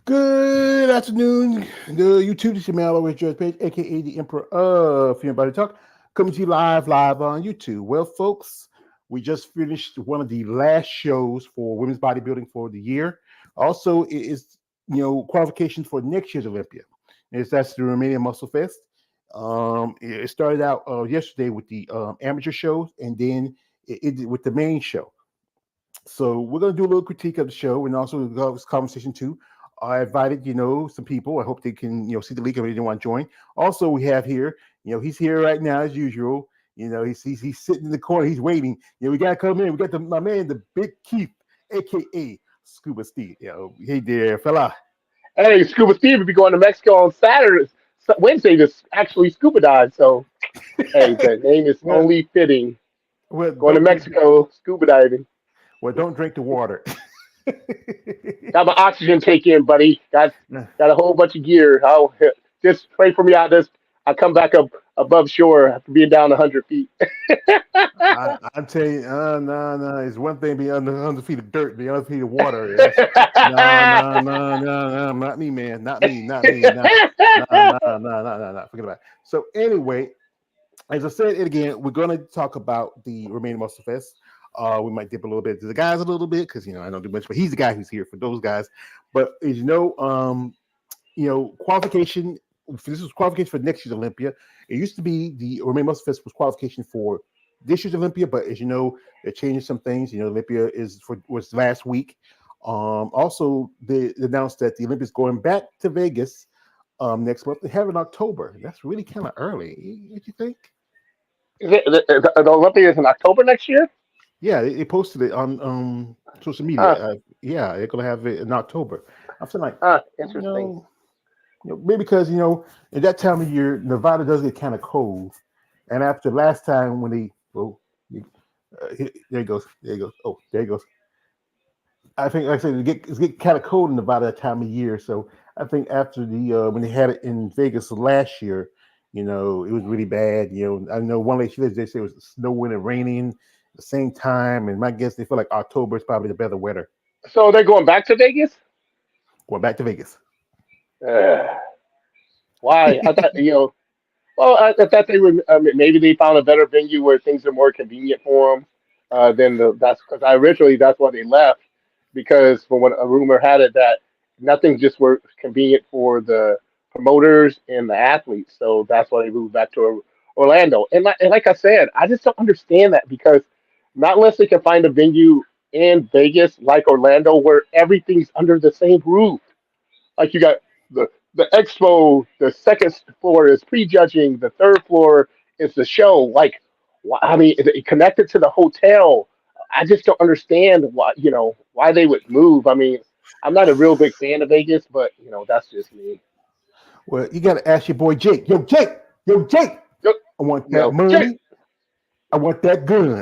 Good afternoon, the YouTube. This is your man, always Judge Page, aka the Emperor of Female Body Talk, coming to you live on YouTube. Well, folks, we just finished one of the last shows for women's bodybuilding for the year. Also, it is qualifications for next year's Olympia. That's the Romania Muscle Fest. It started out yesterday with the amateur shows, and then with the main show. So we're going to do a little critique of the show and also this conversation too. I invited, some people. I hope they can, see the link if they didn't want to join. Also, we have here, he's here right now as usual. He's sitting in the corner. He's waiting. We got to come in. We got my man, the Big Keith, a.k.a. Scuba Steve. Hey there, fella. Hey, Scuba Steve will be going to Mexico on Saturday, Wednesday to actually scuba dive. So, hey, the name is well, only fitting. well, Going to don't drink, Mexico scuba diving. don't drink the water. Got my oxygen take in, buddy. Got a whole bunch of gear. I'll just pray for me out this. I come back up above shore after being down 100 feet. I'm telling you, no. It's one thing being under 100 feet of dirt, being 100 feet of water. No, not me, man, not me, no. Forget about it. So anyway, as I said it again, we're going to talk about the remaining Muscle Fest. We might dip a little bit to the guys a little bit because I don't do much, but he's the guy who's here for those guys. But as qualification. This was qualification for next year's Olympia. It used to be the Romania Muscle Fest was qualification for this year's Olympia, but as you know, they're changing some things. Olympia was last week. Also, they announced that the Olympia is going back to Vegas next month. They have it in October. That's really kind of early. What do you think? The Olympia is in October next year. Yeah, they posted it on social media. Huh, Yeah, they're gonna have it in October. I'm feeling like, you interesting. know, maybe because at that time of year, Nevada does get kind of cold, and after last time when they there he goes, there he goes. I think, like I said, it get kind of cold in Nevada that time of year. So I think after the when they had it in Vegas last year, it was really bad. I know one lady she lives, they say it was snowing and raining at the same time, and my guess they feel like October is probably the better weather. So they're going back to Vegas. Going back to Vegas. Uh, why? I thought Well, I thought they would. Maybe they found a better venue where things are more convenient for them. That's because I originally that's why they left because from what a rumor had it that nothing just worked convenient for the promoters and the athletes. So that's why they moved back to Orlando. And like I said, I just don't understand that because not unless they can find a venue in Vegas like Orlando where everything's under the same roof. Like you got the expo, the second floor is prejudging, the third floor is the show. Like, I mean, connected to the hotel. I just don't understand why they would move. I mean, I'm not a real big fan of Vegas, but that's just me. Well, you got to ask your boy Jake. Yo, Jake. Yo, I want that yo, Jake. money. I want that gun. You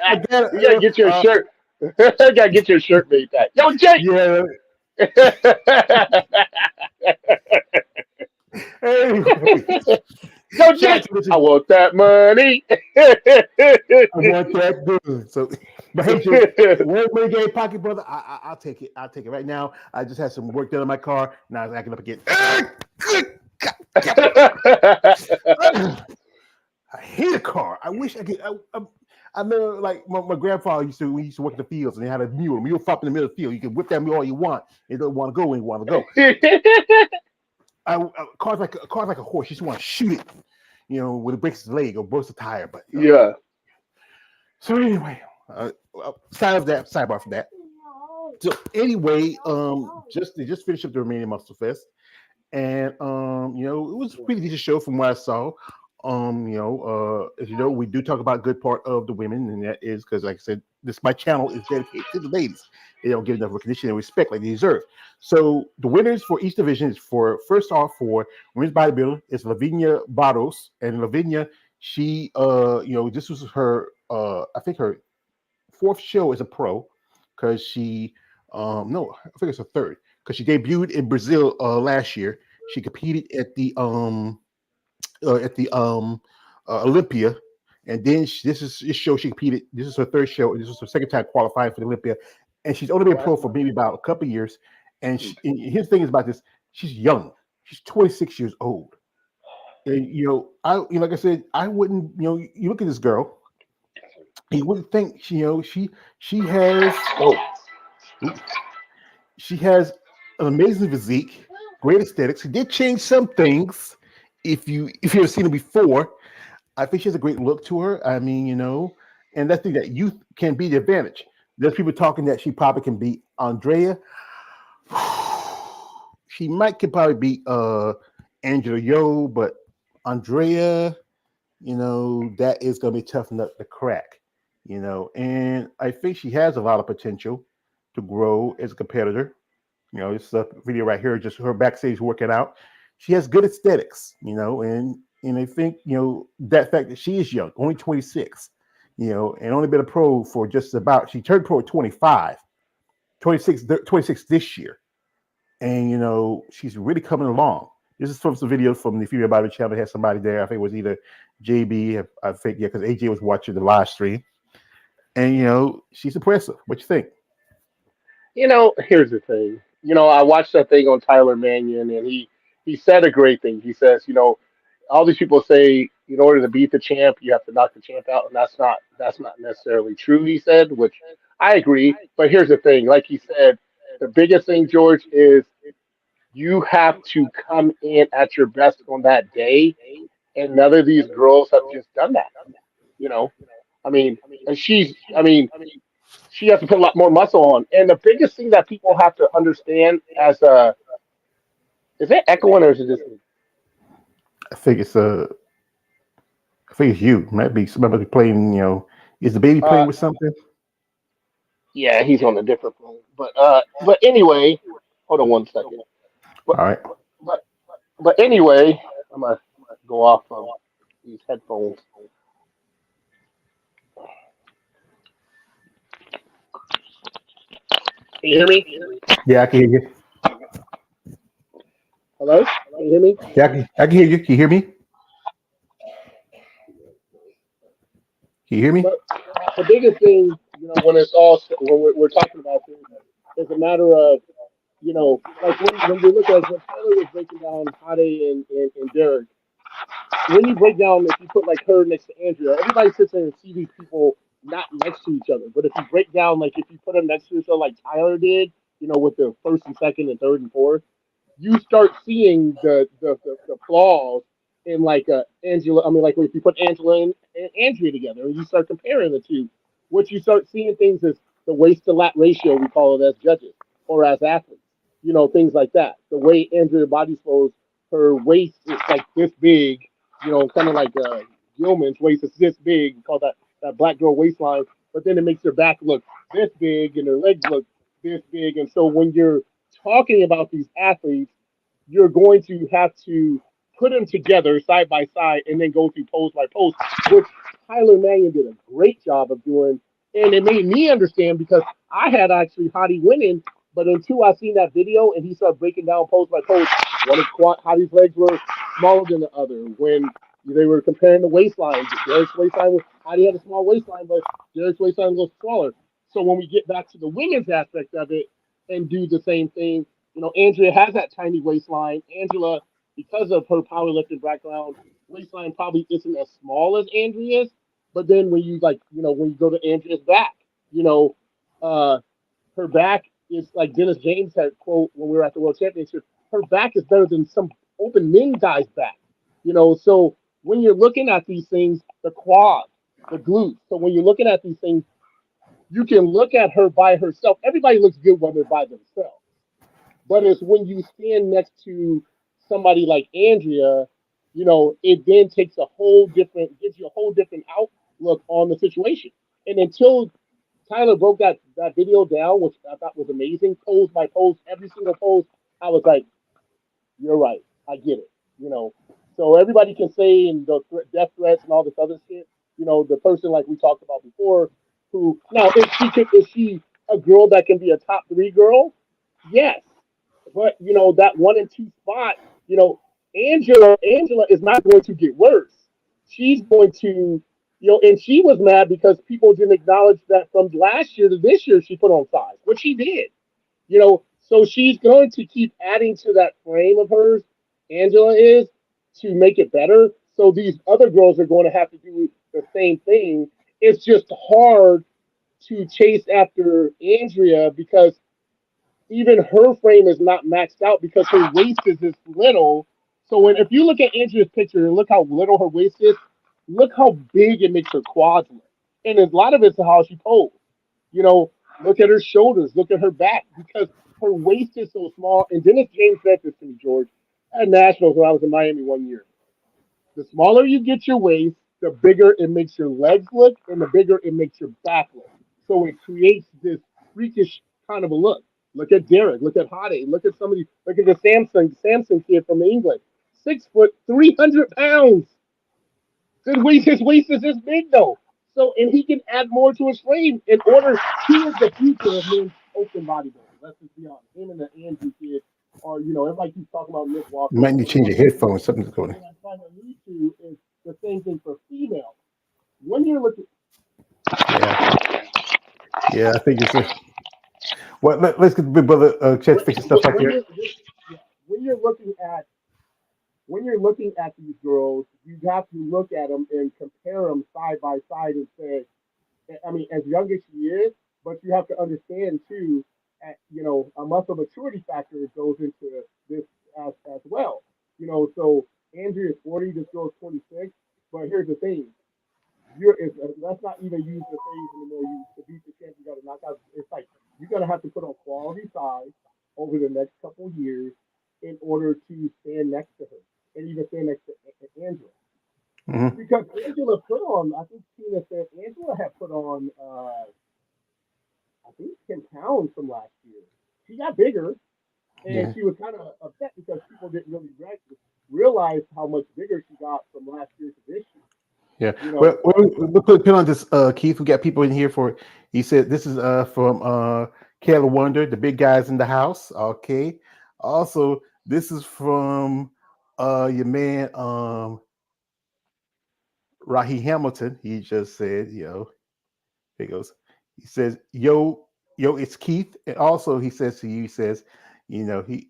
I got it. gotta get your shirt. You gotta get your shirt made back. Yo, Jake. Yeah. Anyway, Yo, shout out Jake. to Mr. I want that money. I want that gun. So, but hey, Jake, one money game pocket, brother. I'll take it. I'll take it right now. I just had some work done on my car. Now it's acting up again. Good God. I hate a car. I wish I could. I remember, like my grandfather we used to work in the fields, and they had a mule flop in the middle of the field. You can whip that mule all you want. It don't want to go where you want to go. Car's like a horse. You just want to shoot it, when it breaks its leg or bursts a tire. But Yeah. so anyway, sidebar from that. So anyway, they just finished up the remaining Muscle Fest, and it was a pretty decent show from what I saw. As you know, we do talk about good part of the women, and that is because, like I said, my channel is dedicated to the ladies. They don't give enough recognition and respect like they deserve. So the winners for each division is first off for women's bodybuilding is Lavinia Barros, and Lavinia, she this was her I think her fourth show as a pro because she no, I think it's her third because she debuted in Brazil last year. She competed at the Olympia, and then this show she competed. This is her third show. This was her second time qualifying for the Olympia and she's only been Well, pro for maybe about a couple of years. And his thing is about this: she's young. She's 26 years old. And like I said, I wouldn't. You look at this girl, you wouldn't think she has oh, she has an amazing physique, great aesthetics. She did change some things. If you ever seen her before, I think she has a great look to her. I mean, and that's the thing that youth can be the advantage. There's people talking that she probably can beat Andrea. She might could probably beat Angela Yo, but Andrea, that is gonna be tough nut to crack. And I think she has a lot of potential to grow as a competitor. This video right here, just her backstage working out. She has good aesthetics, and I think that fact that she is young, only 26, and only been a pro for just about. She turned pro at 25, 26 this year, and she's really coming along. This is from some videos from the Female Body Channel. Had somebody there. I think it was either JB. I think because AJ was watching the live stream, and she's impressive. What you think? here's the thing. I watched that thing on Tyler Mannion, and he said a great thing. He says, all these people say in order to beat the champ, you have to knock the champ out, and that's not necessarily true. He said, which I agree. But here's the thing. Like he said, the biggest thing, George, is you have to come in at your best on that day, and none of these girls have just done that. You know, I mean, and she has to put a lot more muscle on. And the biggest thing that people have to understand as a is it echoing or is it just me? I think I think it's you. Might be somebody playing. Is the baby Uh, playing with something? yeah, he's on a different phone. But anyway, hold on one second. But All right. but but anyway, I'm gonna go off of these headphones. Can you hear me? Yeah, I can hear you. Hello? Can you hear me? Yeah, I can hear you. Can you hear me? Can you hear me? But the biggest thing, when it's all when we're talking about this, is a matter of like when you look at when Tyler was breaking down Hade and Derek, when you break down, if you put like her next to Andrea, everybody sits there and see these people not next to each other. But if you break down, like if you put them next to each other, like Tyler did, with the first and second and third and fourth, you start seeing the flaws in like Angela. I mean, like if you put Angela and Andrea together and you start comparing the two, what you start seeing things is the waist to lat ratio, we call it as judges or as athletes. Things like that. The way Andrea body flows, her waist is like this big, kind of like Gilman's waist is this big. We call that black girl waistline. But then it makes her back look this big and her legs look this big. And so when you're talking about these athletes, you're going to have to put them together side by side and then go through pose by pose, which Tyler Mannion did a great job of doing. And it made me understand because I had actually Hottie winning, but until I seen that video and he started breaking down pose by pose, one of Hottie's legs were smaller than the other. When they were comparing the waistlines, Derek's waistline was Hottie had a small waistline, but Derek's waistline was smaller. So when we get back to the women's aspect of it and do the same thing, Andrea has that tiny waistline. Angela, because of her powerlifting background, waistline probably isn't as small as Andrea's. But then when you when you go to Andrea's back, you know, uh, her back is like Dennis James had quote when we were at the World Championship. Her back is better than some open men guys' back. So when you're looking at these things, the quads, the glutes. So when you're looking at these things, you can look at her by herself. Everybody looks good when they're by themselves. But it's when you stand next to somebody like Andrea, it then takes a whole different, gives you a whole different outlook on the situation. And until Tyler broke that video down, which I thought was amazing, pose by pose, every single pose, I was like, you're right, I get it. So everybody can say in the death threats and all this other shit. The person like we talked about before, who now is she a girl that can be a top three girl? Yes, but that 1 and 2 spot, Angela is not going to get worse. She's going to. And she was mad because people didn't acknowledge that from last year to this year she put on size, which she did. So she's going to keep adding to that frame of hers. Angela is to make it better. So these other girls are going to have to do the same thing. It's just hard to chase after Andrea because even her frame is not maxed out because her waist is this little. So if you look at Andrea's picture and look how little her waist is, look how big it makes her quads look. And a lot of it's how she posed. You know, look at her shoulders, look at her back, because her waist is so small. And Dennis James said this to me, George, at Nationals when I was in Miami one year. The smaller you get your waist, the bigger it makes your legs look, and the bigger it makes your back look. So it creates this freakish kind of a look. Look at Derek. Look at Hade. Look at somebody. Look at the Samson kid from England. 6 foot, 300 pounds. His waist is this big though. So and he can add more to his frame in order. He is the future of men's open bodybuilding. Let's just be honest. Him and the Andrew kid, or everybody keeps talking about Nick You Walker. might need to But change your headphones. Something's going. what I'm trying to lead to is the same thing for females. When you're looking, Yeah, yeah. I think it's a. Well, let's get Big Brother Chet when, fixing stuff up when here. you're yeah, when you're looking at these girls, you have to look at them and compare them side by side and say, I mean, as young as she is, but you have to understand too, a muscle maturity factor goes into this as well. So Andrea is 40, this girl is 26, but here's the thing: let's not even use the phrase anymore. You to beat the champ, you got to knock out. It's like you're gonna have to put on quality size over the next couple of years in order to stand next to her and even stand next to Angela. Hmm. Because Angela put on, I think Tina said Angela had put on, I think 10 pounds from last year. She got bigger, and Yeah, she was kind of upset because people didn't really realize how much bigger she got from last year to this year. yeah. You know, Well, we'll put a pin on this, Keith. We got people in here for. He said this is from Kayla Wonder, the big guys in the house. Okay. Also, this is from your man Rahi Hamilton. He just said, here he goes. He says, yo, it's Keith. And also he says to you, he says, he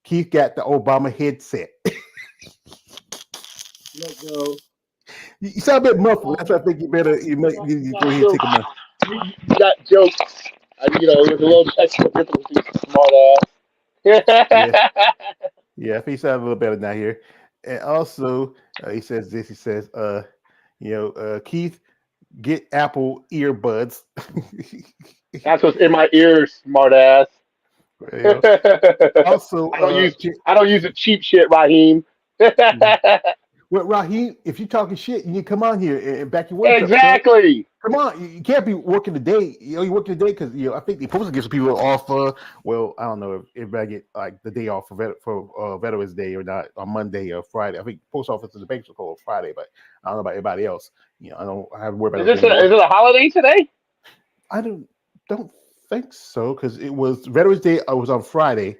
Keith got the Obama headset. look, bro, You sound a bit you muffled. got That's why I think you you go got ahead and take jokes. a month. You got jokes. There's a little technical difficulty, smart Yeah, ass. yeah. I think he sounds a little better now here. And also, he says this. He says, Keith, get Apple earbuds. That's what's in my ears, smart ass. you know. I Also, don't use I don't use the cheap shit, Raheem. well, Raheem, if you're talking shit, you need to come on here and back your words up, sir. Exactly. Come on, you can't be working the day. You're working the day because I think they're supposed to give some people off. Well, I don't know if everybody get like the day off for Veterans Day or not on Monday or Friday. I think post office and the banks are closed Friday, but I don't know about everybody else. I have to worry about Is those this a, anymore. is it a holiday today? I don't think so because it was Veterans Day. I was on Friday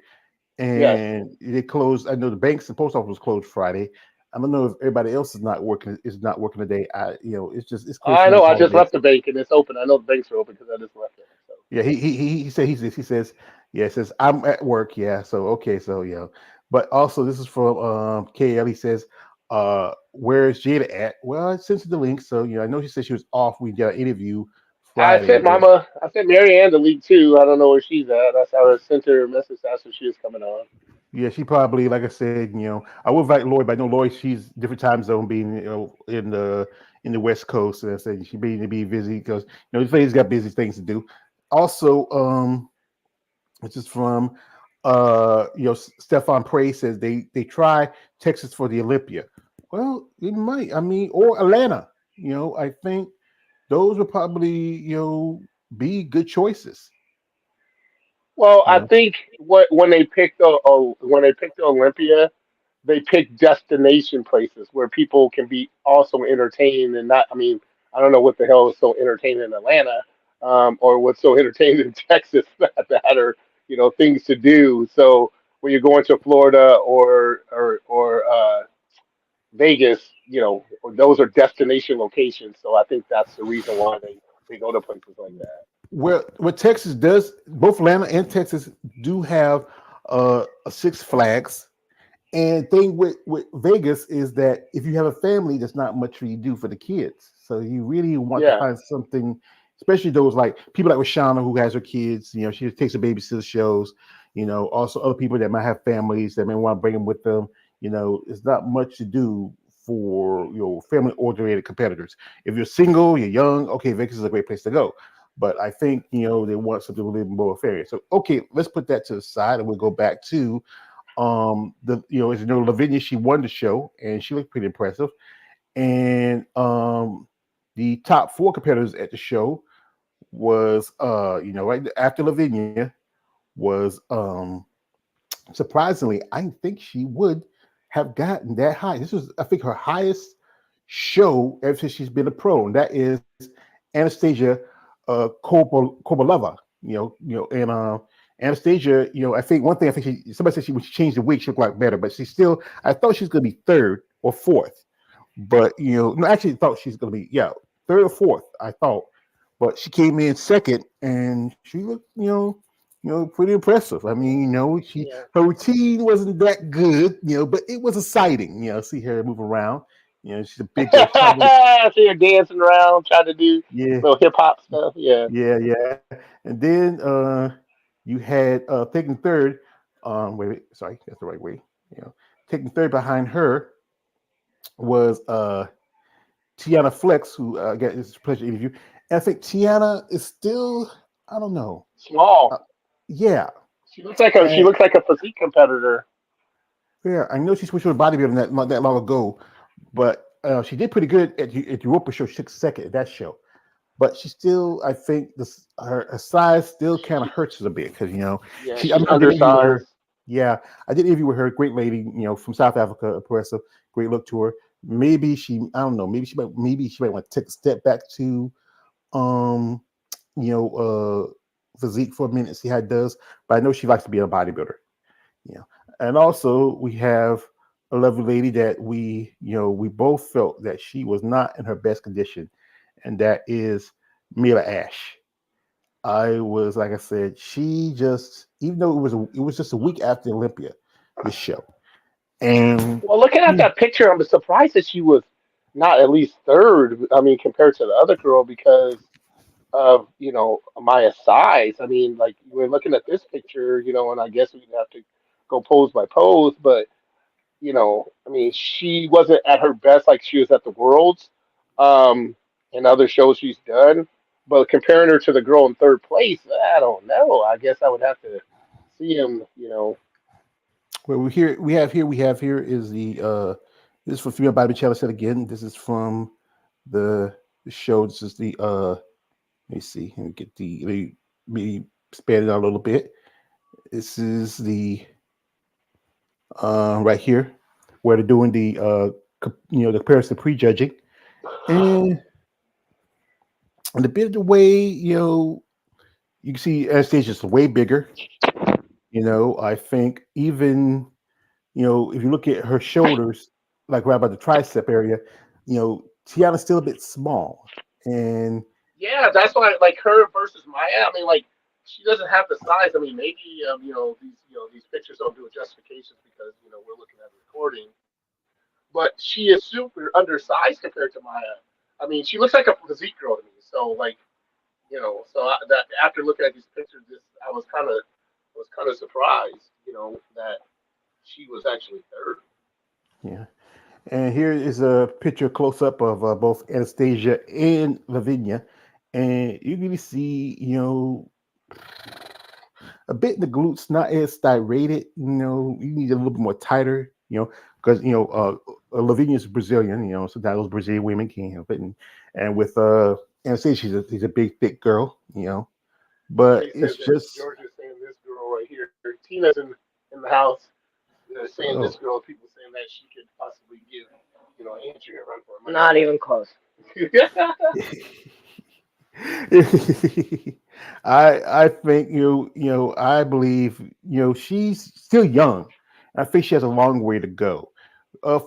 Yes. and they closed. I know the banks and post office was closed Friday. I don't know if everybody else is not working today. It's close I to know. those I just holidays. left the bank and it's open. I know the banks are open because I just left it. So Yeah, he says yeah, he says I'm at work. Yeah, so okay, so but also this is from KL. He says, where's Jada at? Well, I sent you the link, so I know she said she was off. We got an interview I Friday. sent Mama. I sent Marianne the link too. I don't know where she's at. I sent her a message asking if she was coming on. Yeah, she probably, like I said, I would invite Lloyd, but I know Lloyd, she's different time zone, being in the West Coast, and I said she being to be busy because this lady's got busy things to do. Also, this is from Stefan Prey says they try Texas for the Olympia. Well, it might. I mean, or Atlanta. I think those would probably be good choices. Well, You I know. think when they picked the Olympia, they picked destination places where people can be also entertained and not. I mean, I don't know what the hell is so entertaining in Atlanta, or what's so entertaining in Texas that are things to do. So when you're going to Florida or Vegas, those are destination locations. So I think that's the reason why they go to places like that. Well, what Texas does, both Atlanta and Texas do have a Six Flags. And thing with Vegas is that if you have a family, there's not much you do for the kids. So you really want to Yeah, find something, especially those like people like Rashana who has her kids. She takes her babies to the shows. Also other people that might have families that may want to bring them with them. It's not much to do for family oriented competitors. If you're single, you're young, okay, Vegas is a great place to go. But I think they want something a little more fair. So okay, let's put that to the side and we'll go back to as Lavinia, she won the show and she looked pretty impressive. And the top four competitors at the show was right after Lavinia was surprisingly, I think she would have gotten that high. This was, I think, her highest show ever since she's been a pro, and that is Anastasia Kobalova. And Anastasia, I think one thing I think somebody said when she changed the wig, she looked like better, but she still, I thought she was going to be third or fourth, but no, actually thought she's going to be third or fourth. I thought, but she came in second, and she looked pretty impressive. I mean, yeah. her routine wasn't that good, but it was exciting. See her move around. She's a big girl. She probably, I see her dancing around, trying to do yeah, little hip hop stuff. Yeah. yeah. And then you had taking third. Wait, sorry, that's the right way. Taking third behind her was Tiana Flex, who again it's a pleasure to interview. And I think Tiana is still, I don't know. Small. Uh, yeah, She and looks like a physique competitor. yeah, I know she switched to a bodybuilding that not that long ago, but she did pretty good at the Europa show. She took second at that show, but she still, I think, her size still kind of hurts her a bit because Yeah, I she's remember did an interview with her. undersized. Yeah, I did an interview with her, great lady, from South Africa, impressive, great look to her. Maybe I don't know, maybe she might want to take a step back to um, you know, physique for a minute, see how it does. But I know she likes to be a bodybuilder. You know, and also we have a lovely lady that we both felt that she was not in her best condition, and that is Mila Ash. I was like I said, she just even though it was just a week after Olympia, this show, and Well, looking at that picture, I'm surprised that she was not at least third. I mean, compared to the other girl, because of Maya's size. I mean, like we're looking at this picture, and I guess we'd have to go pose by pose, but I mean, she wasn't at her best like she was at the Worlds, and other shows she's done. But comparing her to the girl in third place, I don't know. I guess I would have to see him. well, we have here is the this is for female Bobby Challenge said again. This is from the show. This is the let me see. Let me get let me span it out a little bit. This is the right here where they're doing the the comparison prejudging, and the bit of the way you can see Anastasia's way bigger. I think even if you look at her shoulders, like right about the tricep area, Tiana's still a bit small, and Yeah, that's why like her versus Maya. I mean, like she doesn't have the size. I mean, maybe these pictures don't do justifications because we're looking at the recording, but she is super undersized compared to Maya. I mean, she looks like a physique girl to me. So like that after looking at these pictures, I was kind of surprised, that she was actually third. yeah. And here is a picture close up of both Anastasia and Lavinia, and you can really see a bit in the glutes, not as styrated. You need a little bit more tighter. Because Lavinia's Brazilian. So that those Brazilian women can't help it. And with Anastasia, she's a big, thick girl. But Jay says it's that just George is saying this girl right here. Tina's in the house. Saying this oh. girl. People saying that she could possibly give Andrew a run for her Not even close. money. I think I believe she's still young. I think she has a long way to go.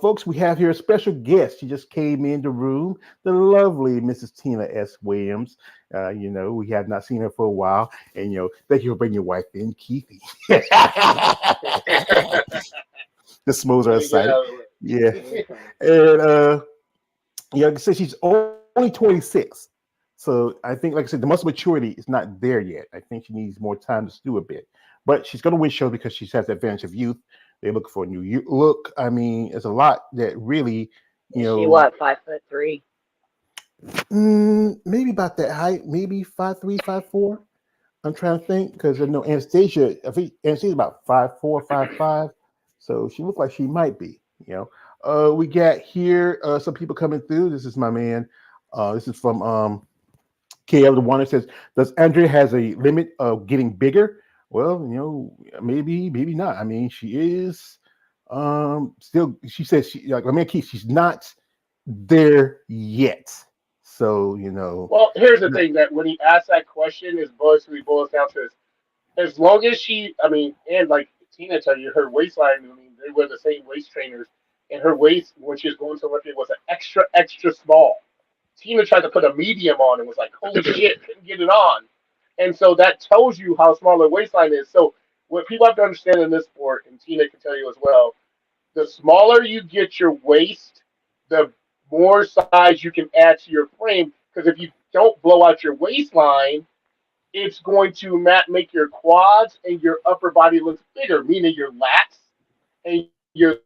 folks, we have here a special guest. She just came in the room, the lovely Mrs. Tina S. Williams. We have not seen her for a while, and thank you for bringing your wife in, Keithy. The smooths are Let me get excited. out of the Yeah, way. and like I said, she's only 26. So I think, like I said, the muscle maturity is not there yet. I think she needs more time to stew a bit. But she's going to win shows because she has the advantage of youth. They look for a new look. I mean, it's a lot that really, Is she what, 5'3"? maybe about that height, maybe 5'3", 5'4". I'm trying to think because I know Anastasia. I think Anastasia's about 5'4", 5'5". So she looks like she might be. We got here some people coming through. This is my man. This is from KL the one that says, "Does Andrea has a limit of getting bigger?" Well, maybe not. I mean, she is still. She says she like I mean, Keith, she's not there yet. So Well, here's the thing that when he asked that question, is boils down to is as long as I mean, and like Tina tell you, her waistline. I mean, they wear the same waist trainers, and her waist when she was going to Olympia was an extra small. Tina tried to put a medium on and was like, holy shit, couldn't get it on. And so that tells you how small her waistline is. So what people have to understand in this sport, and Tina can tell you as well, the smaller you get your waist, the more size you can add to your frame. Because if you don't blow out your waistline, it's going to make your quads and your upper body look bigger, meaning your lats and your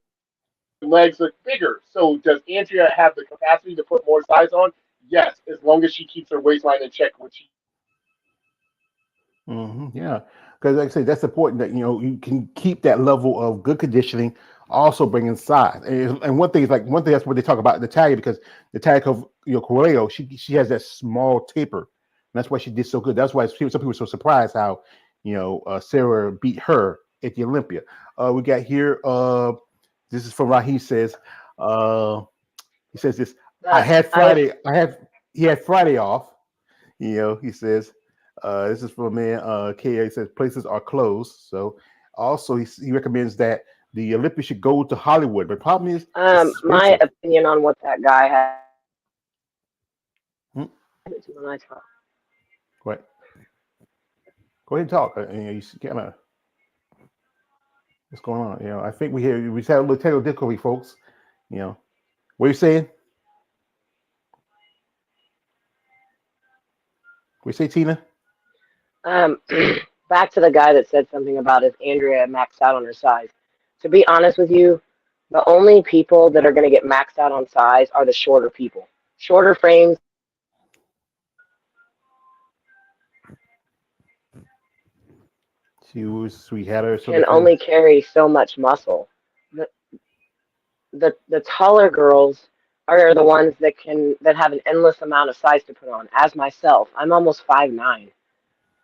legs look bigger. So does Andrea have the capacity to put more size on? Yes, as long as she keeps her waistline in check, which she Yeah, because like I said, that's important that you can keep that level of good conditioning, also bringing size. And one thing that's what they talk about Natalia because Natalia Correo, she has that small taper, and that's why she did so good. That's why some people were so surprised how Sarah beat her at the Olympia. We got here. This is from Raheem says. He says this. I But had I Friday. He had Friday off. He says, this is for a man, KA says places are closed. So also he recommends that the Olympics should go to Hollywood. But the problem is it's my expensive. opinion on what that guy had Hmm? when I talk. Go ahead. Go ahead and talk. You kind of what's going on? I think we had a little technical difficulty, folks. What are you saying? What you say, Tina? Um, back to the guy that said something about if Andrea maxed out on her size. To be honest with you, the only people that are going to get maxed out on size are the shorter people. Shorter frames We had her so can because only carry so much muscle. The the taller girls are the ones that have an endless amount of size to put on. As myself, I'm almost 5'9".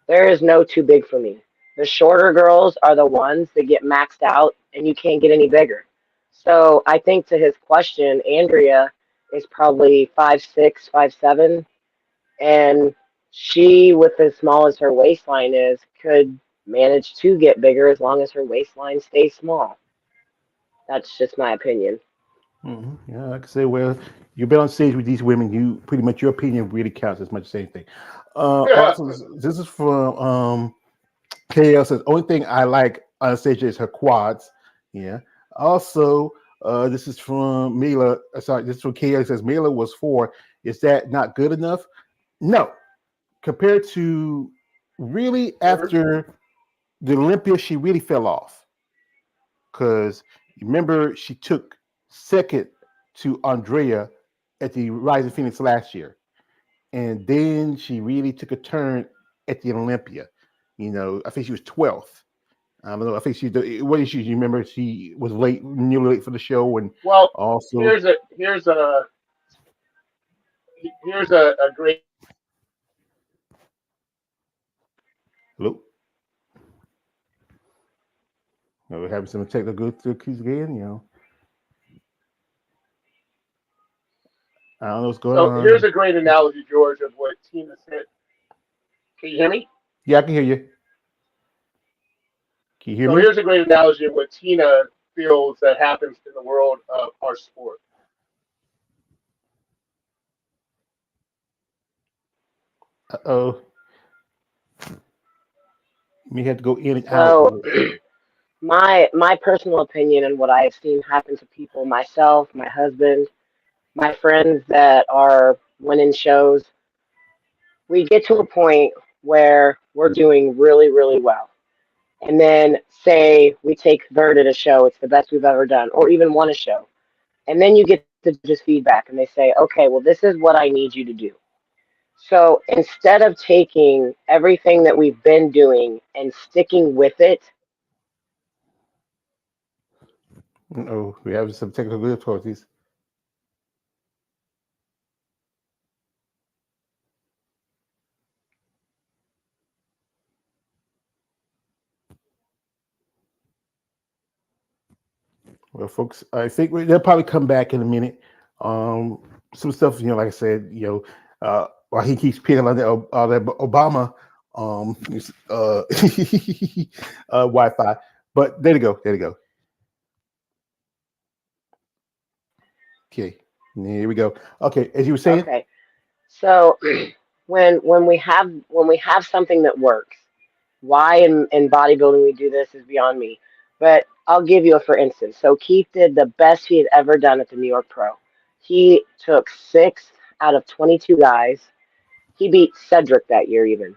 There is no too big for me. The shorter girls are the ones that get maxed out, and you can't get any bigger. So I think to his question, Andrea is probably 5'6", 5'7", and she, with as small as her waistline is, could manage to get bigger as long as her waistline stays small. That's just my opinion. yeah, like I say, well, you've been on stage with these women. You pretty much your opinion really counts as much as anything. Also, this is from KL says only thing I like on stage is her quads. Yeah. Also, this is from Mila. Sorry, this is from KL says Mila was 4. Is that not good enough? No. Compared to really after the Olympia, she really fell off because remember she took second to Andrea at the Rising Phoenix last year, and then she really took a turn at the Olympia. I think she was 12th. I don't know. I think what is she? You remember she was late, nearly late for the show, and well, also here's a here's a here's a great hello. We're having some technical difficulties again. I don't know what's going so here's on. a great analogy, George, of what Tina said. Can you hear me? Yeah, I can hear you. Can you hear So me? here's a great analogy of what Tina feels that happens in the world of our sport. Uh-oh. We had to go in and out. So my personal opinion and what I have seen happen to people, myself, my husband, my friends that are winning shows, we get to a point where we're doing really, really well. And then say we take third at a show, it's the best we've ever done, or even won a show. And then you get the judges' feedback and they say, okay, well, this is what I need you to do. So instead of taking everything that we've been doing and sticking with it, Oh, we have some technical difficulties. Well, folks, I think they'll probably come back in a minute. Some stuff, like I said, while he keeps picking on that Obama Wi-Fi, but there you go, there you go. Okay, here we go. Okay, as you were saying. okay. So when we have something that works, why in bodybuilding we do this is beyond me. But I'll give you a for instance. So Keith did the best he had ever done at the New York Pro. He took sixth out of 22 guys. He beat Cedric that year even.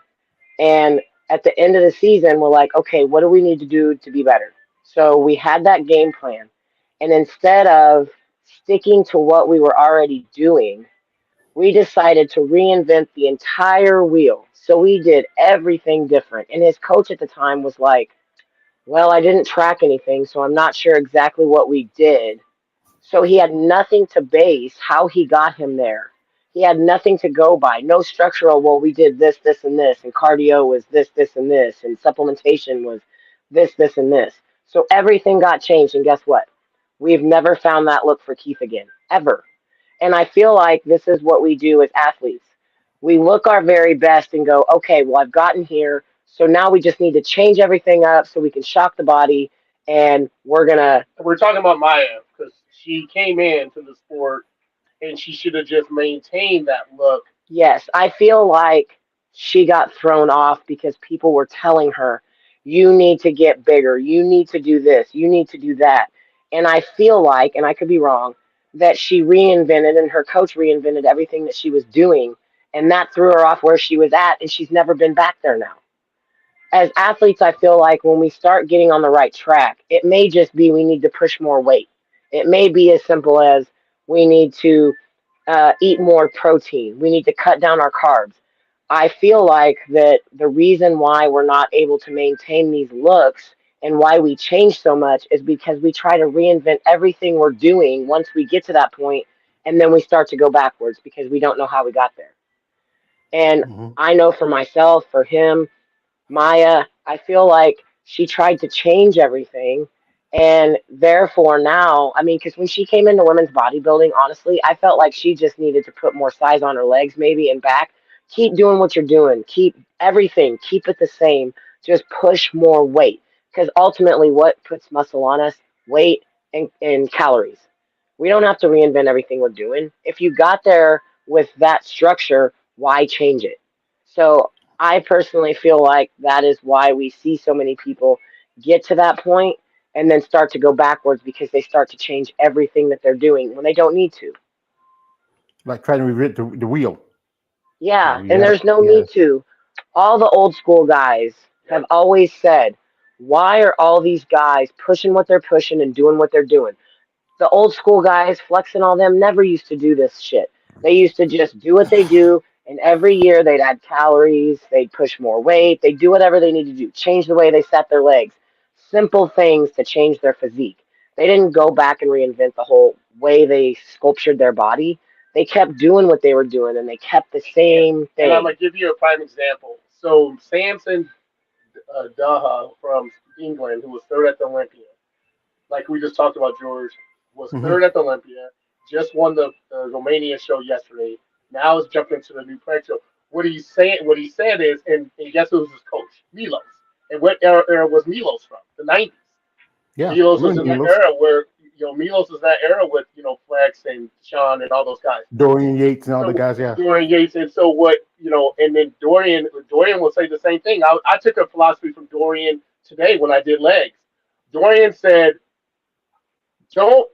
And at the end of the season, we're like, okay, what do we need to do to be better? So we had that game plan. And instead of sticking to what we were already doing, we decided to reinvent the entire wheel. So we did everything different. And his coach at the time was like, well, I didn't track anything, so I'm not sure exactly what we did. So he had nothing to base how he got him there. He had nothing to go by. No structural, well, we did this, this, and this, and cardio was this, this, and this, and supplementation was this, and this. So everything got changed, and guess what? We've never found that look for Keith again, ever. And I feel like this is what we do as athletes. We look our very best and go, okay, well, I've gotten here. So now we just need to change everything up so we can shock the body. And we're going to, We're talking about Maya because she came into the sport and she should have just maintained that look. yes, I feel like she got thrown off because people were telling her, you need to get bigger. You need to do this. You need to do that. And I feel like, and I could be wrong, that she reinvented and her coach reinvented everything that she was doing. And that threw her off where she was at. And she's never been back there now. As athletes, I feel like when we start getting on the right track, it may just be we need to push more weight. It may be as simple as we need to eat more protein. We need to cut down our carbs. I feel like that the reason why we're not able to maintain these looks and why we change so much is because we try to reinvent everything we're doing once we get to that point, and then we start to go backwards because we don't know how we got there. And Mhm. I know for myself, for him, Maya, I feel like she tried to change everything. And therefore now, I mean, because when she came into women's bodybuilding, honestly, I felt like she just needed to put more size on her legs, maybe, and back. Keep doing what you're doing. Keep everything, keep it the same. Just push more weight. Because ultimately, what puts muscle on us? Weight and calories. We don't have to reinvent everything we're doing. If you got there with that structure, why change it? So I personally feel like that is why we see so many people get to that point and then start to go backwards because they start to change everything that they're doing when they don't need to. Like trying to revert the wheel. Yeah, You and gotta, there's no you need gotta. to. All the old school guys have Yep. always said, why are all these guys pushing what they're pushing and doing what they're doing? The old school guys, Flex and all them, never used to do this shit. They used to just do what they do, and every year they'd add calories, they'd push more weight, they'd do whatever they need to do, change the way they set their legs. Simple things to change their physique. They didn't go back and reinvent the whole way they sculptured their body. They kept doing what they were doing, and they kept the And, same and I'm thing. gonna give you a prime example. So Samson Daha from England, who was third at the Olympia, like we just talked about, George, was Hmm. third at the Olympia, just won the Romania show yesterday. Now has jumped into the new Prague show. What he said is, and guess who was his coach? Milos. And what era was Milos from? The 90s. Yeah, I Milos was remember in that Milos, era where Milos was that era with Flex and Sean and all those guys. Dorian Yates, and all the So guys. Yeah, Dorian Yates, and so what and then Dorian will say the same thing. I took a philosophy from Dorian today when I did legs. Dorian said, "Don't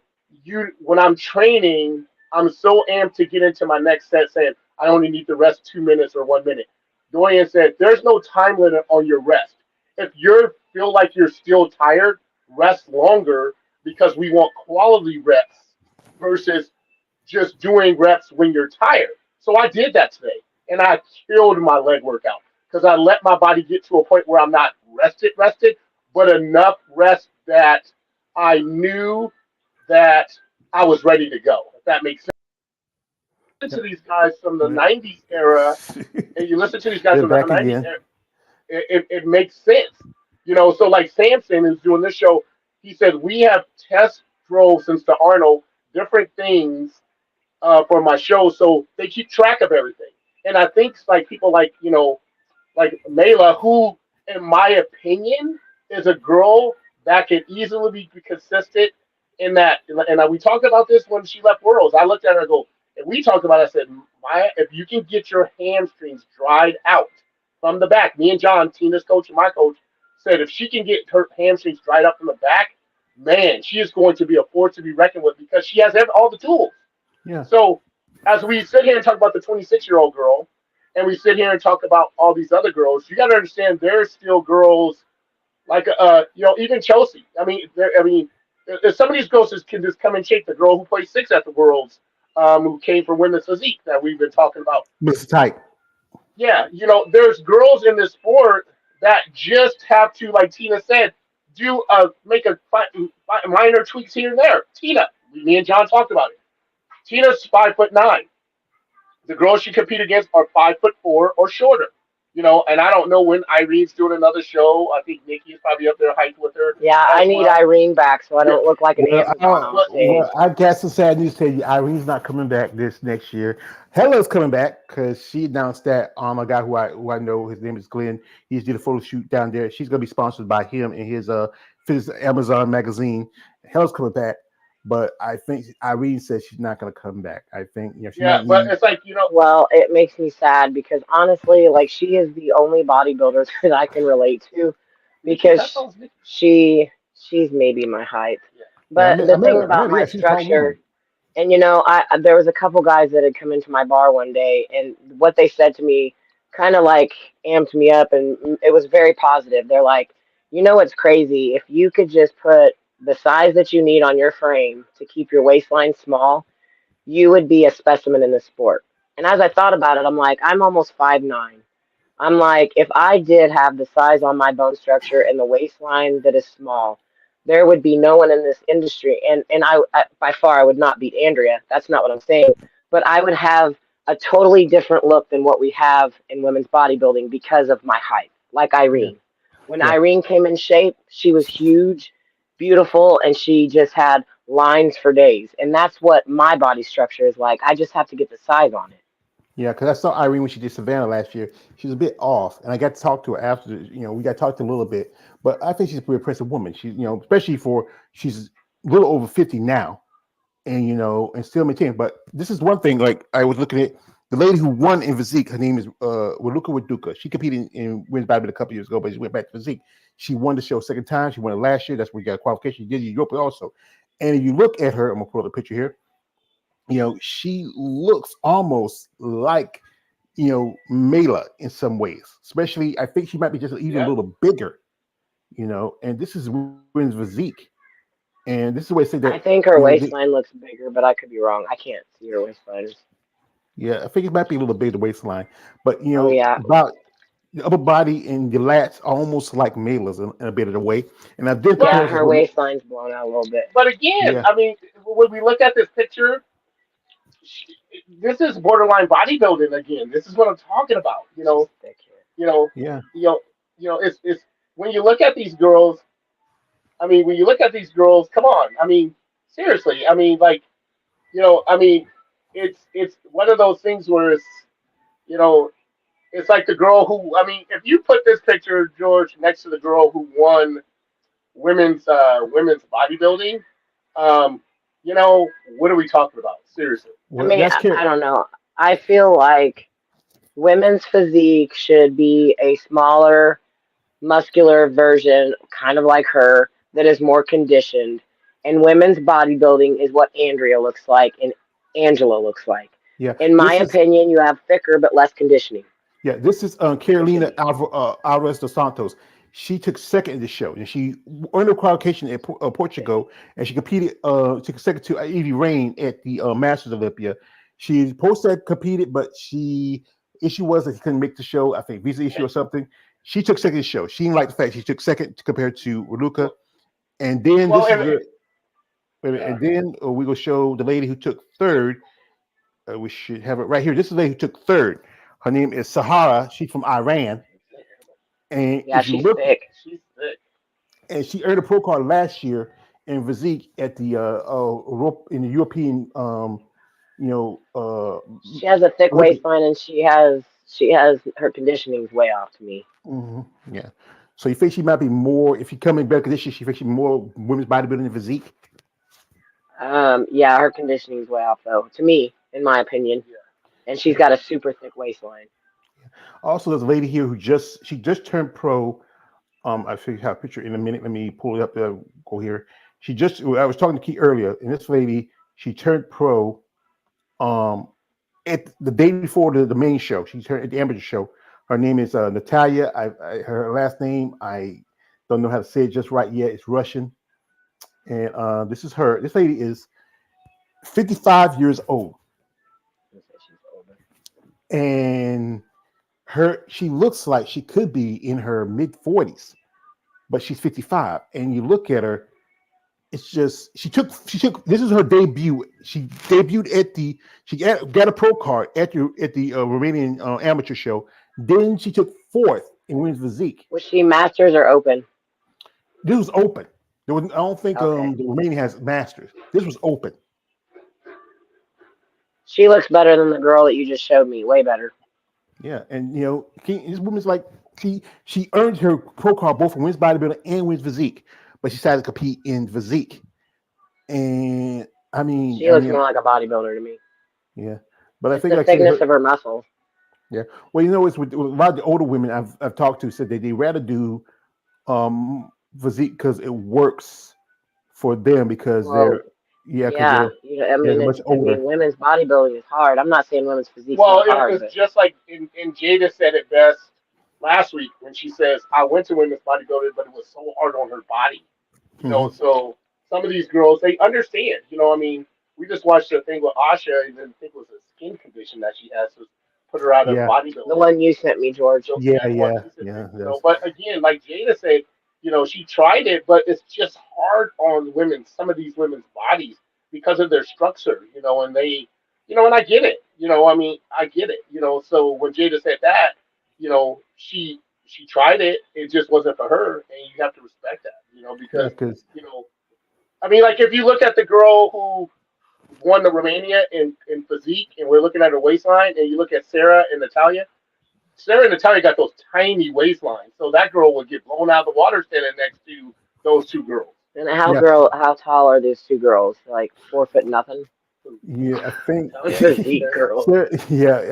when I'm training, I'm so amped to get into my next set, saying I only need to rest 2 minutes or 1 minute." Dorian said, "There's no time limit on your rest. If you feel like you're still tired, rest longer because we want quality reps versus just doing reps when you're tired." So I did that today, and I killed my leg workout because I let my body get to a point where I'm not rested, but enough rest that I knew that I was ready to go. If that makes sense. Listen to these guys from the yeah. '90s era, and you listen to these guys They're from the back '90s again. era, it makes sense. So like Samson is doing this show. He said we have test drove since the Arnold different things for my show, so they keep track of everything. And I think like people like Mela, who, in my opinion, is a girl that can easily be consistent in that. And we talked about this when she left Worlds. I looked at her and go, and we talked about it. I said, if you can get your hamstrings dried out from the back, me and John, Tina's coach and my coach, said if she can get her hamstrings dried up from the back, man, she is going to be a force to be reckoned with because she has all the tools. Yeah, So as we sit here and talk about the 26-year-old girl, and we sit here and talk about all these other girls, you got to understand there's still girls like even Chelsea. If some of these girls can just come and shake the girl who played six at the Worlds, who came from women's physique that we've been talking about. Mr. Tight. Yeah, there's girls in this sport that just have to, like Tina said, make minor tweaks here and there. Tina, me and John talked about it. Tina's 5'9". The girls she compete against are 5'4" or shorter. And I don't know when Irene's doing another show. I think Nikki is probably up there height with her Yeah, I as need well. Irene back so I Yeah, don't look like an Well, Amazon on but stage. I got some sad news to tell you. Irene's not coming back this next year. Hella's coming back because she announced that a guy who I know, his name is Glenn. He's did a photo shoot down there. She's gonna be sponsored by him and his Amazon magazine. Hella's coming back, but I think Irene says she's not gonna come back. I think she yeah, might but need. it's like Well, it makes me sad because honestly, like she is the only bodybuilder that I can relate to Nikki. Is because that sounds Nikki? she's maybe my height. Yeah, Yeah, But the I met thing her. about my Yeah, she's a tall woman. structure, and I there was a couple guys that had come into my bar one day, and what they said to me kind of like amped me up, and it was very positive. They're like, what's crazy? If you could just put the size that you need on your frame to keep your waistline small, you would be a specimen in the sport. And as I thought about it, I'm like, I'm almost 5'9". I'm like, if I did have the size on my bone structure and the waistline that is small, there would be no one in this industry. And I by far, I would not beat Andrea. That's not what I'm saying. But I would have a totally different look than what we have in women's bodybuilding because of my height, like Yeah, Irene. When yeah. Irene came in shape, she was huge, beautiful, and she just had lines for days. And that's what my body structure is like. I just have to get the size on it. Yeah, because I saw Irene when she did Savannah last year. She was a bit off, and I got to talk to her after. We got to talk to her a little bit, but I think she's a pretty impressive woman. Especially for she's a little over 50 now, and and still maintaining. But this is one thing. Like I was looking at the lady who won in physique. Her name is Waluka Waduka. She competed in women's badminton a couple years ago, but she went back to physique. She won the show second time. She won it last year. That's where you got a qualification. She did Europe also. And if you look at her, I'm gonna pull up a picture here. She looks almost like Mela in some ways. Especially, I think she might be just even a yeah. little bigger. And this is women's physique. And this is the way I say that. I think her waistline looks bigger, but I could be wrong. I can't see her waistline. Yeah, I think it might be a little big the waistline, but Oh yeah, about the upper body and your lats are almost like Mela's in a bit of the way. And I did But yeah, comparisons her with waistline's blown out a little bit. but again, yeah, I mean, when we look at this picture, she, this is borderline bodybuilding again. This is what I'm talking about. She's thick here. You know, yeah, it's when you look at these girls. I mean, when you look at these girls, come on. I mean, seriously. I mean, like, I mean, it's one of those things where you know, it's like the girl who. I mean, if you put this picture, George, next to the girl who won women's bodybuilding, um, you know, what are we talking about? Seriously. I Well, mean, that's I Carrie. don't know. I feel like women's physique should be a smaller, muscular version, kind of like her, that is more conditioned. And women's bodybuilding is what Andrea looks like and Angela looks like. Yeah, In my this is opinion, you have thicker but less conditioning. Carolina Alvarez dos Santos. She took second in the show, and she earned a qualification at Portugal, and she competed. Took second to Evie Rain at the Masters Olympia. She supposed to have competed, but she issue was that she couldn't make the show. I think visa issue or something. She took second in the show. She didn't like the fact she took second compared to Raluca. And then Well, this is and the yeah, and then we will show the lady who took third. We should have it right here. This is the lady who took third. Her name is Sahara. She's from Iran. And Yeah, if you she's look, thick. she's thick. and she earned a pro card last year in physique at the in the European you know She has a thick Olympic. waistline and she has her conditioning's way off to me. Mhm, yeah. So you think she might be more if you come in better condition? She thinks she more women's bodybuilding and physique. Yeah, her conditioning's way off though, to me, in my opinion. Yeah. And she's got a super thick waistline. Also, there's a lady here who just turned pro. I should have a picture in a minute. Let me pull it up. There. Go here. I was talking to Key earlier, and this lady, she turned pro um, at the day before the main show. She turned at the amateur show. Her name is Natalia. Her last name, I don't know how to say it just right yet. It's Russian. And this is her. This lady is 55 years old. She's older. And she looks like she could be in her mid 40s, but she's 55. And you look at her, it's just she took this is her debut. She debuted at got a pro card at the Romanian amateur show. Then she took fourth in women's physique. Was she masters or open? This was open. I don't think Okay. the Romanian has masters. This was open. She looks better than the girl that you just showed me. Way better. Yeah, and this woman's like she earned her pro card both in women's bodybuilding and women's physique, but she decided to compete in physique. And She looks more like a bodybuilder to me. yeah, but I It's think the like I said, thickness of her muscles. yeah. Well, it's with a lot of the older women I've talked to said that they rather do physique because it works for them because Well, yeah, I they're mean, much older. women's bodybuilding is hard. I'm not saying women's physique's Well, not hard, it's but just like and Jada said it best last week when she says, "I went to women's bodybuilding, but it was so hard on her body." You know, Hmm. so some of these girls they understand. You know, I mean, we just watched a thing with Asha, and then I think it was a skin condition that she has to put her out of Yeah, the bodybuilding. one you sent me, George. So yeah, yeah, the one yeah, she said, yeah. you know, but again, like Jada said, you know, she tried it, but it's just hard on women, some of these women's bodies because of their structure, you know, and they, you know, and I get it, you know, I mean, I get it, you know, so when Jada said that, you know, she tried it, it just wasn't for her, and you have to respect that, you know, Yeah, because, because you know, I mean, like if you look at the girl who won the Romania in physique, and we're looking at her waistline, and you look at Sarah and Natalia, Sarah and Natalia got those tiny waistlines, so that girl would get blown out of the water standing next to those two girls. And yeah, how tall are these two girls? Like 4 foot nothing. yeah. I think Those physique girls. I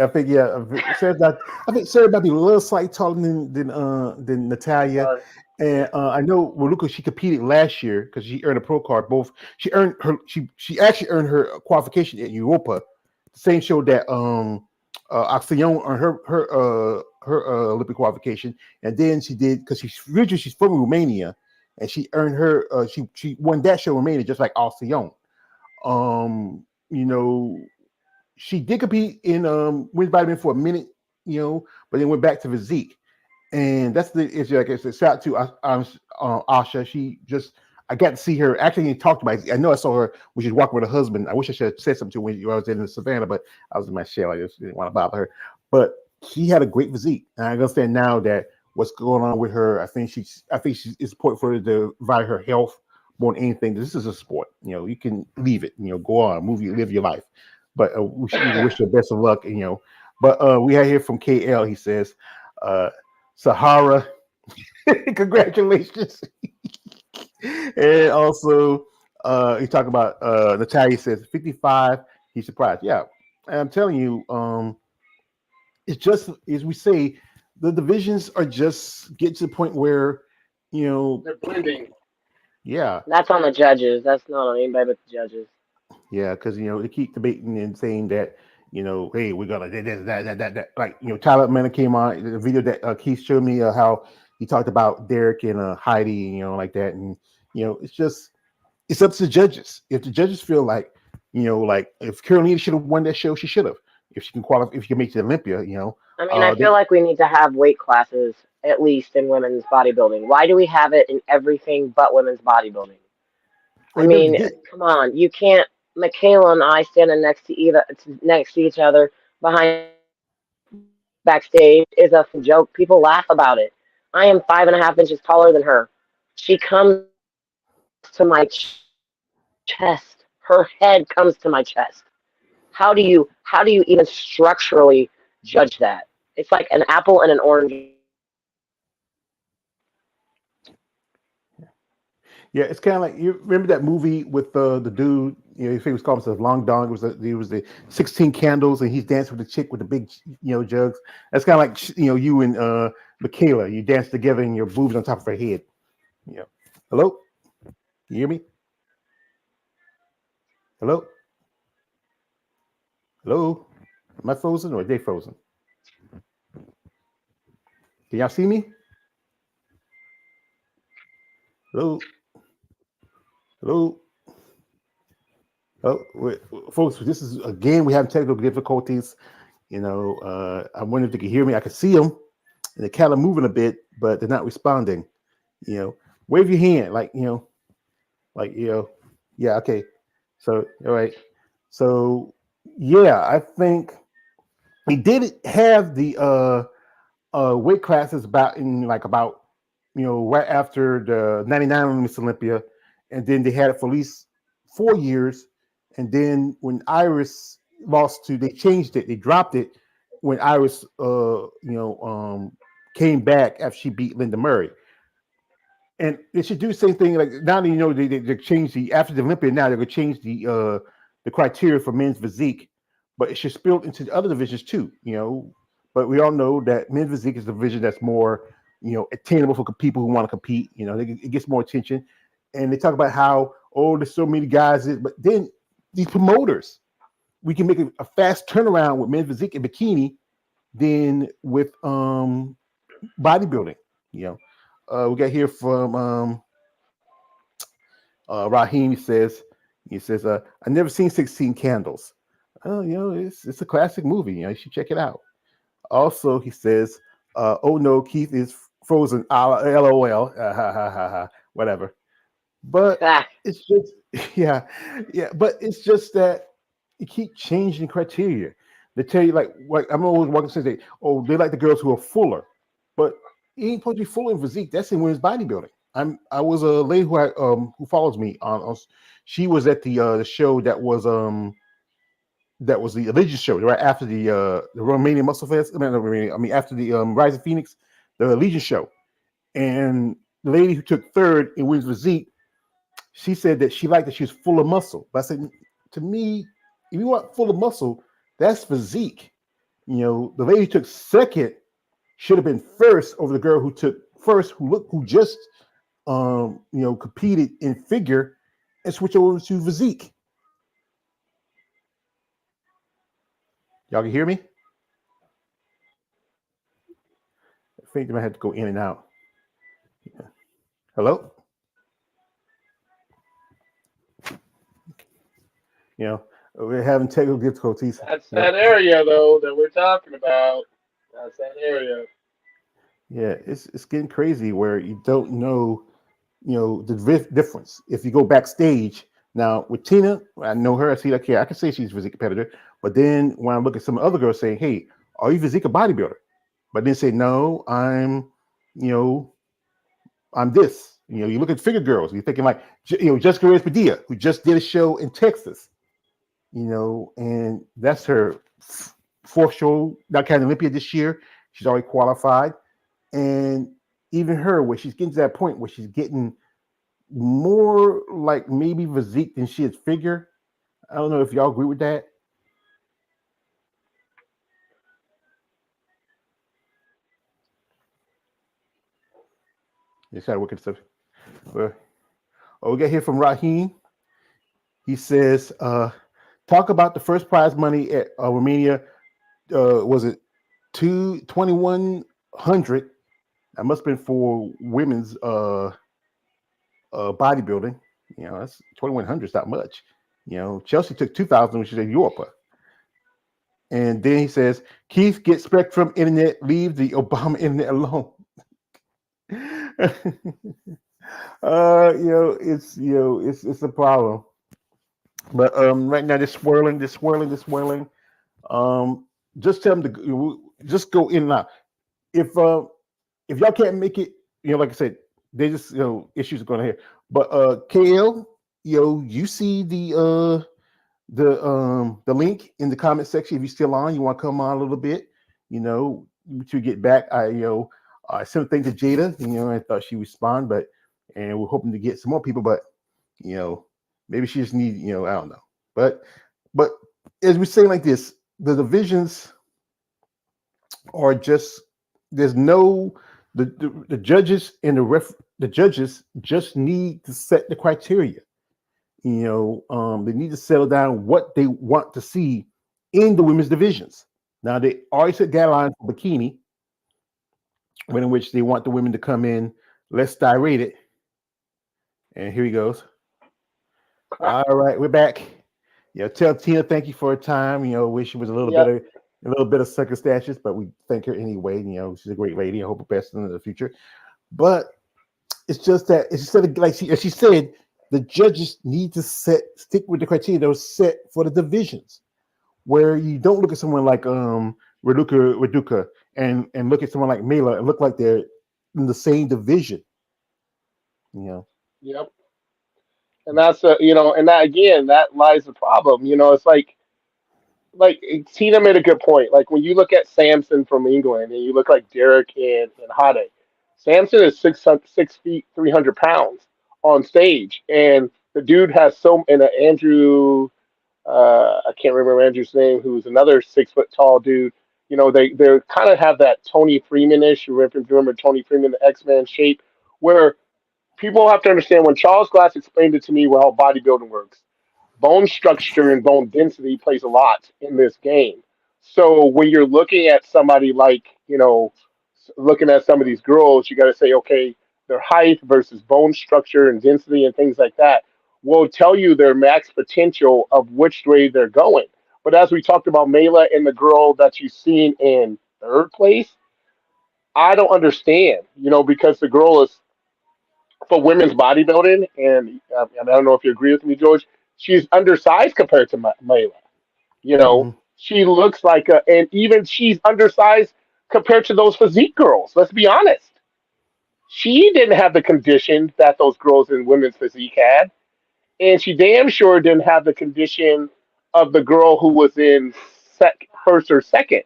think I think Sarah might be a little slightly taller than Natalia. Uh, And I know Luca, she competed last year because she earned a pro card. Both she actually earned her qualification at Europa, the same show that Axion earned her Olympic qualification, and then she did because she's from Romania, and she earned her she won that show in Romania just like Axion. Um, you know, she did compete in women's bodybuilding for a minute, but then went back to physique. And that's the issue. Like I said, shout out to Asha. She just, I got to see her. Actually, I talked about it. I know I saw her when she was walking with her husband. I wish I should have said something to her when I was in the savannah, but I was in my shell. I just didn't want to bother her. But she had a great physique. And I understand now that what's going on with her, I think it's important for her to value her health more than anything. This is a sport. You can leave it, go on, live your life. But we wish her best of luck. But we had here from KL, he says, Sahara, congratulations. And also, he talked about Natalia says 55. He's surprised. Yeah, and I'm telling you, it's just as we say, the divisions are just get to the point where, you know, They're blending. yeah, That's on the judges. That's not on anybody but the judges. yeah, because they keep debating and saying that hey, we're gonna this, that. Like Tyler Manning came on the video that Keith showed me how he talked about Derek and Heidi, like that, and it's just it's up to the judges. If the judges feel like like if Carolina should have won that show, she should have. If she can qualify, if she can make it to Olympia, I mean, I they feel like we need to have weight classes at least in women's bodybuilding. Why do we have it in everything but women's bodybuilding? I well, they mean, did. come on, you can't. Michaela and I standing next to each other behind backstage is a joke. People laugh about it. I am 5.5 inches taller than her. She comes to my chest. Her head comes to my chest. How do you even structurally judge that? It's like an apple and an orange. Yeah, it's kind of like you remember that movie with the dude. He was called himself Long Dong. It was the 16 Candles, and he's dancing with the chick with the big jugs. That's kind of like you and Michaela. You dance together, and your boobs on top of her head. Hello, you hear me? Hello, hello. Am I frozen or are they frozen? Can y'all see me? Hello, hello. Oh, folks, this is again we have technical difficulties. I'm wondering if they can hear me. I can see them, and they're kind of moving a bit, but they're not responding. Wave your hand, like yeah, okay. So, all right. So, yeah, I think he did have the weight classes about right after the 99 Miss Olympia, and then they had it for at least 4 years, and then when Iris lost to, they changed it, they dropped it when Iris came back after she beat Linda Murray. And they should do the same thing. Like now, they change the after the Olympia. Now they're gonna change the criteria for men's physique, but it should spill into the other divisions too. But we all know that men's physique is a division that's more attainable for people who want to compete. It gets more attention, and they talk about how there's so many guys, but then these promoters, we can make a fast turnaround with men's physique and bikini than with bodybuilding. We got here from Raheem. He says, I never seen 16 Candles. Oh, it's a classic movie. You should check it out. Also, he says, oh no, Keith is frozen. LOL. Whatever. But it's just, yeah. But it's just that you keep changing criteria. They tell you what I'm always walking to say. Oh, they like the girls who are fuller, but you ain't supposed to be full in physique. That's in women's bodybuilding. I was a lady who follows me on she was at the show that was the Allegiance show right after the Romania Musclefest. After the Rise of Phoenix, the Allegiance show, and the lady who took third in women's physique, she said that she liked that she was full of muscle. But I said, to me, if you want full of muscle, that's physique. The lady who took second should have been first over the girl who took first, who just competed in figure and switched over to physique. Y'all can hear me? I think I might have to go in and out. Yeah. Hello? We're having technical difficulties. That's that area though that we're talking about. That's that area. Yeah, it's getting crazy where you don't know, the difference. If you go backstage now with Tina, I know her. I see like, yeah, I can say she's a physique competitor. But then when I look at some other girls saying, "Hey, are you physique or bodybuilder?" But then say, "No, I'm this." You look at figure girls. You're thinking like, Jessica Reyes Padilla, who just did a show in Texas. And that's her fourth show, not counting Olympia this year. She's already qualified. And even her, where she's getting to that point where she's getting more like maybe physique than she is figure. I don't know if y'all agree with that. They started working stuff. Well, we got here from Raheem. He says, talk about the first prize money at Romania. Was it 2100? That must have been for women's bodybuilding. That's 2100 is not much. Chelsea took 2000, which is a Europa. And then he says, Keith, get Spectrum Internet, leave the Obama Internet alone. It's a problem. But right now they're swirling. Just tell them to just go in and out. If y'all can't make it, like I said, they just issues are going to hit. But KL, you see the link in the comment section. If you're still on, you want to come on a little bit, to get back. I sent a thing to Jada, I thought she'd respond, and we're hoping to get some more people, but maybe she just need, I don't know. But as we say like this, the divisions are just there's no the judges and the judges just need to set the criteria. They need to settle down what they want to see in the women's divisions. Now they already set guidelines for bikini, in which they want the women to come in less styrated. And here he goes. All right, we're back. Tell Tina thank you for her time. Wish she was a little bit of circumstances, but we thank her anyway. She's a great lady. I hope her best in the future. But it's just that instead of as she said, the judges need to stick with the criteria that was set for the divisions, where you don't look at someone like Raduca and look at someone like Mela and look like they're in the same division. Yep. And that's and that again, that lies the problem. It's like Tina made a good point. Like when you look at Samson from England and you look like Derek and Hade, Samson is 6 feet 300 pounds on stage, and the dude has Andrew. I can't remember Andrew's name, who's another 6 foot tall dude. They kind of have that Tony Freeman-ish. You remember Tony Freeman, the X-Men shape, where people have to understand when Charles Glass explained it to me how bodybuilding works. Bone structure and bone density plays a lot in this game. So when you're looking at somebody like, looking at some of these girls, you got to say, okay, their height versus bone structure and density and things like that will tell you their max potential of which way they're going. But as we talked about Mela and the girl that you've seen in third place, I don't understand, because the girl is for women's bodybuilding, and I don't know if you agree with me, George. She's undersized compared to Layla. Mm-hmm. She looks like and even she's undersized compared to those physique girls. Let's be honest. She didn't have the condition that those girls in women's physique had, and she damn sure didn't have the condition of the girl who was in first or second.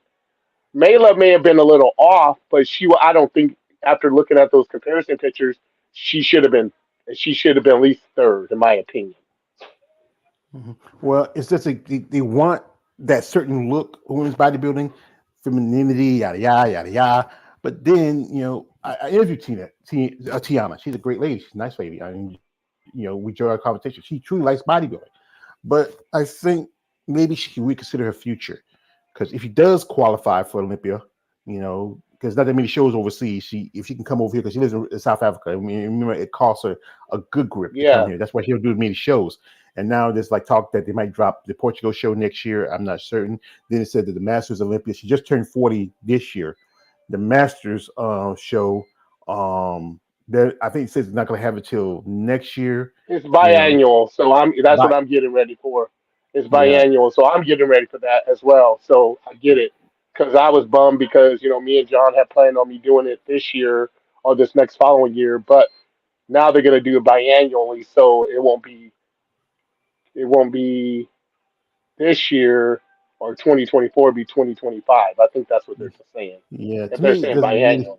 Mayla may have been a little off, but I don't think after looking at those comparison pictures, she should have been she should have been at least third, in my opinion. Mm-hmm. Well, it's just they want that certain look, women's bodybuilding, femininity, yada yada yada yada. But then I interviewed Tiana. She's a great lady. She's a nice lady. I mean, we enjoy our conversation. She truly likes bodybuilding. But I think maybe she can reconsider her future, because if she does qualify for Olympia, because not that many shows overseas, if she can come over here, because she lives in South Africa. I mean, remember, it costs her a good grip to come here. That's why she'll do many shows. And now there's like talk that they might drop the Portugal show next year. I'm not certain. Then it said that the Masters Olympia, she just turned 40 this year. The Masters show, I think it says it's not going to have it till next year. It's biannual, so that's what I'm getting ready for. It's biannual, so I'm getting ready for that as well. So I get it, because I was bummed because me and John had planned on me doing it this year or this next following year, but now they're going to do it biannually, so it won't be this year or 2024, be 2025. I think that's what they're saying. Yeah, If to they're me, it saying doesn't really. biannually.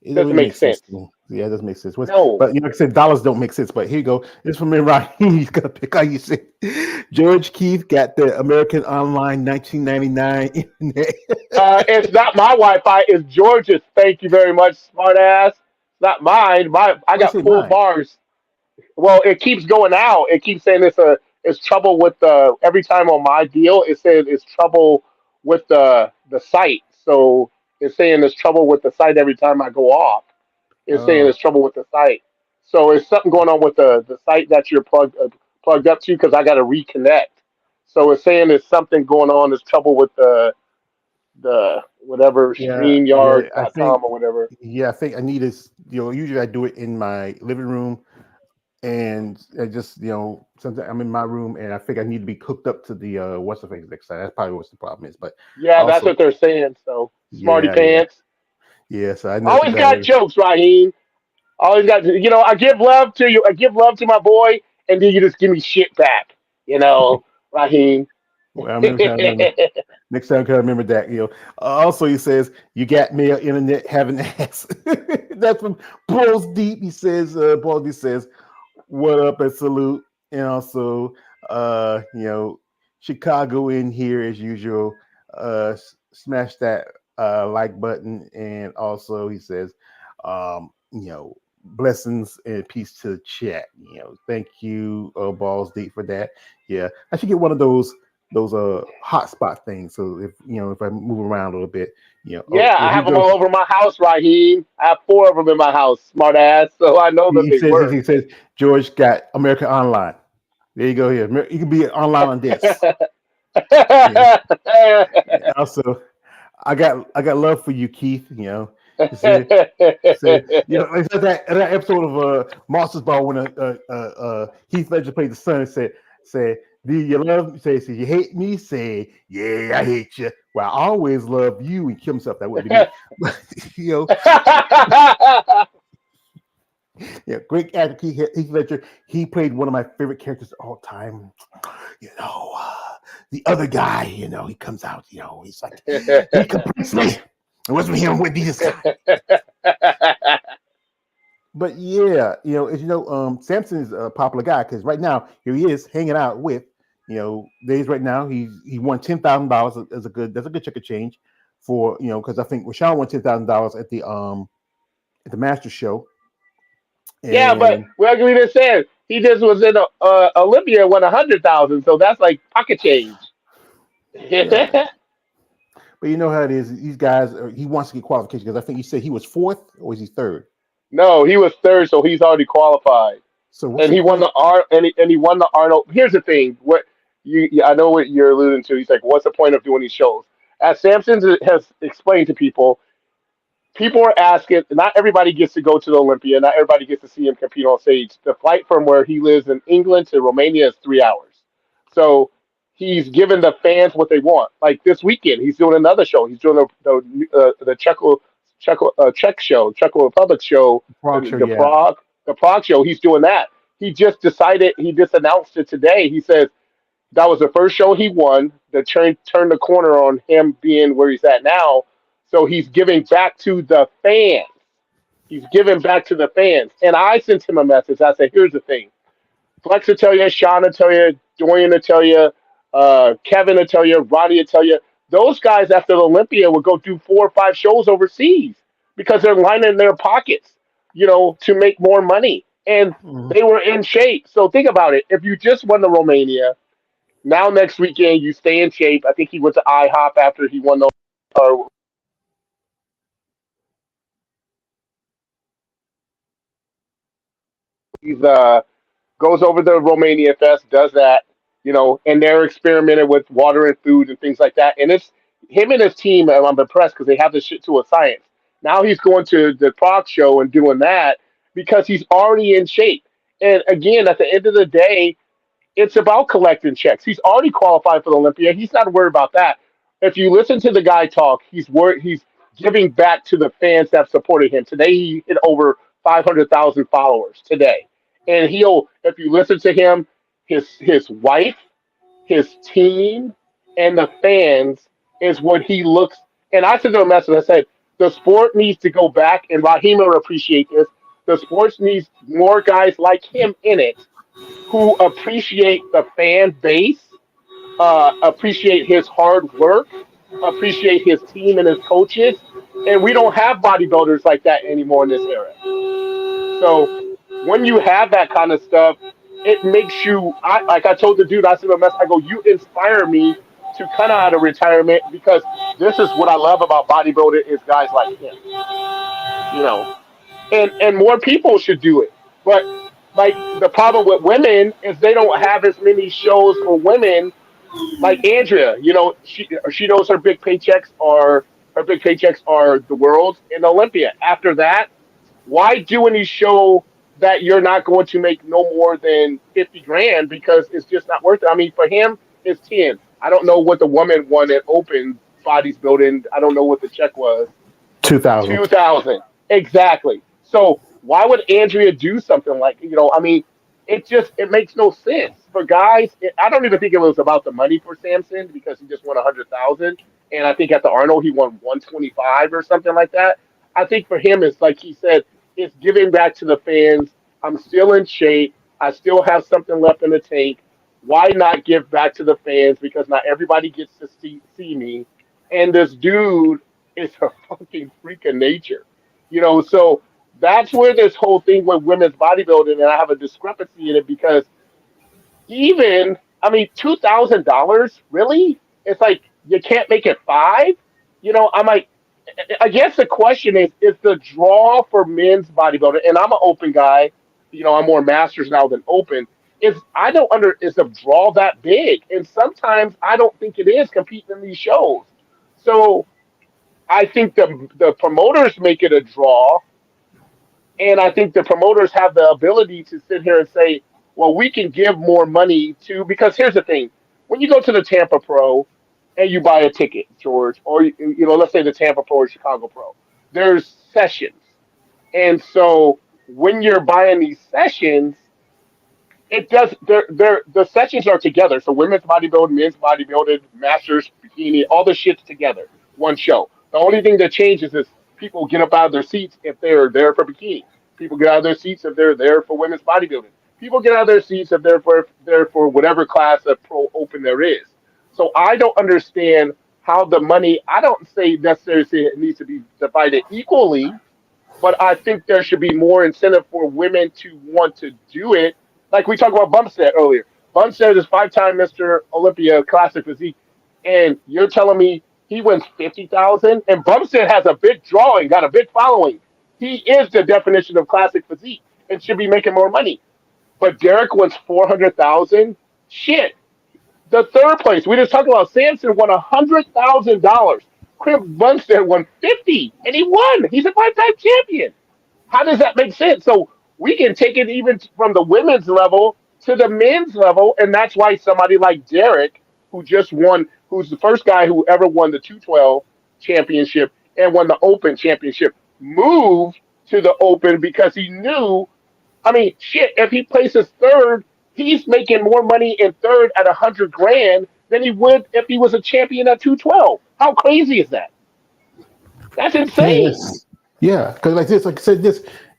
It Doesn't wouldn't make make sense sense. to me. Yeah, it doesn't make sense. No. But like I said, dollars don't make sense. But here you go. This from Raheem. He's gonna pick how you say. George Keith got the American Online 1999 internet. It's not my Wi-Fi. It's George's. Thank you very much, smart ass. It's not mine. I Why you got say full mine? bars. Well, it keeps going out. It keeps saying it's trouble with the every time on my deal. It says it's trouble with the site. So it's saying there's trouble with the site every time I go off. It's saying Oh, there's trouble with the site. So it's something going on with the site that you're plugged up to because I got to reconnect. So it's saying there's something going on. There's trouble with the whatever yeah. I think StreamYard.com or whatever. I think I need this. Usually I do it in my living room, and I just sometimes I'm in my room, and I think I need to be hooked up to the what's the face next side. That's probably what the problem is. But Yeah, that's also, what they're saying. So smarty yeah, yeah, pants. yeah. So I know Always that. got jokes, Raheem. Always got. I give love to you. I give love to my boy, and then you just give me shit back. Raheem. Well, I'm never trying to remember. Next time, I can remember that. Also, he says, "You got mail, internet, having ass." That's from Balls Deep. He says, Balls Deep says, "What up?" and salute. And also, Chicago in here as usual. Smash that like button, and also he says, blessings and peace to the chat. Thank you, Balls Deep, for that. Yeah, I should get one of those hotspot things. So if I move around a little bit, Yeah, well, I he have them goes. all over my house, Raheem. I have four of them in my house, smart ass. So I know that He they says work. he says George got America Online. There you go. Here, you can be online on this. Yeah. And also, I got love for you, Keith. He said it's like that episode of Monsters Ball when Heath Ledger played the son and said, "Do you love me?" Say, "You hate me?" Say, "Yeah, I hate you." Well, I always love you, and kill himself. That would be me. But, you know, yeah, great actor Heath Ledger. He played one of my favorite characters of all time. You know, the other guy. He comes out. He's like he completes me. It wasn't him with this guy. But yeah, as Samson is a popular guy because right now here he is hanging out with, days right now he won $10,000 as that's a good chunk of change for because I think Rashawn won $10,000 at the Master Show Yeah, but and like we just said, he just was in Olympia and won 100,000, so that's like pocket change. yeah, but you know how it is. These guys he wants to get qualification because I think he said he was fourth or is he third? No, he was third, so he's already qualified, So what's and the he won point? the R and he won the Arnold. Here's the thing: what I know what you're alluding to. He's like, what's the point of doing these shows? As Samson has explained to people, people are asking. Not everybody gets to go to the Olympia. Not everybody gets to see him compete on stage. The flight from where he lives in England to Romania is 3 hours. So he's giving the fans what they want. Like this weekend, he's doing another show. He's doing the Czech show, Czech Republic show, Frog the, show, the yeah. Prague the Prague show. He's doing that. He just decided. He just announced it today. He says that was the first show he won. That turned the corner on him being where he's at now. So he's giving back to the fans. He's giving back to the fans. And I sent him a message. I said, here's the thing. Flex will tell you, Sean will tell you, Dorian will tell you, Kevin will tell you, Roddy will tell you. Those guys after the Olympia would go do 4 or 5 shows overseas because they're lining their pockets, to make more money. And Mhm. they were in shape. So think about it. If you just won the Romania, now next weekend you stay in shape. I think he went to IHOP after he won the. Or he's goes over to Romania Fest, does that, and they're experimenting with water and food and things like that. And it's him and his team. I'm impressed because they have this shit to a science. Now he's going to the Prague show and doing that because he's already in shape. And again, at the end of the day, it's about collecting checks. He's already qualified for the Olympia. He's not worried about that. If you listen to the guy talk, he's worried. He's giving back to the fans that supported him. Today he hit over 500,000 followers today, and if you listen to him, his wife, his team, and the fans is what he looks. And I sent him a message. I said, the sport needs to go back, and Raheem will appreciate this. The sports needs more guys like him in it who appreciate the fan base, appreciate his hard work, appreciate his team and his coaches. And we don't have bodybuilders like that anymore in this era. So when you have that kind of stuff, it makes you. I like I told the dude, I said, I go, you inspire me to come out of retirement because this is what I love about bodybuilding is guys like him, you know, and more people should do it. But like the problem with women is they don't have as many shows for women like Andrea. You know, she knows her big paychecks are the Worlds and Olympia. After that, why do any show that you're not going to make no more than 50 grand because it's just not worth it? I mean, for him, it's 10. I don't know what the woman won at Open Bodies Building. I don't know what the check was. 2,000. 2000. Exactly. So why would Andrea do something like, I mean, it makes no sense for guys. I don't even think it was about the money for Samson because he just won 100,000, and I think at the Arnold he won 125 or something like that. I think for him it's like he said, it's giving back to the fans. I'm still in shape. I still have something left in the tank. Why not give back to the fans? Because not everybody gets to see me, and this dude is a fucking freak of nature. So that's where this whole thing with women's bodybuilding, and I have a discrepancy in it because even, I mean, $2,000, really? It's like you can't make it five. I'm like, I guess the question is the draw for men's bodybuilding, and I'm an open guy. I'm more masters now than open. Is the draw that big? And sometimes I don't think it is competing in these shows. So I think the promoters make it a draw, and I think the promoters have the ability to sit here and say, well, we can give more money to, because here's the thing. When you go to the Tampa Pro and you buy a ticket, George, or, let's say the Tampa Pro or Chicago Pro, there's sessions. And so when you're buying these sessions, it does. The sessions are together. So women's bodybuilding, men's bodybuilding, masters, bikini, all the shit's together. One show. The only thing that changes is people get up out of their seats if they're there for bikini. People get out of their seats if they're there for women's bodybuilding. People get out of their seats if they're there for whatever class of pro open there is. So I don't understand how the money. I don't say necessarily it needs to be divided equally, but I think there should be more incentive for women to want to do it. Like we talked about Bumstead earlier. Bumstead is 5-time Mr. Olympia Classic Physique, and you're telling me he wins 50,000, and Bumstead has a big drawing, got a big following. He is the definition of classic physique and should be making more money. But Derek wins 400,000. Shit, the third place. We just talked about Samson won $100,000. Chris Bumstead won 50, and he won. He's a 5-time champion. How does that make sense? So we can take it even from the women's level to the men's level, and that's why somebody like Derek, who just won, who's the first guy who ever won the 212 championship and won the Open championship, moved to the Open because he knew. I mean, shit. If he places third, he's making more money in third at 100 grand than he would if he was a champion at 212. How crazy is that? That's insane. Yes. Yeah, because like I said,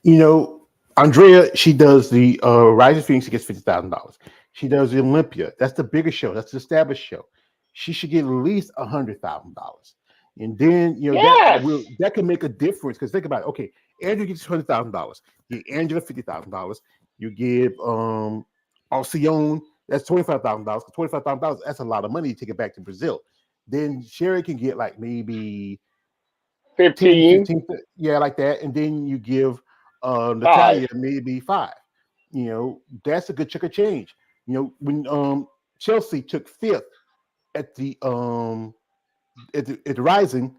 you know, Andrea, she does the Rising Phoenix, she gets $50,000. She does the Olympia. That's the bigger show. That's the established show. She should get at least $100,000. And then Yes. that can make a difference. Because think about it. Okay, Andrew gets $100,000. You give Angela $50,000. You give Alcione, that's $25,000. $25,000, that's a lot of money to take it back to Brazil. Then Sherry can get like maybe 10, 15. 15, yeah, like that. And then you give Five. Natalia maybe five. That's a good chunk of change. When Chelsea took fifth at the at the Rising,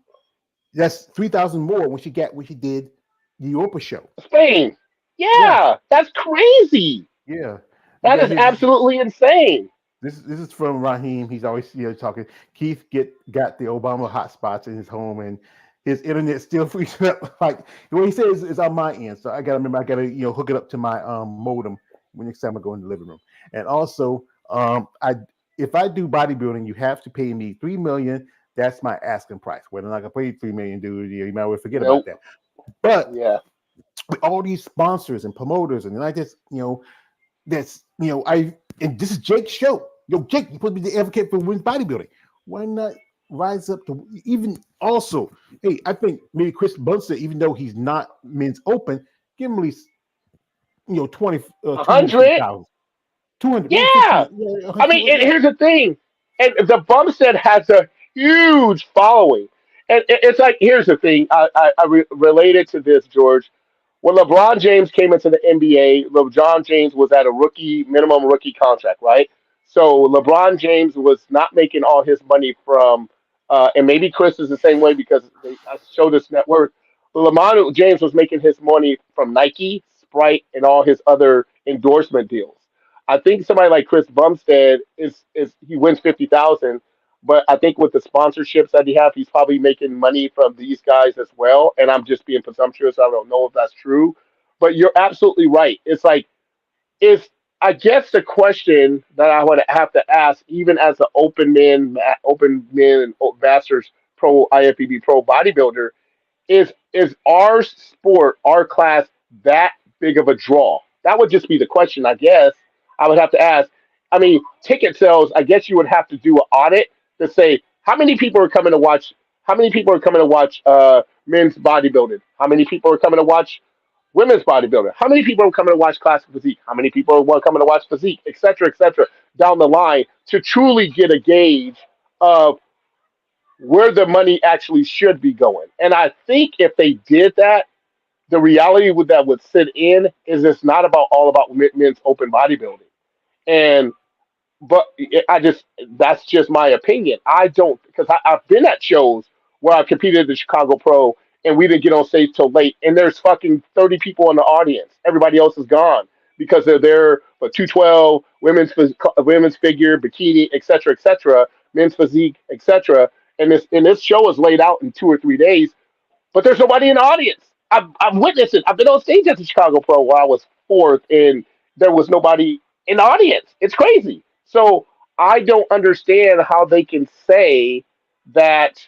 that's 3,000 more when she did the Europa show. Spain. Yeah, Yeah, that's crazy. yeah. That That is his absolutely insane. This is from Raheem. He's always talking. Keith got the Obama hotspots in his home, and his internet still freezing up. Like what he says is on my end, so I gotta remember. I gotta hook it up to my modem when next time I go in the living room. And also, I if I do bodybuilding, you have to pay me $3 million. That's my asking price. Whether or not I can pay 3 million, dude, you might well forget about Nope. that. But Yeah. with all these sponsors and promoters, and like this, that's I and this is Jake's show. Yo, Jake, you supposed to be the advocate for women's bodybuilding. Why not rise up to even also? Hey, I think maybe Chris Bunster, even though he's not men's open, give him at least 20, A 100. 250,000, 200, maybe 50, Yeah. I mean, and 200. here's the thing, and the Bumstead has a huge following, and it's like here's the thing. I related to this, George. When LeBron James came into the NBA, LeBron James was at a minimum rookie contract, right? So LeBron James was not making all his money from, and maybe Chris is the same way because I showed this net worth. LeBron James was making his money from Nike, Sprite, and all his other endorsement deals. I think somebody like Chris Bumstead is he wins 50,000, but I think with the sponsorships that he have, he's probably making money from these guys as well. And I'm just being presumptuous. I don't know if that's true, but you're absolutely right. It's like if I guess the question that I would have to ask, even as an open men and masters pro IFBB pro bodybuilder, is our sport, our class, that big of a draw? That would just be the question, I guess. I would have to ask. I mean, ticket sales. I guess you would have to do an audit to say how many people are coming to watch. How many people are coming to watch men's bodybuilding? How many people are coming to watch women's bodybuilding? How many people are coming to watch classic physique? How many people are coming to watch physique, et cetera, down the line to truly get a gauge of where the money actually should be going. And I think if they did that, the reality that would sit in is it's not about all about men's open bodybuilding. And but I just that's just my opinion. I don't because I've been at shows where I competed at the Chicago Pro and we didn't get on stage till late, and there's fucking 30 people in the audience. Everybody else is gone because they're there for 212, women's figure, bikini, etc., men's physique, etc. And this show is laid out in 2 or 3 days, but there's nobody in the audience. I've witnessed it. I've been on stage at the Chicago Pro where I was fourth, and there was nobody in the audience. It's crazy. So I don't understand how they can say that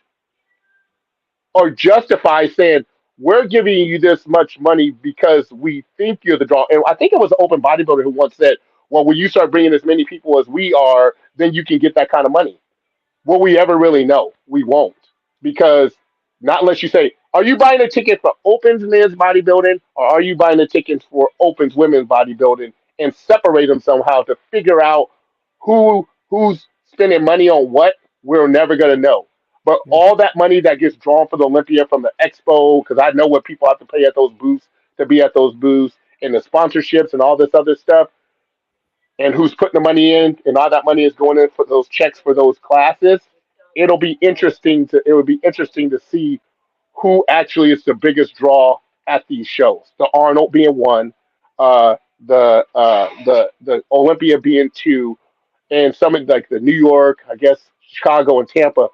or justify saying we're giving you this much money because we think you're the draw. And I think it was an open bodybuilder who once said, "Well, when you start bringing as many people as we are, then you can get that kind of money." Will we ever really know? We won't. Because not unless you say, are you buying a ticket for Opens men's bodybuilding or are you buying a ticket for Opens women's bodybuilding and separate them somehow to figure out who's spending money on what? We're never gonna know. But all that money that gets drawn for the Olympia from the expo, because I know what people have to pay at those booths to be at those booths and the sponsorships and all this other stuff, and who's putting the money in, and all that money is going in for those checks for those classes. It would be interesting to see who actually is the biggest draw at these shows. The Arnold being one, the Olympia being two, and some of like the New York, I guess Chicago and Tampa.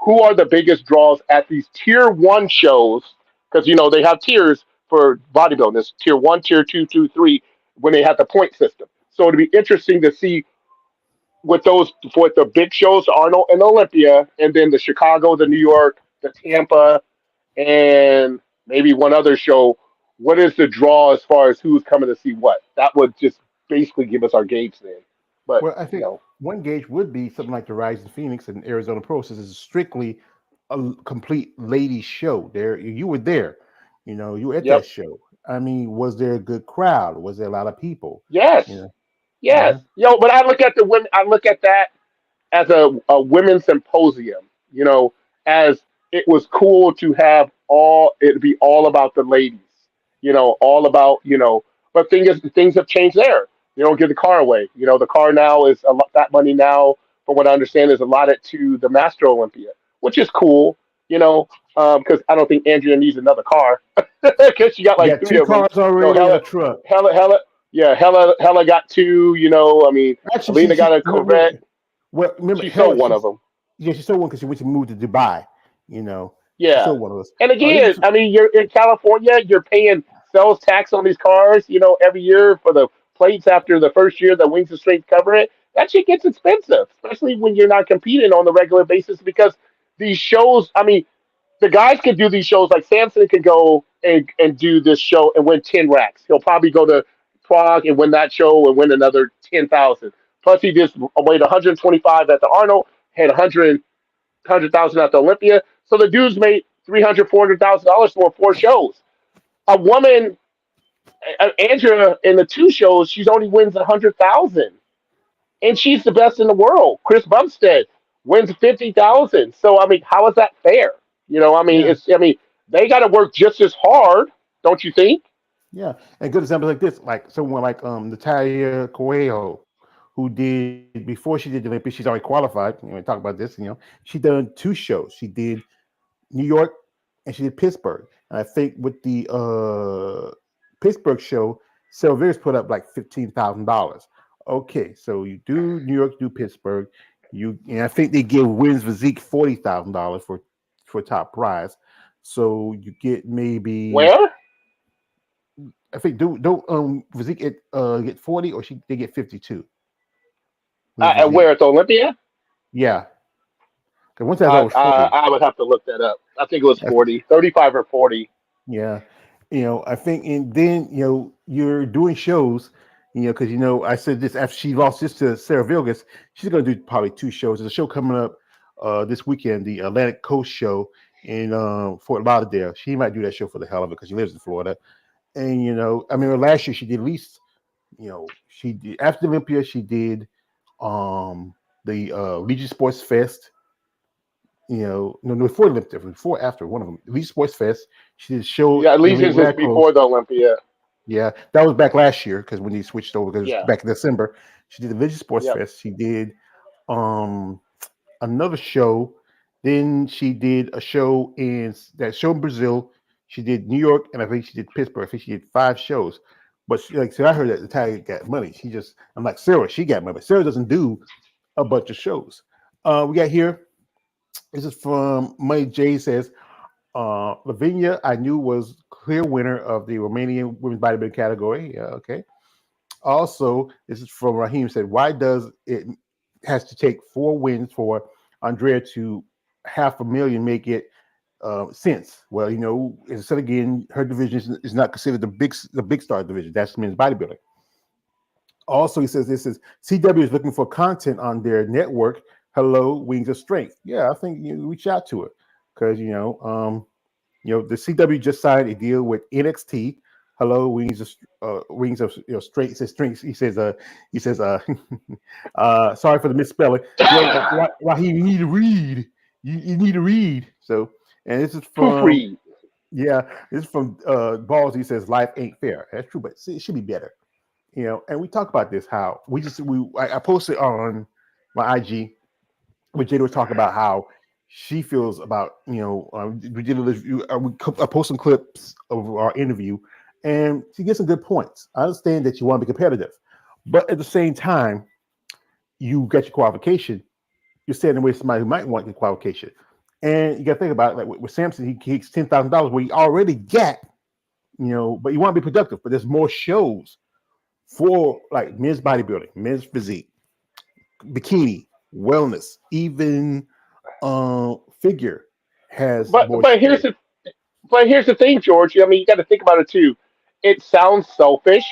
Who are the biggest draws at these tier one shows? Because they have tiers for bodybuilding. There's tier one, tier two, two, three, when they have the point system. So it'd be interesting to see with those for the big shows, Arnold and Olympia, and then the Chicago, the New York, the Tampa, and maybe one other show. What is the draw as far as who's coming to see what? That would just basically give us our gauge then. But Well, I think one gauge would be something like the Rising Phoenix and Arizona Pro. Since is strictly a complete ladies show. There, you were there. You were at that yep, show. I mean, was there a good crowd? Was there a lot of people? yes, You know, yes, uh-huh. But I look at the women. I look at that as a women's symposium, as it was cool to have it be all about the ladies, all about, but things have changed there. You don't give the car away. The car now is a lot, that money now, from what I understand, is allotted to the Master Olympia, which is cool, because I don't think Andrea needs another car because she got You like got three two of them. cars already in the truck. Hella got two, I mean, Actually, Alina got a Corvette. remember She sold Helen. one of them. She sold one because she went to move to Dubai. She Yeah. sold one of those. And Even again, I mean, you're in California, you're paying sales tax on these cars, every year for the plates after the first year that Wings of Strength cover it. That shit gets expensive, especially when you're not competing on the regular basis because these shows. I mean, the guys can do these shows. Like Samson can go and do this show and win 10 racks. He'll probably go to Prague and win that show and win another 10,000. Plus, he just weighed 125 at the Arnold, had 100,000 at the Olympia. So the dude's made $300,000, $400,000 for 4 shows. A woman, Andrea, in the 2 shows, she's only wins 100,000, and she's the best in the world. Chris Bumstead wins 50,000. So I mean, how is that fair? I mean, Yeah, they got to work just as hard, don't you think? yeah. And good example like this, like someone like Natalia Coelho, who did before she did the Olympics, she's already qualified. We talk about this. She done 2 shows. She did New York and she did Pittsburgh. And I think with the Pittsburgh show, Sarah Vickers put up like $15,000. Okay, so you do New York, do Pittsburgh, and I think they give Wins Physique $40,000 for top prize. So you get maybe Where? I think don't Physique get 40 or they get 52. Wins And Physique, where at the Olympia? yeah. Because once I thought it was 40. I would have to look that up. I think it was I 40, 35 or 40. Yeah, I think, and then you're doing shows, because I said this after she lost this to Sarah Vilgas, she's gonna do probably 2 shows. There's a show coming up this weekend, the Atlantic Coast show in Fort Lauderdale. She might do that show for the hell of it because she lives in Florida. And I mean, last year she did at least, she did after Olympia she did the Legion Sports Fest. No, before Olympia, before after one of them, Legion Sports Fest. She did a show Yeah, at in least it's just Atlantic before Coast. the Olympia. Yeah, that was back last year because when they switched over, because Yeah. back in December, she did the Village Sports Yep. Fest. She did um another show. Then she did a show in Brazil. She did New York, and I think she did Pittsburgh. I think she did 5 shows. But so I heard that Natalia got money. I'm like Sarah, she got money. But Sarah doesn't do a bunch of shows. We got here. This is from Money J says, Lavinia, I knew was clear winner of the Romanian women's bodybuilding category. Yeah, okay. Also, this is from Raheem said, why does it has to take 4 wins for Andrea to 500,000 make it sense? Well, instead again, her division is not considered the big star division. That's men's bodybuilding. Also, he says this is CW is looking for content on their network. Hello, Wings of Strength. Yeah, I think you reach out to it because the CW just signed a deal with NXT. Hello, Wings of Strength. He says strength. He says sorry for the misspelling. Why you need to read? You need to read. So, and this is from Proofread. yeah, this is from Balls. He says life ain't fair. That's true, but it should be better. And we talk about this how I posted on my IG where Jada was talking about how she feels about we did I post some clips of our interview, and she gets some good points. I understand that you want to be competitive, but at the same time, you get your qualification. You're standing away from somebody who might want your qualification, and you got to think about it. Like with Samson, he takes $10,000 where he already got, but you want to be productive. But there's more shows for like men's bodybuilding, men's physique, bikini, wellness, even figure has But more but here's shows. the but here's the thing, George. I mean, you got to think about it too. It sounds selfish,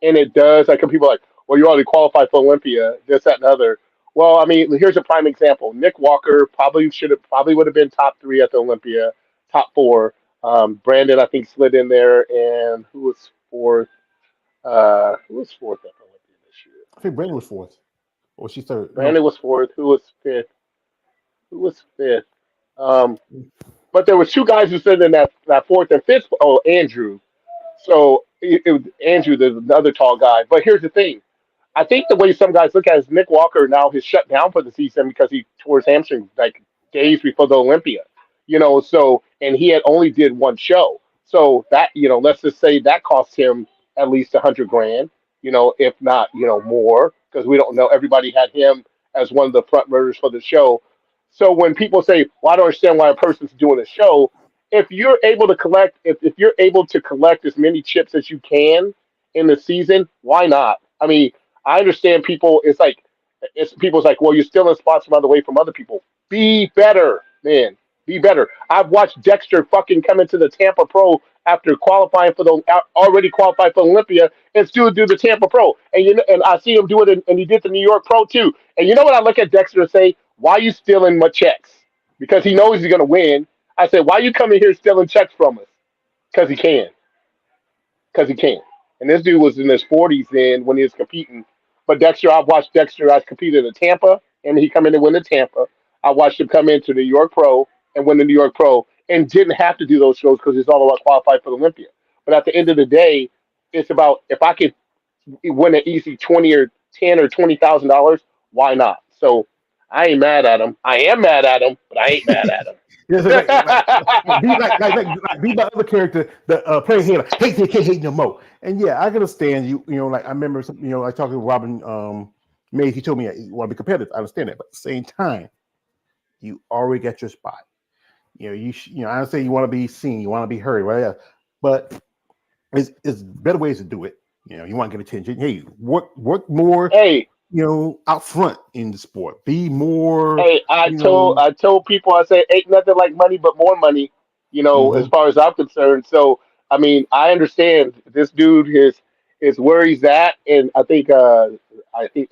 and it does. Like when people are like, "Well, you already qualified for Olympia," this, that, and other. Well, I mean, here's a prime example. Nick Walker probably would have been top 3 at the Olympia, top 4. Brandon, I think, slid in there, and who was fourth? Who was fourth at the Olympia this year? I think Brandon was fourth, or she's third. No, Brandon was fourth. Who was fifth? Who was fifth? Um, but there were 2 guys who stood in that fourth and fifth. Oh, Andrew. So it was Andrew, the other tall guy. But here's the thing. I think the way some guys look at it is Nick Walker now has shut down for the season because he tore his hamstring like days before the Olympia. So and he had only did 1 show. So that, let's just say that cost him at least 100 grand, if not, more, because we don't know. Everybody had him as one of the front runners for the show. So when people say, well, I don't understand why a person's doing a show, if you're able to collect as many chips as you can in the season, why not? I mean, I understand people. It's people's like, well, you're still in spots from other way from other people. Be better. Man, be better. I've watched Dexter fucking come into the Tampa Pro after qualifying for the already qualified for Olympia and still do the Tampa Pro. And and I see him do it, and he did the New York Pro too. And you know what I look at Dexter and say, why are you stealing my checks? Because he knows he's gonna win. I said, why are you coming here stealing checks from us? Because he can, because he can. And this dude was in his 40s then when he was competing. But Dexter, I've watched Dexter. I competed in Tampa, and he come in and win the Tampa. I watched him come into the New York Pro and win the New York Pro, and didn't have to do those shows because it's all about qualifying for the Olympia. But at the end of the day, it's about if I could win an easy 20 or 10 or $20,000, why not? So I ain't mad at him. I am mad at him, but I ain't mad at him. Yeah, so be my other character that play hater. Hate they can't hate no more. And yeah, I can understand you. You know, like I remember, I talked to Robin Mays. He told me you want to be competitive. I understand that, but at the same time, you already got your spot. I don't say you want to be seen, you want to be heard, right? But it's better ways to do it. You want to get attention. Hey, work more. Hey, out front in the sport. Be more. hey, I told people, I said ain't nothing like money but more money. As Mhm. far as I'm concerned. So I mean, I understand this dude is where he's at, and I think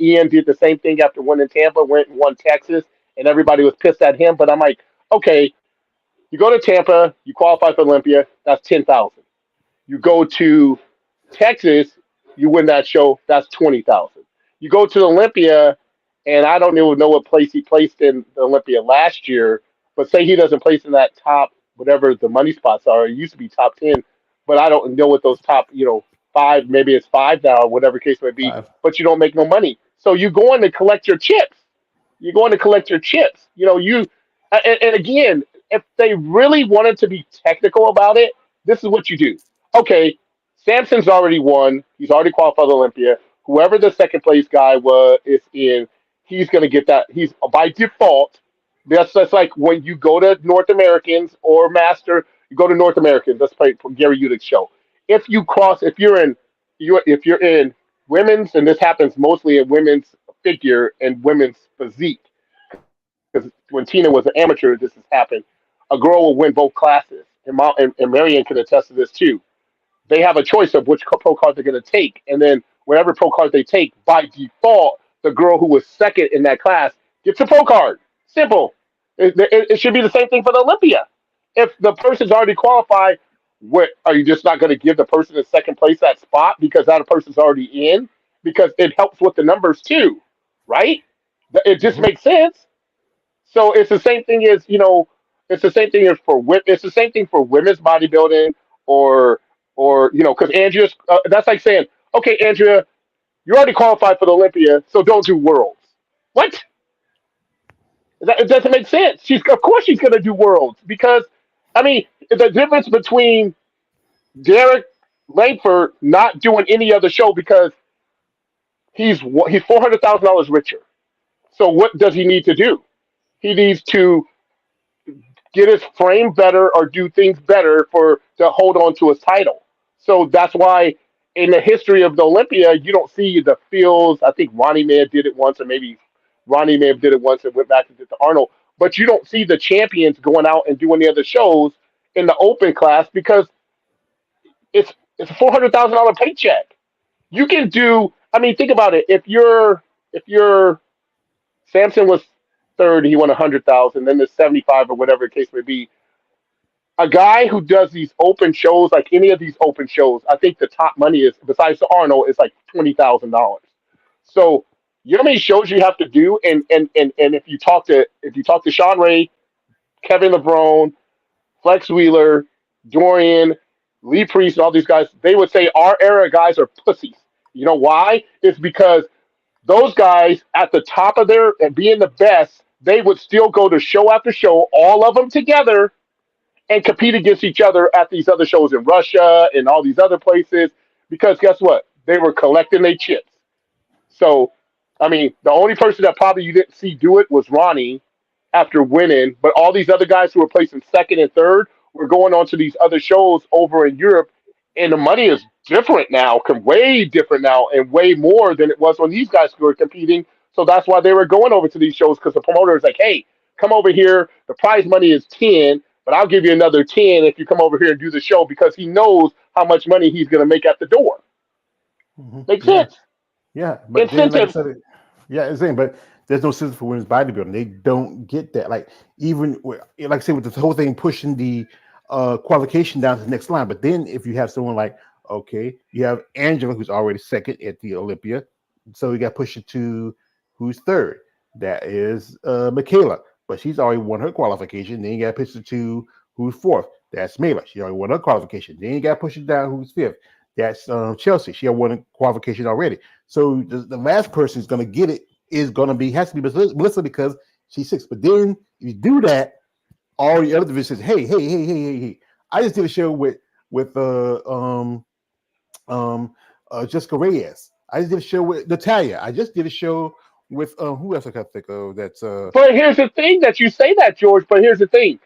Ian did the same thing after winning Tampa, went and won Texas, and everybody was pissed at him. But I'm like, okay, you go to Tampa, you qualify for Olympia, that's 10,000. You go to Texas, you win that show, that's 20,000. You go to Olympia, and I don't even know what place he placed in the Olympia last year, but say he doesn't place in that top, whatever the money spots are. It used to be top 10, but I don't know what those top, five, maybe it's five now, whatever case may be, 5. but you don't make no money. So you go in to collect your chips. You're going to collect your chips. And again, if they really wanted to be technical about it, this is what you do. Okay, Samson's already won. He's already qualified for Olympia. Whoever the second place guy is in, he's going to get that. He's by default. That's like when you go to North Americans or Master, you go to North Americans. Let's play for Gary Udick's show. If you're in women's, and this happens mostly in women's figure and women's physique, because when Tina was an amateur, this has happened. A girl will win both classes, and Marianne can attest to this too. They have a choice of which pro card they're going to take, and then whatever pro card they take, by default, the girl who was second in that class gets a pro card. Simple. It should be the same thing for the Olympia. If the person's already qualified, what are you just not going to give the person in second place that spot because that person's already in? Because it helps with the numbers too, right? It just Mhm. makes sense. So it's the same thing as it's the same thing as for it's the same thing for women's bodybuilding or because Andrea's that's like saying, okay, Andrea, you already qualified for the Olympia, so don't do worlds. What? It doesn't make sense. Of course she's going to do worlds because I mean the difference between Derek Langford not doing any other show because he's $400,000 richer. So what does he need to do? He needs to get his frame better or do things better for to hold on to his title. So that's why in the history of the Olympia, you don't see the fields. I think Ronnie may have did it once, or maybe Ronnie may have did it once and went back and did the Arnold. But you don't see the champions going out and doing the other shows in the open class because it's a $400,000 paycheck. You can do. I mean, think about it. If you're Samson was third, he won 100,000. Then there's 75 or whatever the case may be. A guy who does these open shows, like any of these open shows, I think the top money is besides the Arnold is like $20,000. So you know how many shows you have to do, and if you talk to Sean Ray, Kevin LeBron, Flex Wheeler, Dorian, Lee Priest, and all these guys, they would say our era guys are pussies. You know why? It's because those guys at the top of their and being the best, they would still go to show after show, all of them together, and compete against each other at these other shows in Russia and all these other places. Because guess what? They were collecting their chips. So, I mean, the only person that probably you didn't see do it was Ronnie after winning, but all these other guys who were placing second and third were going on to these other shows over in Europe, and the money is different now, way different now, and way more than it was when these guys were competing. So that's why they were going over to these shows because the promoter is like, hey, come over here. The prize money is 10, but I'll give you another 10 if you come over here and do the show because he knows how much money he's going to make at the door. Makes Yeah, sense. yeah. But then, like I Incentive. said, yeah, it's saying, but there's no system for women's bodybuilding. They don't get that. Like even like I said, with this whole thing pushing the qualification down to the next line. But then if you have someone like, okay, you have Angela who's already second at the Olympia, so you got pushed to who's third. That is Michaela, but she's already won her qualification. Then you got pushed to who's fourth. That's Mela. She already won her qualification. Then you got pushed down who's fifth. That's Chelsea. She had won a qualification already. So the last person is going to get it is going to be has to be Melissa because she's sixth. But then if you do that, all the other divisions, hey. I just did a show with Jessica Reyes. I just did a show with Natalia. I just did a show with who else I can think of that's But here's the thing that you say that, George. But here's the thing: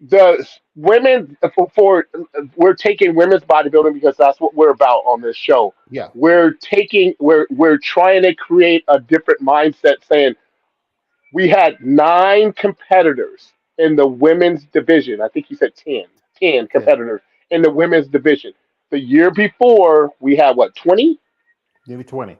the women for we're taking women's bodybuilding because that's what we're about on this show. yeah. We're trying to create a different mindset, saying we had 9 competitors in the women's division. I think you said 10. 10 Yeah, competitors in the women's division. The year before, we had what, 20? maybe 20.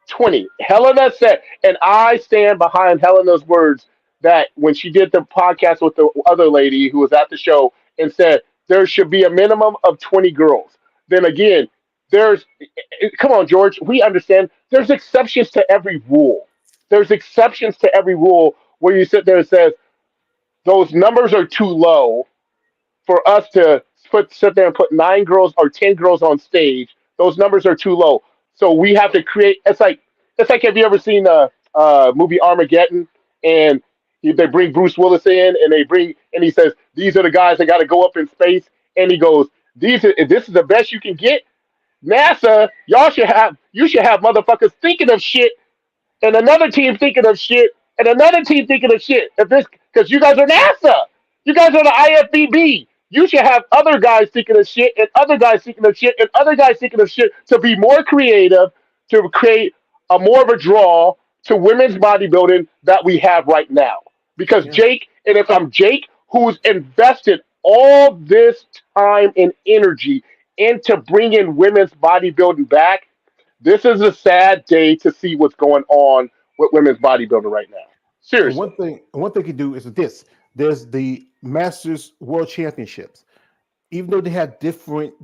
20. Helena said, and I stand behind Helena's words that when she did the podcast with the other lady who was at the show and said there should be a minimum of 20 girls. Then again, there's, come on, George, we understand there's exceptions to every rule. There's exceptions to every rule where you sit there and says those numbers are too low for us to sit there and put 9 girls or 10 girls on stage. Those numbers are too low. So we have to create. It's like have you ever seen the movie Armageddon and they bring Bruce Willis in and he says these are the guys that got to go up in space and he goes this is the best you can get. NASA, you should have motherfuckers thinking of shit and another team thinking of shit, and another team thinking of shit. If this, because you guys are NASA, you guys are the IFBB. You should have other guys thinking of shit, and other guys thinking of shit, and other guys thinking of shit to be more creative, to create a more of a draw to women's bodybuilding that we have right now. Because Yeah. Jake, and if I'm Jake, who's invested all this time and energy into bringing women's bodybuilding back, this is a sad day to see what's going on with women's bodybuilding right now. And Seriously. one thing you do is this. There's the Masters World Championships. Even though they have different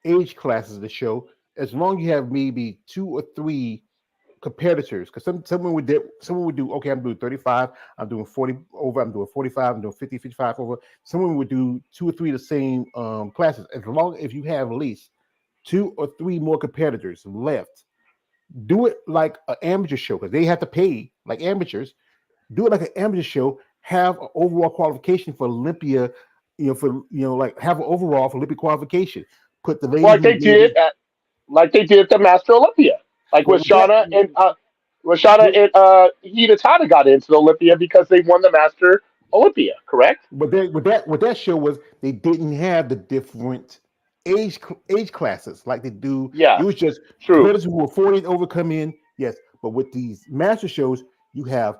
age classes of the show, as long as you have maybe 2 or 3 competitors, because someone would do okay, I'm doing 35, I'm doing 40 over, I'm doing 45, I'm doing 50, 55 over. Someone would do 2 or 3 of the same classes. As long as you have at least 2 or 3 more competitors left, do it like an amateur show because they have to pay like amateurs. Do it like an amateur show. Have an overall qualification for Olympia. Like have an overall for Olympia qualification. Put the lady Like who they did did it. at like they did at the Master Olympia. Like Well, with with that, Shauna and Rashada with, and Hida got into the Olympia because they won the Master Olympia, correct? with that show was they didn't have the different age classes like they do. It Yeah, was just true. competitors who were 40 and over come in. Yes, but with these master shows, you have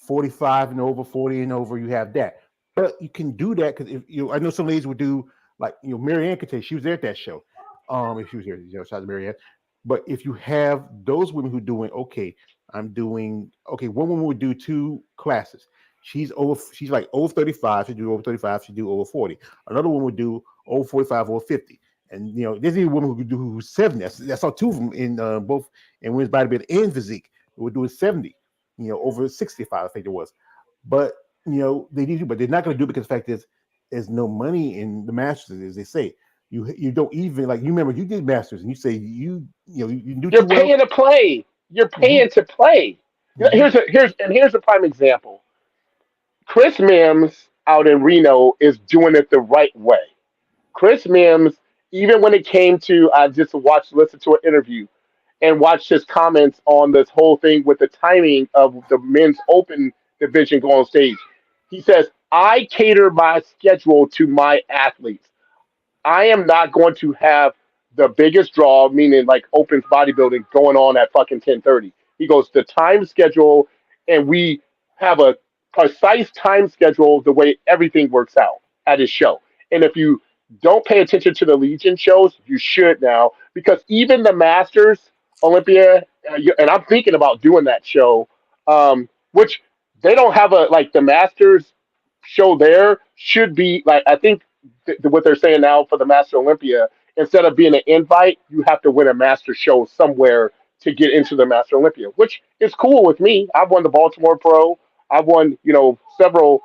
45 and over, 40 and over. You have that, but you can do that because if I know some ladies would do like Marianne could take. She was there at that show. If she was there, shout out to Marianne. But if you have those women who doing okay, I'm doing okay. One woman would do 2 classes. She's like over 35, she do over 35, she do over 40. Another one would do over 45, over 50. And there's even a woman who could do who's 70. That's all 2 of them in both in women's bodybuilding and physique. Who would do 70, over 65, I think it was. But they need to, but they're not gonna do it because the fact is there's no money in the masters, as they say. You don't even like you remember you did masters and you say you do You're too well. paying to play. You're Hmm. paying to play. Hmm. Here's a prime example. Chris Mims out in Reno is doing it the right way. Chris Mims, even when it came to, I just listened to an interview and watched his comments on this whole thing with the timing of the men's open division going on stage. He says, I cater my schedule to my athletes. I am not going to have the biggest draw, meaning like open bodybuilding going on at fucking 10:30. He goes, the time schedule, and we have a precise time schedule the way everything works out at his show. And if you don't pay attention to the Legion shows, you should now, because even the Masters Olympia, and I'm thinking about doing that show, which they don't have a like the Masters show there should be like I think what they're saying now for the Master Olympia, instead of being an invite, you have to win a Master show somewhere to get into the Master Olympia, which is cool with me. I've won the Baltimore Pro. I've won, several,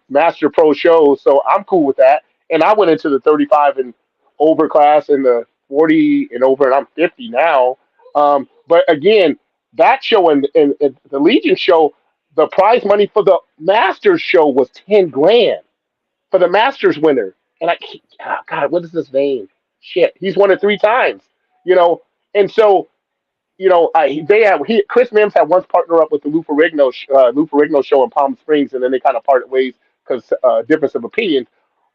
Master Pro shows, so I'm cool with that. And I went into the 35 and over class and the 40 and over, and I'm 50 now. But again, that show and the Legion show, the prize money for the Masters show was 10 grand for the Masters winner. And God, what is his name? Shit, he's won it 3 times. You know, and so Chris Mims had once partnered up with the Lou Ferrigno show in Palm Springs, and then they kind of parted ways because difference of opinion.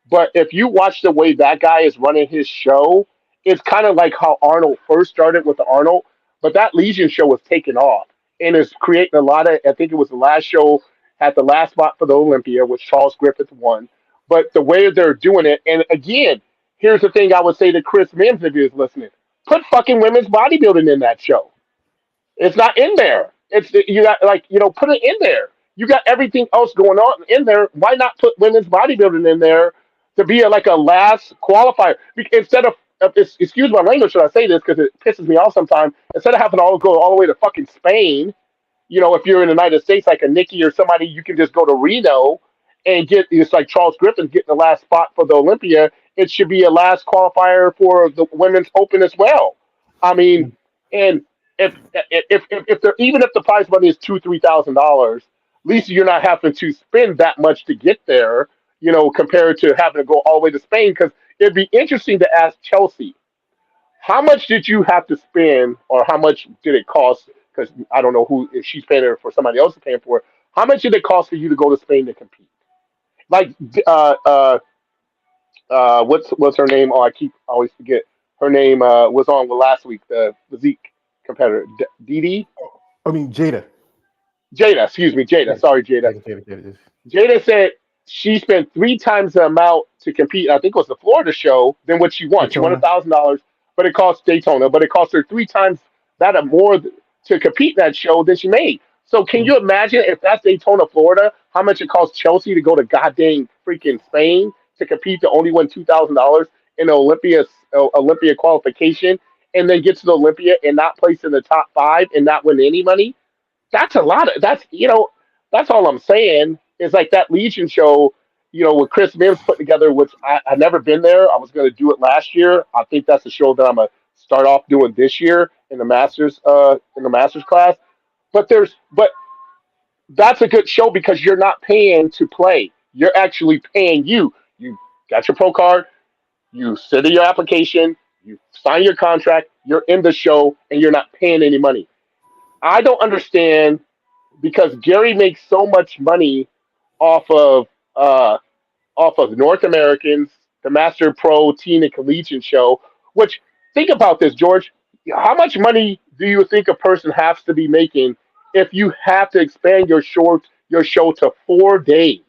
But if you watch the way that guy is running his show, it's kind of like how Arnold first started with the Arnold, but that Legion show was taking off and is creating a lot of. I think it was the last show had the last spot for the Olympia, which Charles Griffith won. But the way they're doing it, and again, here's the thing I would say to Chris Mims if he was listening: put fucking women's bodybuilding in that show. It's not in there. It's you got put it in there. You got everything else going on in there. Why not put women's bodybuilding in there to be like a last qualifier instead of excuse my language? Should I say this because it pisses me off sometimes? Instead of having to all go all the way to fucking Spain, if you're in the United States like a Nikki or somebody, you can just go to Reno and get. It's like Charles Griffin getting the last spot for the Olympia. It should be a last qualifier for the Women's Open as well. I mean, and if they're even if the prize money is $2,000-3,000, at least you're not having to spend that much to get there. Compared to having to go all the way to Spain, because it'd be interesting to ask Chelsea, how much did you have to spend, or how much did it cost? Because I don't know who if she's paying it for somebody else is paying for it. How much did it cost for you to go to Spain to compete? Like, what's her name? Oh, I always forget her name. Was on last week, the physique competitor, Dee. I mean, Jada. Jada, excuse me, Jada. Jada. Sorry, Jada. Jada. Jada said she spent 3 times the amount to compete. I think it was the Florida show than what she won. She won Daytona. $1,000, but it cost Daytona, but it cost her 3 times that or more to compete in that show than she made. So can Mm. you imagine if that's Daytona, Florida, how much it costs Chelsea to go to goddamn freaking Spain to compete to only win $2,000 in the Olympia qualification, and then get to the Olympia and not place in the top 5 and not win any money? That's a lot of that's all I'm saying is like that Legion show, with Chris Mims put together, which I never been there. I was going to do it last year. I think that's a show that I'm gonna start off doing this year in the masters class. But that's a good show because you're not paying to play. You're actually paying you. You got your pro card, you send in your application, you sign your contract, you're in the show, and you're not paying any money. I don't understand because Gary makes so much money off of uh, North Americans, the Master Pro Teen and Collegiate show. Which think about this, George. How much money do you think a person has to be making if you have to expand your show to 4 days?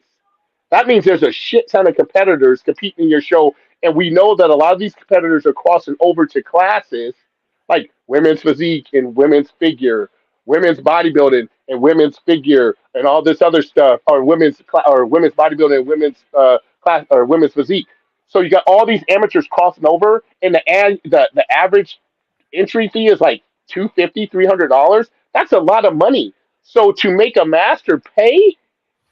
That means there's a shit ton of competitors competing in your show, and we know that a lot of these competitors are crossing over to classes like women's physique and women's figure, women's bodybuilding and women's figure, and all this other stuff, or women's bodybuilding and women's class or women's physique. So you got all these amateurs crossing over, and the average entry fee is like $250, $300. That's a lot of money. So to make a master pay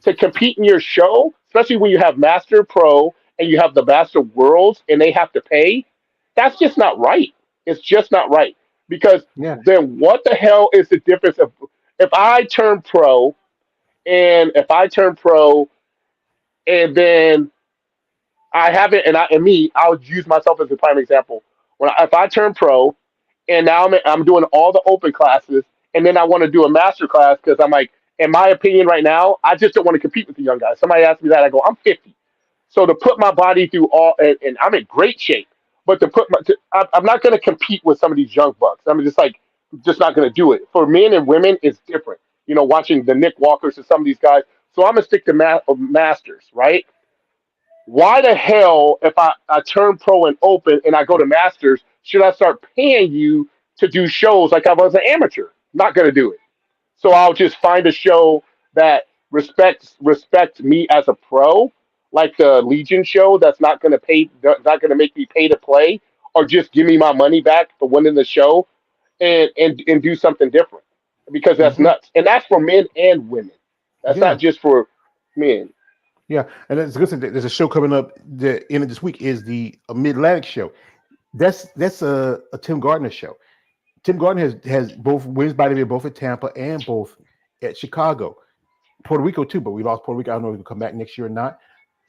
to compete in your show, especially when you have Master Pro and you have the Master Worlds and they have to pay, that's just not right. It's just not right. Because Yeah. then what the hell is the difference of if I turn pro if I turn pro and then I haven't and me, I'll use myself as a prime example. If I turn pro and now I'm doing all the open classes, and then I want to do a master class because I'm like, in my opinion, right now, I just don't want to compete with the young guys. Somebody asked me that, I go, I'm 50, so to put my body through all, and I'm in great shape, but I'm not going to compete with some of these young bucks. I'm just not going to do it. For men and women, it's different. watching the Nick Walkers and some of these guys. So I'm gonna stick to Masters, right? Why the hell, if I turn pro and open and I go to Masters, should I start paying you to do shows like I was an amateur? Not gonna do it. So I'll just find a show that respects me as a pro, like the Legion show. That's not gonna make me pay to play, or just give me my money back for winning the show, and do something different, because that's Hmm. nuts, and that's for men and women. That's not Yeah, just for men. yeah, and it's good. There's a show coming up. The end of this week is the Mid Atlantic show. That's a Tim Gardner show. Tim Gardner has both wins by the way, both at Tampa and both at Chicago, Puerto Rico too. But we lost Puerto Rico. I don't know if he'll come back next year or not.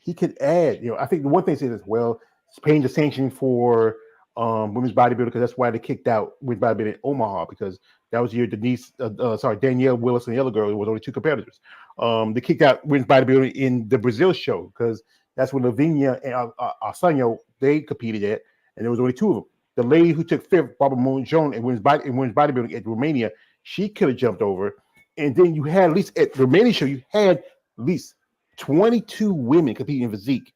He could add. I think the one thing is, well, it's paying the sanction for women's bodybuilding, because that's why they kicked out women's bodybuilding in Omaha, because that was the year Danielle Willis and the other girl. It was only two competitors. They kicked out women's bodybuilding in the Brazil show, because that's when Lavinia and Arsenio they competed at, and there was only two of them. The lady who took fifth, Barbara Monjon, in women's bodybuilding at Romania, she could have jumped over. And then you had, at least at the Romania show, you had at least 22 women competing in physique.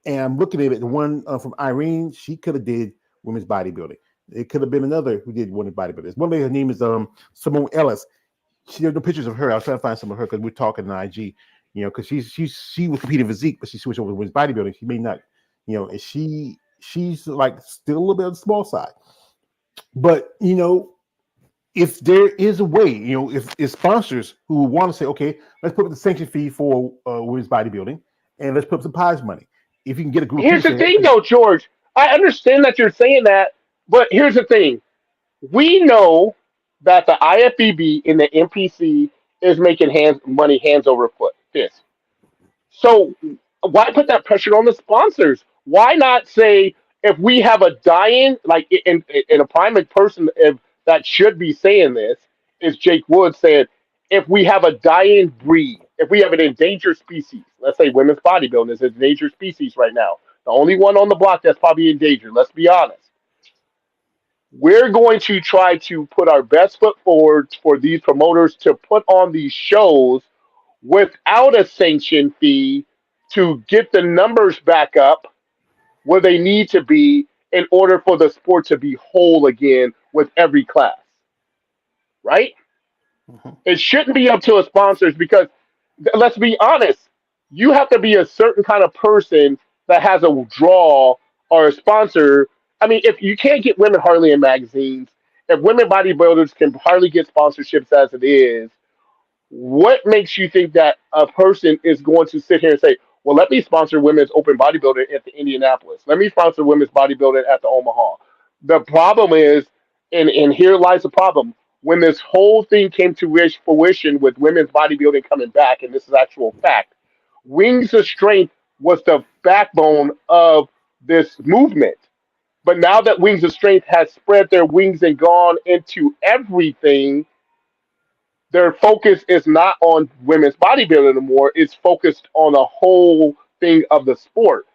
And I'm looking at it, the one from Irene, she could have did women's bodybuilding. It could have been another who did women's bodybuilding. One lady, her name is Simone Ellis. She had no pictures of her. I was trying to find some of her because we're talking on IG. Because she was competing in physique, but she switched over to women's bodybuilding. She may not, and she's like still a little bit on the small side. But if there is a way, if sponsors who want to say, okay, let's put up the sanction fee for women's bodybuilding, and let's put up some prize money. If you can get a group of Here's people the saying, thing, okay, though, George. I understand that you're saying that, but here's the thing: we know that the IFBB and the NPC is making money hands over fist. So why put that pressure on the sponsors? Why not say, if we have a dying, like in a prime person, if that should be saying this, is Jake Wood saying, if we have a dying breed, if we have an endangered species, let's say women's bodybuilding is an endangered species right now, the only one on the block that's probably endangered, let's be honest. We're going to try to put our best foot forward for these promoters to put on these shows without a sanction fee, to get the numbers back up where they need to be in order for the sport to be whole again with every class, right? mhm, It shouldn't be up to a sponsors, because let's be honest, you have to be a certain kind of person that has a draw or a sponsor. I mean, if you can't get women hardly in magazines, if women bodybuilders can hardly get sponsorships as it is, what makes you think that a person is going to sit here and say, well, let me sponsor women's open bodybuilding at the Indianapolis. Let me sponsor women's bodybuilding at the Omaha. The problem is, and here lies the problem. When this whole thing came to fruition with women's bodybuilding coming back, and this is actual fact, Wings of Strength was the backbone of this movement. But now that Wings of Strength has spread their wings and gone into everything, their focus is not on women's bodybuilding anymore. It's focused on the whole thing of the sport,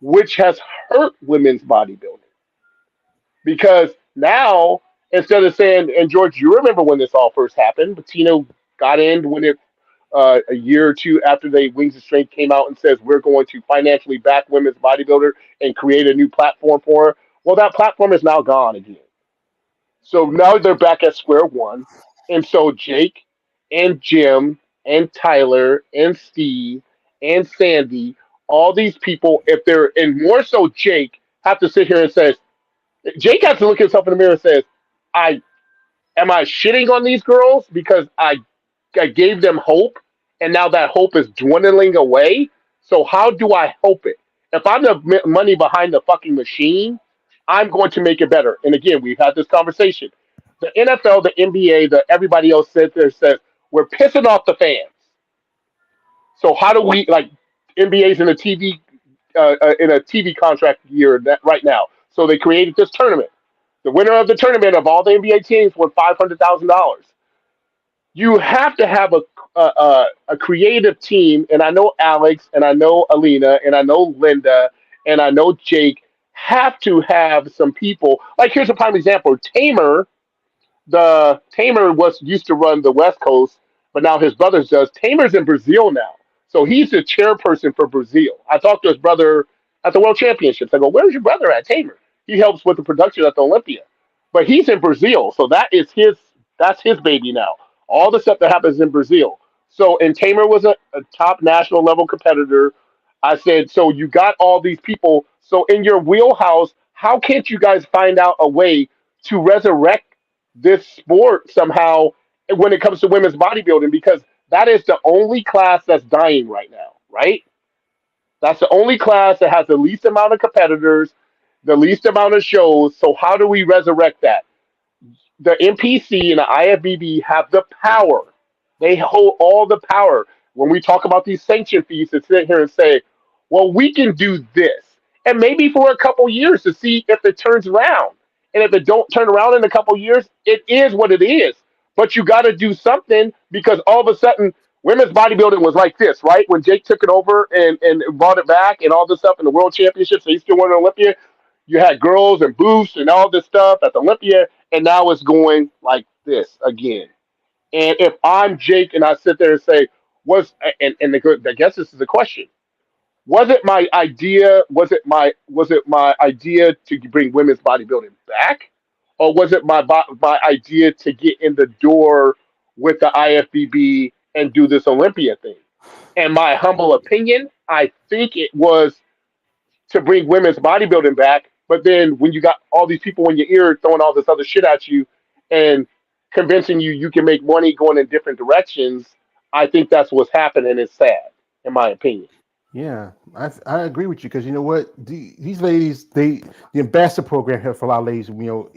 which has hurt women's bodybuilding. Because now, instead of saying, and George, you remember when this all first happened, Bettino got in when it a year or two after they Wings of Strength came out and says, we're going to financially back women's bodybuilder and create a new platform for her. Well, that platform is now gone again. So now they're back at square one. And so Jake and Jim and Tyler and Steve and Sandy, all these people, if they're, and more so Jake, have to sit here and says, Jake has to look himself in the mirror and says, I am I shitting on these girls because I gave them hope, and now that hope is dwindling away. So how do I hope it? If I'm the money behind the fucking machine, I'm going to make it better. And again, we've had this conversation. The NFL, the NBA, the everybody else said there says we're pissing off the fans. So how do we, like, NBA's in a TV contract year right now? So they created this tournament. The winner of the tournament of all the NBA teams won $500,000. You have to have a creative team, and I know Alex, and I know Alina, and I know Linda, and I know Jake have to have some people. Like, here's a prime example. Tamer was used to run the West Coast, but now his brothers does. Tamer's in Brazil now, so he's the chairperson for Brazil. I talked to his brother at the World Championships. I go, "Where's your brother at, Tamer?" He helps with the production at the Olympia, but he's in Brazil, so that's his baby now. All the stuff that happens in Brazil. So, and Tamer was a top national level competitor. I said, so you got all these people. So in your wheelhouse, how can't you guys find out a way to resurrect this sport somehow when it comes to women's bodybuilding? Because that is the only class that's dying right now, right? That's the only class that has the least amount of competitors, the least amount of shows. So how do we resurrect that? The NPC and the IFBB have the power. They hold all the power. When we talk about these sanction fees, to sit here and say, well, we can do this. And maybe for a couple years to see if it turns around. And if it don't turn around in a couple years, it is what it is. But you got to do something because all of a sudden, women's bodybuilding was like this, right? When Jake took it over and brought it back and all this stuff in the World Championships, they still won an Olympia. You had girls and booths and all this stuff at the Olympia, and now it's going like this again. And if I'm Jake and I sit there and say, I guess this is the question. Was it my idea? Was it my idea to bring women's bodybuilding back, or was it my idea to get in the door with the IFBB and do this Olympia thing? And my humble opinion, I think it was to bring women's bodybuilding back. But then when you got all these people in your ear throwing all this other shit at you and convincing you can make money going in different directions, I think that's what's happening. It's sad, in my opinion. Yeah, I agree with you because you know what these ladies the ambassador program here for a lot of ladies. I know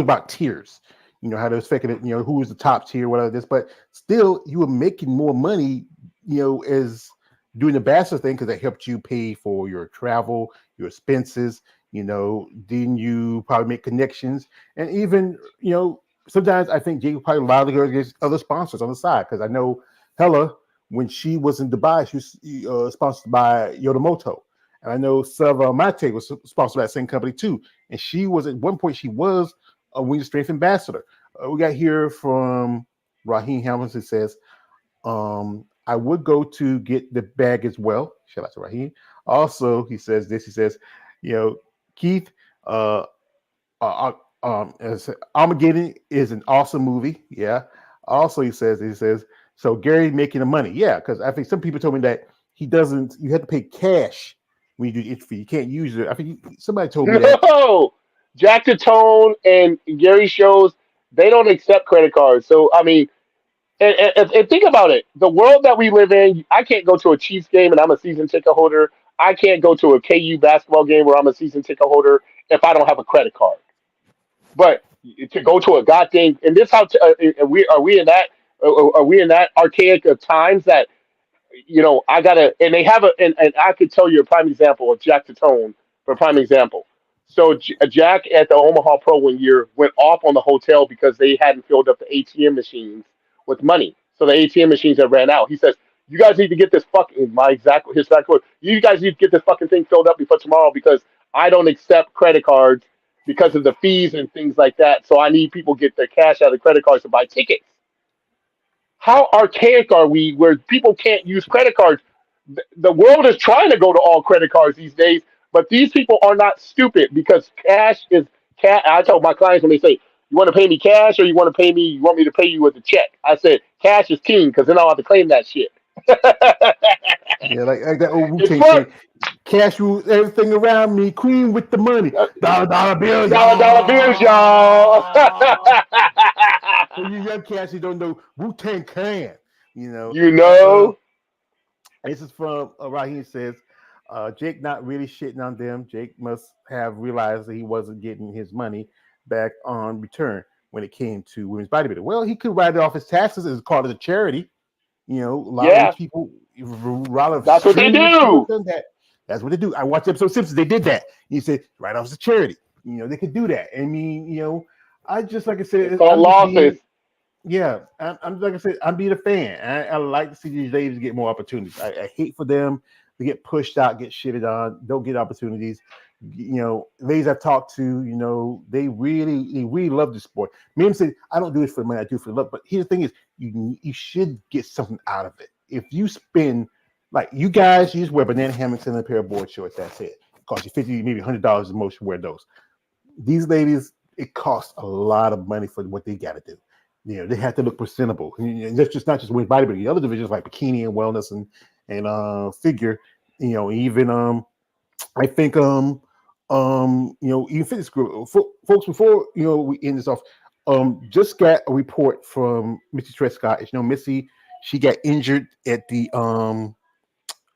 it's about tiers. You know how they're affecting it. Who was the top tier, whatever this, but still you were making more money. As doing the ambassador thing because it helped you pay for your travel, your expenses. Then you probably make connections, and even sometimes I think Jake probably allowed to go against other sponsors on the side because I know Hella when she was in Dubai, she was sponsored by Yodomoto. And I know Selva Mate was sponsored by that same company too. And she was at one point, she was a Wing Strength ambassador. We got here from Raheem Hamilton who says, I would go to get the bag as well. Shout out to Raheem. Also, he says, Keith, uh, Armageddon is an awesome movie. Yeah. Also, he says, so Gary making the money. Yeah, because I think some people told me that he doesn't. You have to pay cash when you do the interview. You can't use it. I think somebody told me that. No, Jack Tone and Gary shows they don't accept credit cards. So I mean, and think about it. The world that we live in, I can't go to a Chiefs game and I'm a season ticket holder. I can't go to a KU basketball game where I'm a season ticket holder if I don't have a credit card. But to go to a goddamn and this how are we in that are we in that archaic of times that I gotta, and they have and I could tell you a prime example of Jack Tatone for a prime example. So Jack at the Omaha Pro one year went off on the hotel because they hadn't filled up the ATM machines with money. So the ATM machines had ran out. He says, "You guys need to get this fucking his exact quote. You guys need to get this fucking thing filled up before tomorrow because I don't accept credit cards because of the fees and things like that. So I need people to get their cash out of the credit cards to buy tickets." How archaic are we where people can't use credit cards? The world is trying to go to all credit cards these days, but these people are not stupid because cash is cash. I tell my clients when they say, "You want to pay me cash or you want me to pay you with a check?" I said, "Cash is king because then I'll have to claim that shit." Yeah, like that old Wu It's Tang fun. thing. Cash rules everything around me. Queen with the money. Dollar bill, Dollar bills, y'all. y'all. For you young cats who don't know Wu Tang Clan, You but know. this is from Raheem says, Jake not really shitting on them. Jake must have realized that he wasn't getting his money back on return when it came to women's bodybuilding. Well, he could write it off his taxes as part of the charity. A lot of Yeah, rich people, a lot of that's what they extremely rich people have do. done that. That's what they do. I watched episode Simpsons. They did that. You said write off as a charity. They could do that. I mean, I just like I It's said, called I'm just losses. being yeah, I'm like I said, I'm being a fan. I like to see these ladies get more opportunities. I hate for them to get pushed out, get shitted on, don't get opportunities. ladies I've talked to, they really love the sport. Men say, I don't do it for the money, I do it for the love. But here's the thing is, you should get something out of it. If you spend, like you guys, you just wear banana hammocks and a pair of board shorts, that's it. It costs you 50, maybe $100 the most to wear those. These ladies, it costs a lot of money for what they got to do. They have to look presentable. And that's just not just women's bodybuilding. The other divisions like bikini and wellness and figure. Even I think even fitness group folks. Before we end this off, just got a report from Missy Trescott. As you know, Missy, she got injured at the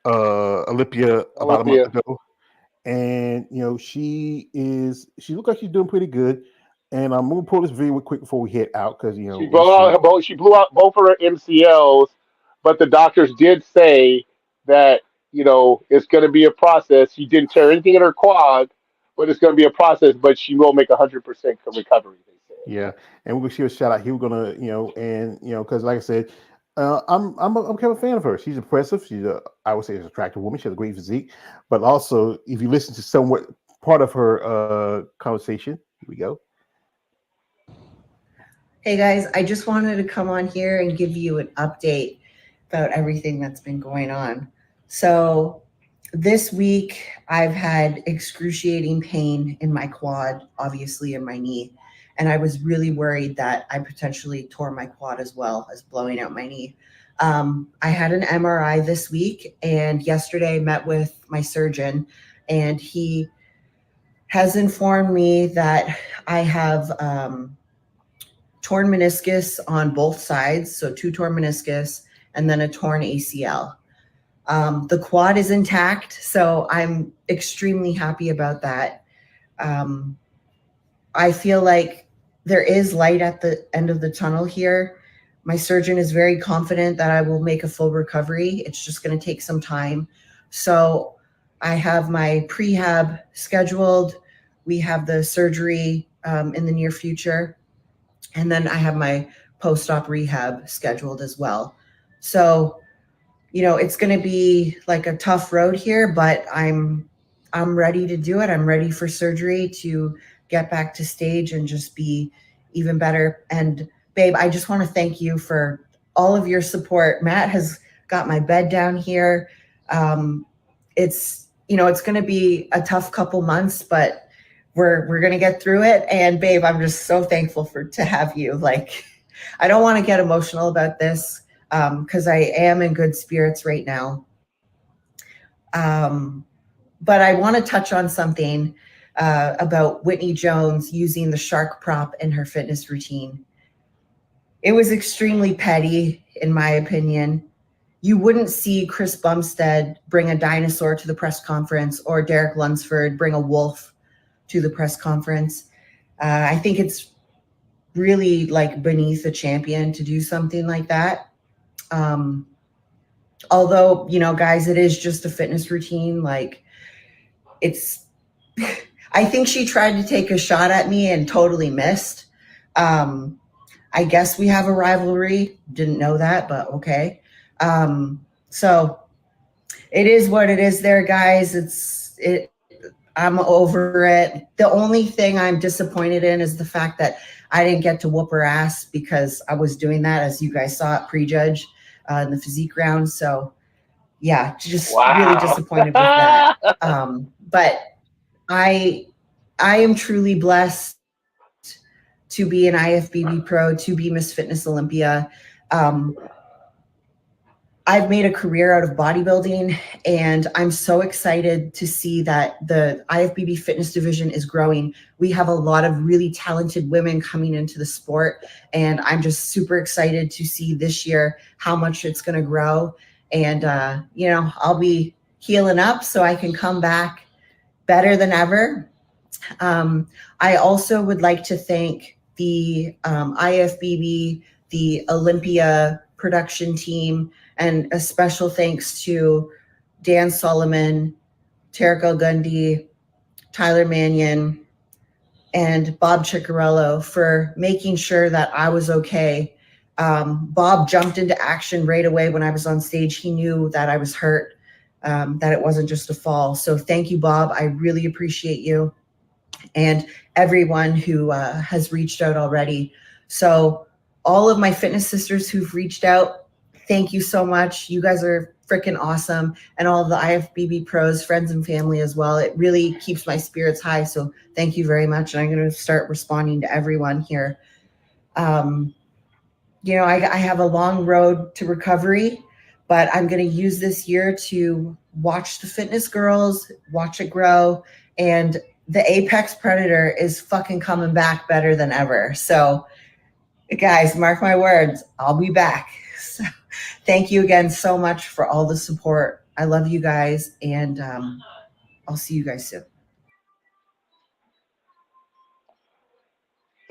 Olympia about a month Olympia. ago. And she looks like she's doing pretty good. And I'm gonna pull this video real quick before we head out because She blew out both of her MCLs, but the doctors did say that it's going to be a process. She didn't tear anything in her quad, but it's going to be a process. But she will make 100% recovery. They said. Yeah, and we're gonna give a shout out here. We're gonna because like I said, I'm kind of a fan of her. She's impressive. I would say she's an attractive woman. She has a great physique, but also if you listen to somewhat part of her conversation, here we go. Hey guys, I just wanted to come on here and give you an update about everything that's been going on. So this week I've had excruciating pain in my quad, obviously in my knee. And I was really worried that I potentially tore my quad as well as blowing out my knee. I had an MRI this week, and yesterday I met with my surgeon, and he has informed me that I have torn meniscus on both sides, so 2 torn meniscus and then a torn ACL. The quad is intact, so I'm extremely happy about that. I feel like there is light at the end of the tunnel here. My surgeon is very confident that I will make a full recovery. It's just going to take some time. So I have my prehab scheduled. We have the surgery in the near future. And then I have my post-op rehab scheduled as well. So, it's going to be like a tough road here, but I'm ready to do it. I'm ready for surgery to get back to stage and just be even better. And babe, I just want to thank you for all of your support. Matt has got my bed down here. It's going to be a tough couple months, but we're going to get through it. And babe, I'm just so thankful to have you. Like, I don't want to get emotional about this because I am in good spirits right now. But I want to touch on something about Whitney Jones using the shark prop in her fitness routine. It was extremely petty, in my opinion. You wouldn't see Chris Bumstead bring a dinosaur to the press conference or Derek Lunsford bring a wolf to the press conference. I think it's really like beneath a champion to do something like that. Although, guys, it is just a fitness routine. Like I think she tried to take a shot at me and totally missed. I guess we have a rivalry. Didn't know that, but okay. So it is what it is there, guys. I'm over it. The only thing I'm disappointed in is the fact that I didn't get to whoop her ass because I was doing that, as you guys saw at prejudge in the physique round. So yeah, just really disappointed with that. But I am truly blessed to be an IFBB pro, to be Miss Fitness Olympia. I've made a career out of bodybuilding, and I'm so excited to see that the IFBB fitness division is growing. We have a lot of really talented women coming into the sport, and I'm just super excited to see this year how much it's going to grow. And, I'll be healing up so I can come back better than ever. I also would like to thank the IFBB, the Olympia production team, and a special thanks to Dan Solomon, Tarek El-Gundy, Tyler Mannion, and Bob Ciccarello for making sure that I was okay. Bob jumped into action right away when I was on stage. He knew that I was hurt. that it wasn't just a fall. So thank you, Bob. I really appreciate you and everyone who has reached out already. So all of my fitness sisters who've reached out, thank you so much. You guys are freaking awesome. And all of the IFBB pros, friends and family as well. It really keeps my spirits high. So thank you very much. And I'm going to start responding to everyone here. I have a long road to recovery, but I'm going to use this year to watch the fitness girls, watch it grow. And the apex predator is fucking coming back better than ever. So guys, mark my words, I'll be back. So, thank you again so much for all the support. I love you guys, and I'll see you guys soon.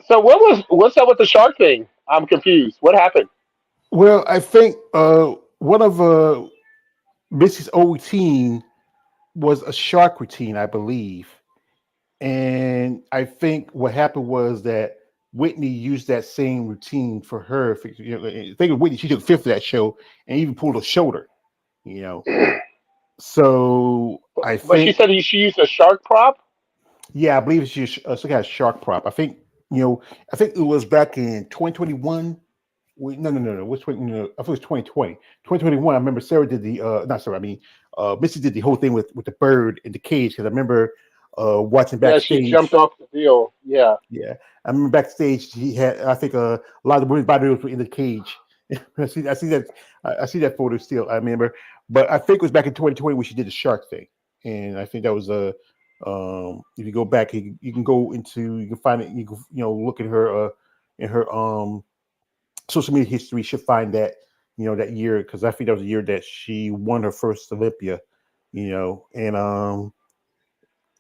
So what's up with the shark thing? I'm confused. What happened? Well, I think one of Missy's old routine was a shark routine, I believe. And I think what happened was that Whitney used that same routine for her. Think of Whitney; she took fifth of that show and even pulled a shoulder. You know, so I But she think, said she used a shark prop. yeah, I believe she some kind of shark prop. I think I think it was back in 2021. No. Which one? No, I think it was 2020. 2021. I remember Sarah did the not Sarah. I mean, Missy did the whole thing with the bird in the cage because I remember watching Yeah, she jumped backstage. off the deal. Yeah. Yeah, I remember backstage. He had, I think, a lot of the women's bodybuilders were in the cage. I see that. I see that photo still. I remember, but I think it was back in 2020 when she did the shark thing, and I think that was a. If you go back, you can go into, you can find it. You can look at her in her social media history. Should find that that year, because I think that was the year that she won her first Olympia. And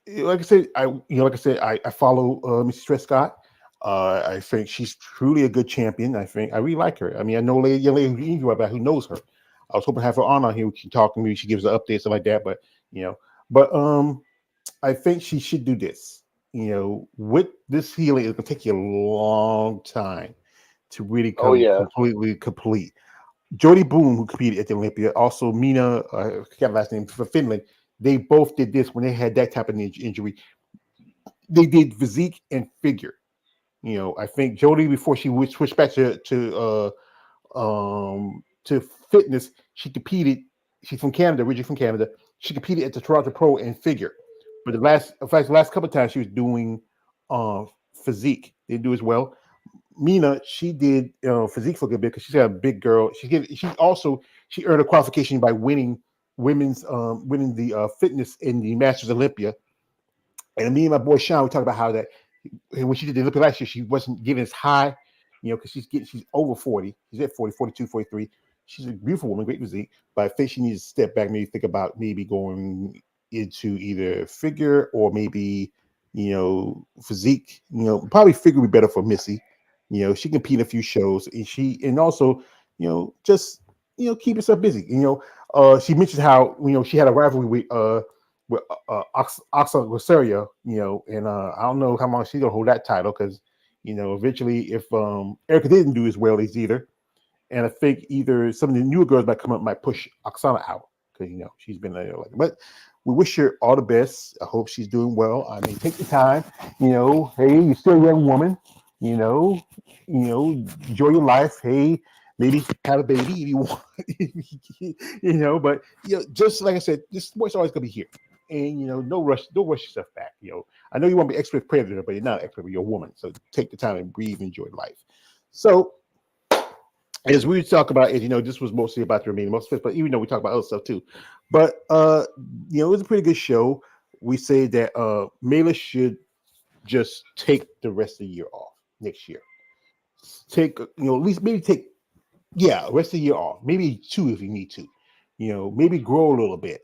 like I said, I follow Mrs. Trescott. I think she's truly a good champion. I really like her. I mean, I know young lady who knows her. I was hoping to have her on here. She talk to me. She gives an update, stuff like that. But but I think she should do this. With this healing, it's gonna take you a long time to really Oh come yeah. completely complete. Jody Boone, who competed at the Olympia, also Mina, I forgot the last name, for Finland. They both did this when they had that type of injury. They did physique and figure. I think Jody, before she would switch back to fitness, she competed. She's from Canada, originally from Canada. She competed at the Toronto Pro in figure, but the last couple of times she was doing physique. They do as well. Mina, she did physique for a good bit because she's a big girl. She earned a qualification by winning the fitness in the Masters Olympia. And me and my boy Sean, we talked about how that when she did the Olympia last year, she wasn't getting as high, because she's over 40. She's at 40, 42, 43. She's a beautiful woman, great physique, but I think she needs to step back, maybe think about maybe going into either figure or maybe, physique. Probably figure would be better for Missy. She can compete in a few shows, and also, just keep herself busy. She mentioned how she had a rivalry with Oxa Rosario, and I don't know how long she's gonna hold that title because eventually if Erica didn't do as well as either, and I think either some of the newer girls might come up, might push Oksana out because she's been there. But we wish her all the best. I hope she's doing well. I mean, take the time. Hey, you're still a young woman. Enjoy your life. Hey, maybe have a baby if you want. But just like I said, this sport's always gonna be here. And no rush yourself back. I know you want to be expert predator, but you're not an expert, but you're a woman. So take the time and breathe, enjoy life. So as we talk about it, this was mostly about the remaining most fit, but even though we talk about other stuff too. But it was a pretty good show. We say that Mela should just take the rest of the year off next year. Take at least maybe take rest of the year off. Maybe two if you need to. Maybe grow a little bit.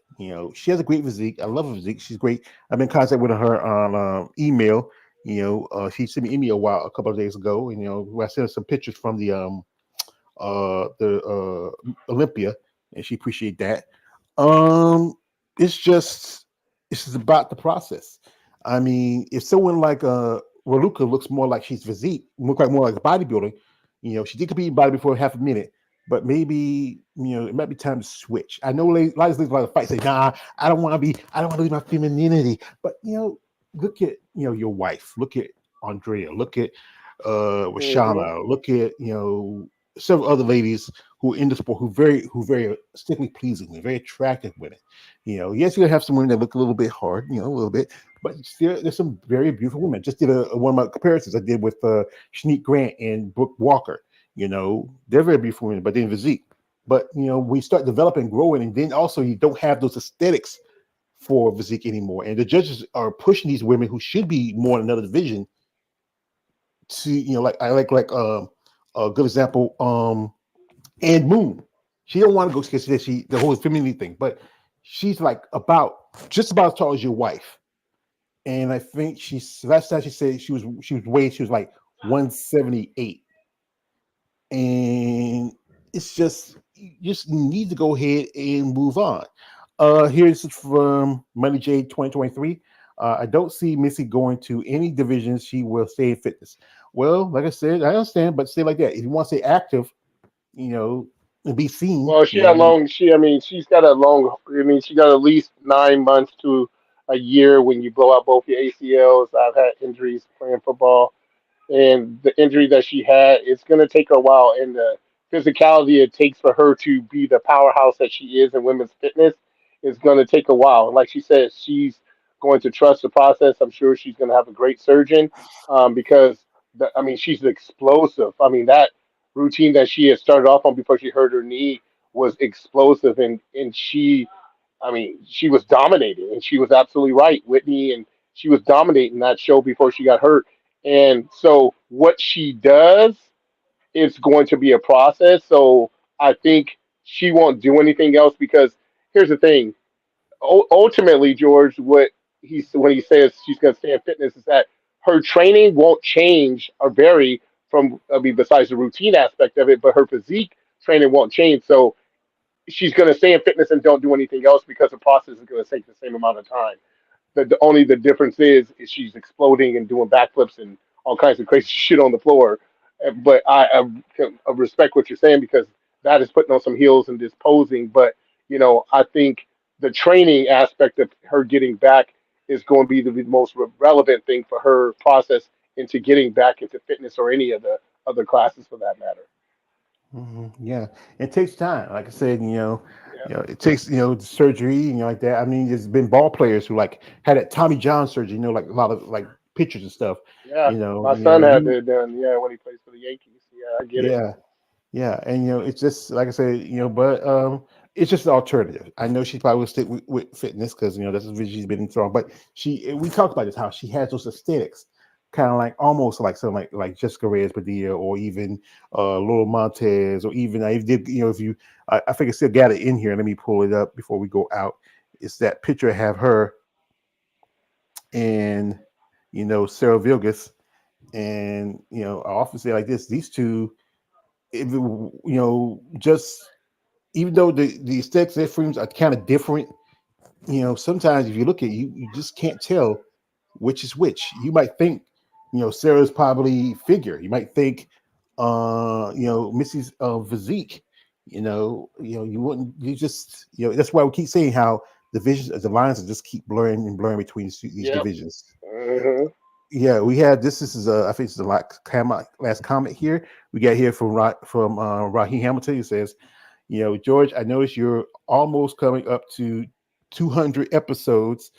She has a great physique. I love her physique. She's great. I've been in contact with her on email. She sent me an email a couple of days ago. I sent her some pictures from the Olympia, and she appreciated that. It's just about the process. I mean, if someone like Raluca looks more like she's physique, more like bodybuilding, she did compete in body before half a minute. but maybe it might be time to switch. I know a lot of ladies like to fight, say, "Nah, I don't want to lose my femininity." But look at your wife. Look at Andrea. Look at Hmm. Rashana. Look at several other ladies who are in the sport who very aesthetically pleasing and very attractive women. Yes, you're gonna have some women that look a little bit hard, a little bit, but still, there's some very beautiful women. Just did one of my comparisons I did with Shanique Grant and Brooke Walker. They're very beautiful women, but then physique. But we start developing, growing, and then also you don't have those aesthetics for physique anymore. And the judges are pushing these women who should be more in another division to like I like a good example, and Moon. She don't want to go because she the whole femininity thing, but she's like just about as tall as your wife. And I think she's last time she said she was like 178. And it's just you just need to go ahead and move on. Here's from Money J 2023. I don't see Missy going to any divisions. She will stay in fitness. Well, like I said, I understand, but stay like that. If you want to stay active, you know, and be seen, Well, she had long. I mean, she's got a long. I mean, she got at least 9 months to a year when you blow out both your ACLs. I've had injuries playing football, and the injury that she had, it's going to take her a while. And the physicality it takes for her to be the powerhouse that she is in women's fitness is going to take a while. Like she said, she's going to trust the process. I'm sure she's going to have a great surgeon, because I mean, she's explosive. I mean, that routine that she had started off on before she hurt her knee was explosive, and she, I mean, she was dominating, and she was absolutely right, Whitney, and she was dominating that show before she got hurt. And so what she does is going to be a process. So I think she won't do anything else because here's the thing. Ultimately, George, what when he says she's going to stay in fitness is that her training won't change or vary from, I mean, besides the routine aspect of it, but her physique training won't change. So she's going to stay in fitness and don't do anything else because the process is going to take the same amount of time. Only the difference is she's exploding and doing backflips and all kinds of crazy shit on the floor. But I respect what you're saying because that is putting on some heels and just posing. But I think the training aspect of her getting back is going to be the most relevant thing for her process into getting back into fitness or any of the other classes for that matter. Yeah, it takes time. Like I said, Yeah, it takes surgery, like that. I mean, there's been ball players who like had that Tommy John surgery, like a lot of like pictures and stuff. yeah. My son had You that done. Yeah, when he plays for the Yankees. Yeah, I get it. yeah, yeah, and it's just like I said, but it's just an alternative. I know she probably will stick with fitness because that's what she's been strong. But we talked about this how she has those aesthetics, kind of like almost like something like Jessica Reyes Padilla or even Laurel Montez or even I did if you I think I still got it in here. Let me pull it up before we go out. It's that picture I have her and Sarah Vilgas, and I often say like this: these two, if just even though the aesthetics of their frames are kind of different, sometimes if you look at it, you just can't tell which is which. You might think, Sarah's probably figure. You might think, Missy's physique. You wouldn't. You just, that's why we keep saying how the lines are just keep blurring and blurring between these Yep. divisions. Hmm. Yeah, we had this. This is I think it's the last comment here. We got here from Raheem Hamilton. He says, George, I noticed you're almost coming up to 200 episodes.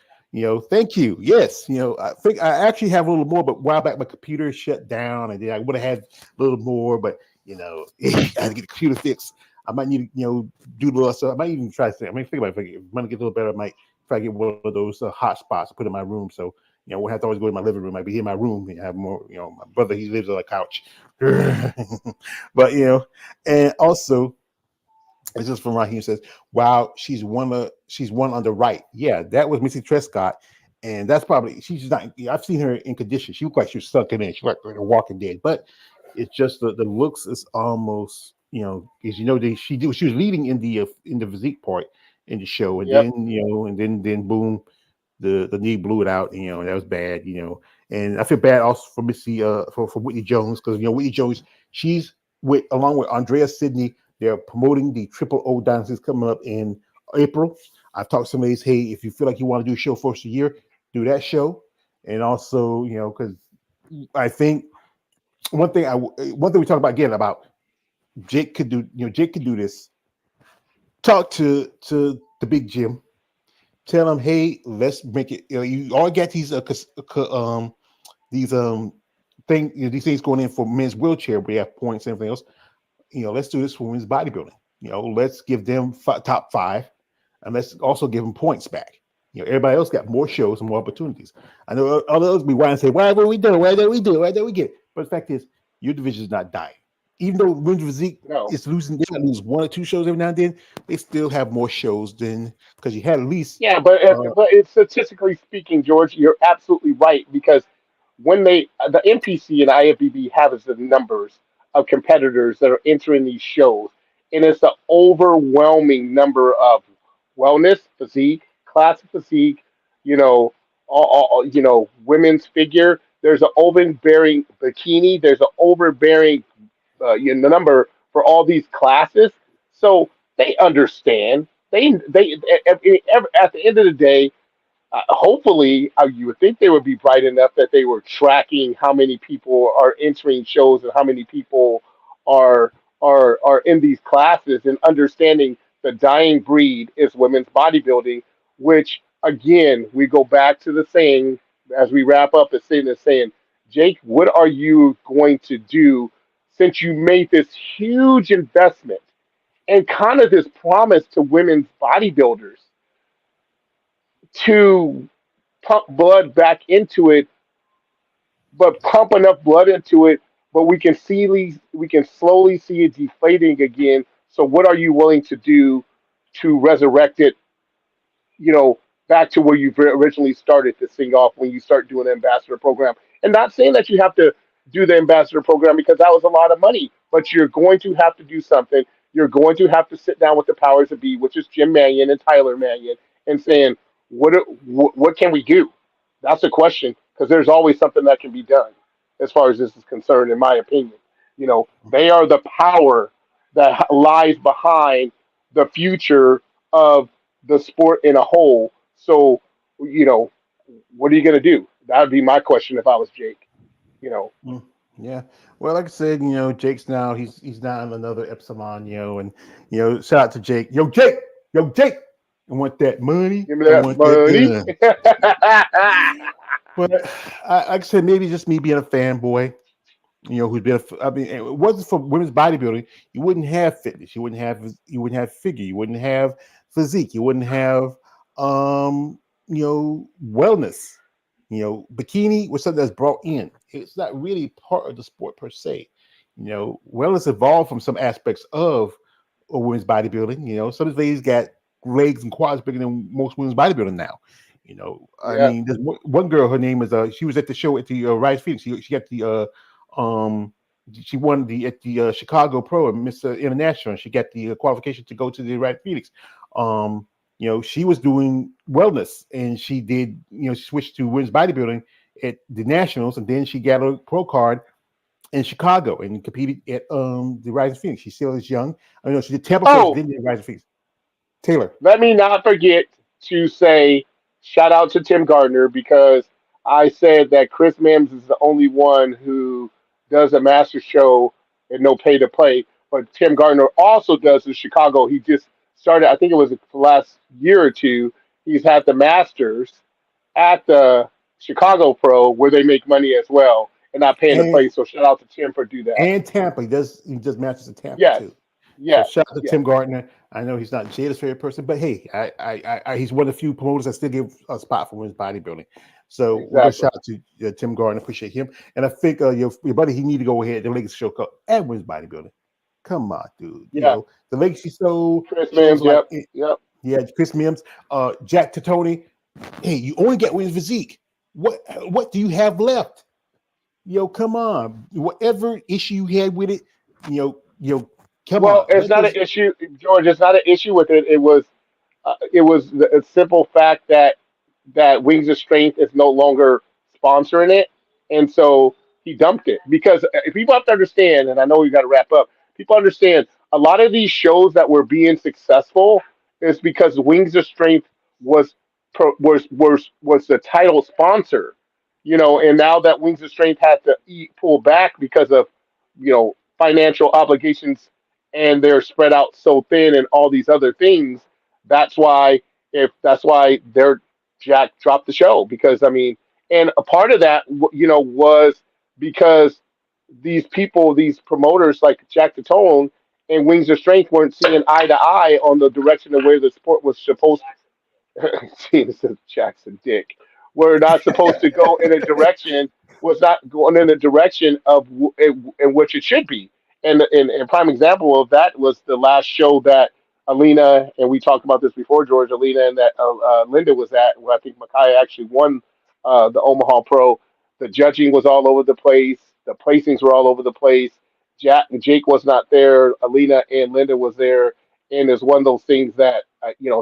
Thank you. Yes, I think I actually have a little more, but a while back my computer shut down, and then I would have had a little more, but I had to get the computer fixed. I might need to, do a little stuff. I might even try to. I mean, think about it. If money get a little better, I might try to get one of those hot spots to put in my room. So I won't have to always go to my living room. I'd be in my room and have more. My brother he lives on a couch, but and also it's just from Raheem says, "Wow, she's one on the right. Yeah, that was Missy Trescott, and that's probably she's not. I've seen her in condition. She looked like she was sunken in. She looked like a Walking Dead, but it's just the looks is almost because she was leading in the physique part in the show, and Yep. then then boom, the knee blew it out. That was bad. And I feel bad also for Missy for Whitney Jones because Whitney Jones she's with along with Andrea Sidney. They're promoting the Triple O Dynasties coming up in April. I've talked to somebody, hey, if you feel like you want to do a show first a year, do that show. And also, because I think one thing we talked about again about Jake could do, Jake could do this. Talk to the big Jim. Tell him, hey, let's make it. You all get these these things going in for men's wheelchair. We have points and everything else. Let's do this for women's bodybuilding. Let's give them top five, and let's also give them points back. Everybody else got more shows and more opportunities. I know others be whining and say, "Why were we doing? Why did we do? Why did we get it?" But the fact is, your division is not dying. Even though women's physique No. is losing, they might lose one or two shows every now and then. They still have more shows than because you had at least. Yeah, but it's statistically speaking, George, you're absolutely right because when the NPC and IFBB have the numbers of competitors that are entering these shows, and it's the overwhelming number of wellness, physique, classic physique, women's figure. There's an overbearing bikini. There's an overbearing number for all these classes. So they understand. They at the end of the day, hopefully, you would think they would be bright enough that they were tracking how many people are entering shows and how many people are in these classes and understanding the dying breed is women's bodybuilding, which again we go back to the saying as we wrap up the saying, Jake, what are you going to do since you made this huge investment and kind of this promise to women's bodybuilders to pump blood back into it, but pump enough blood into it, but we can slowly see it deflating again. So what are you willing to do to resurrect it, back to where you originally started this thing off when you start doing the ambassador program? And not saying that you have to do the ambassador program because that was a lot of money, but you're going to have to do something. You're going to have to sit down with the powers that be, which is Jim Mannion and Tyler Mannion, and saying, what can we do? That's the question, because there's always something that can be done as far as this is concerned, in my opinion. They are the power that lies behind the future of the sport in a whole. So, you know, what are you going to do? That would be my question if I was Jake. You know, Mm, yeah. Well, like I said, Jake's now he's now in another epsilon, and shout out to Jake. Yo, Jake. I want that money. give me I that want that money. gun. But like I said, maybe just me being a fanboy, who's been. I mean, it wasn't for women's bodybuilding. You wouldn't have fitness. You wouldn't have figure. You wouldn't have physique. You wouldn't have wellness. Bikini was something that's brought in. It's not really part of the sport per se. Wellness evolved from some aspects of women's bodybuilding. Some of these ladies got legs and quads bigger than most women's bodybuilding now. I Yeah. mean, there's one girl. Her name is. She was at the show at the Rise Phoenix. She got the she won the at the Chicago Pro and Miss International. She got the qualification to go to the Rise Phoenix. She was doing wellness and she did. She switched to women's bodybuilding at the Nationals, and then she got a pro card in Chicago and competed at the Rise Phoenix. She still is young. I know she did Tampa first, Oh, then did Rise Phoenix. Taylor. let me not forget to say shout out to Tim Gardner because I said that Chris Mims is the only one who does a master show and no pay to play. But Tim Gardner also does in Chicago. He just started, I think it was the last year or two. He's had the Masters at the Chicago Pro where they make money as well and not paying to And play. So shout out to Tim for do that. and Tampa. He does matches in Tampa Yes, too. So yes, shout out to yes, Tim Gardner. I know he's not Jada's favorite person, but hey, he's one of the few promoters that still give a spot for women's bodybuilding. So we're gonna exactly. shout out to Tim Gardner, appreciate him, and I think your buddy he need to go ahead the Legacy Show Cup and women's bodybuilding. Come on, dude. Yeah, The Legacy Show Chris shows Mims. like Yep, yep. yeah, Chris Mims, Jack Tony. Hey, you only get women's physique. What do you have left? Come on. Whatever issue you had with it, come Well, on. it's not an issue, George. It's not an issue with it. It was the simple fact that Wings of Strength is no longer sponsoring it, and so he dumped it because if people have to understand, and I know we got to wrap up. People understand. a lot of these shows that were being successful is because Wings of Strength was was the title sponsor, and now that Wings of Strength had to pull back because of financial obligations, and they're spread out so thin and all these other things. That's why if that's why they're Jack dropped the show because I mean, and a part of that was because these people, these promoters like Jack Tone and Wings of Strength weren't seeing eye to eye on the direction of where the sport was supposed Jesus Jackson Dick. We're not supposed to go in a direction, was not going in a direction of in which it should be. And prime example of that was the last show that Alina, and we talked about this before, George, Alina and that Linda was at, where I think Makai actually won the Omaha Pro. The judging was all over the place. The placings were all over the place. Jake was not there. Alina and Linda was there, and it's one of those things that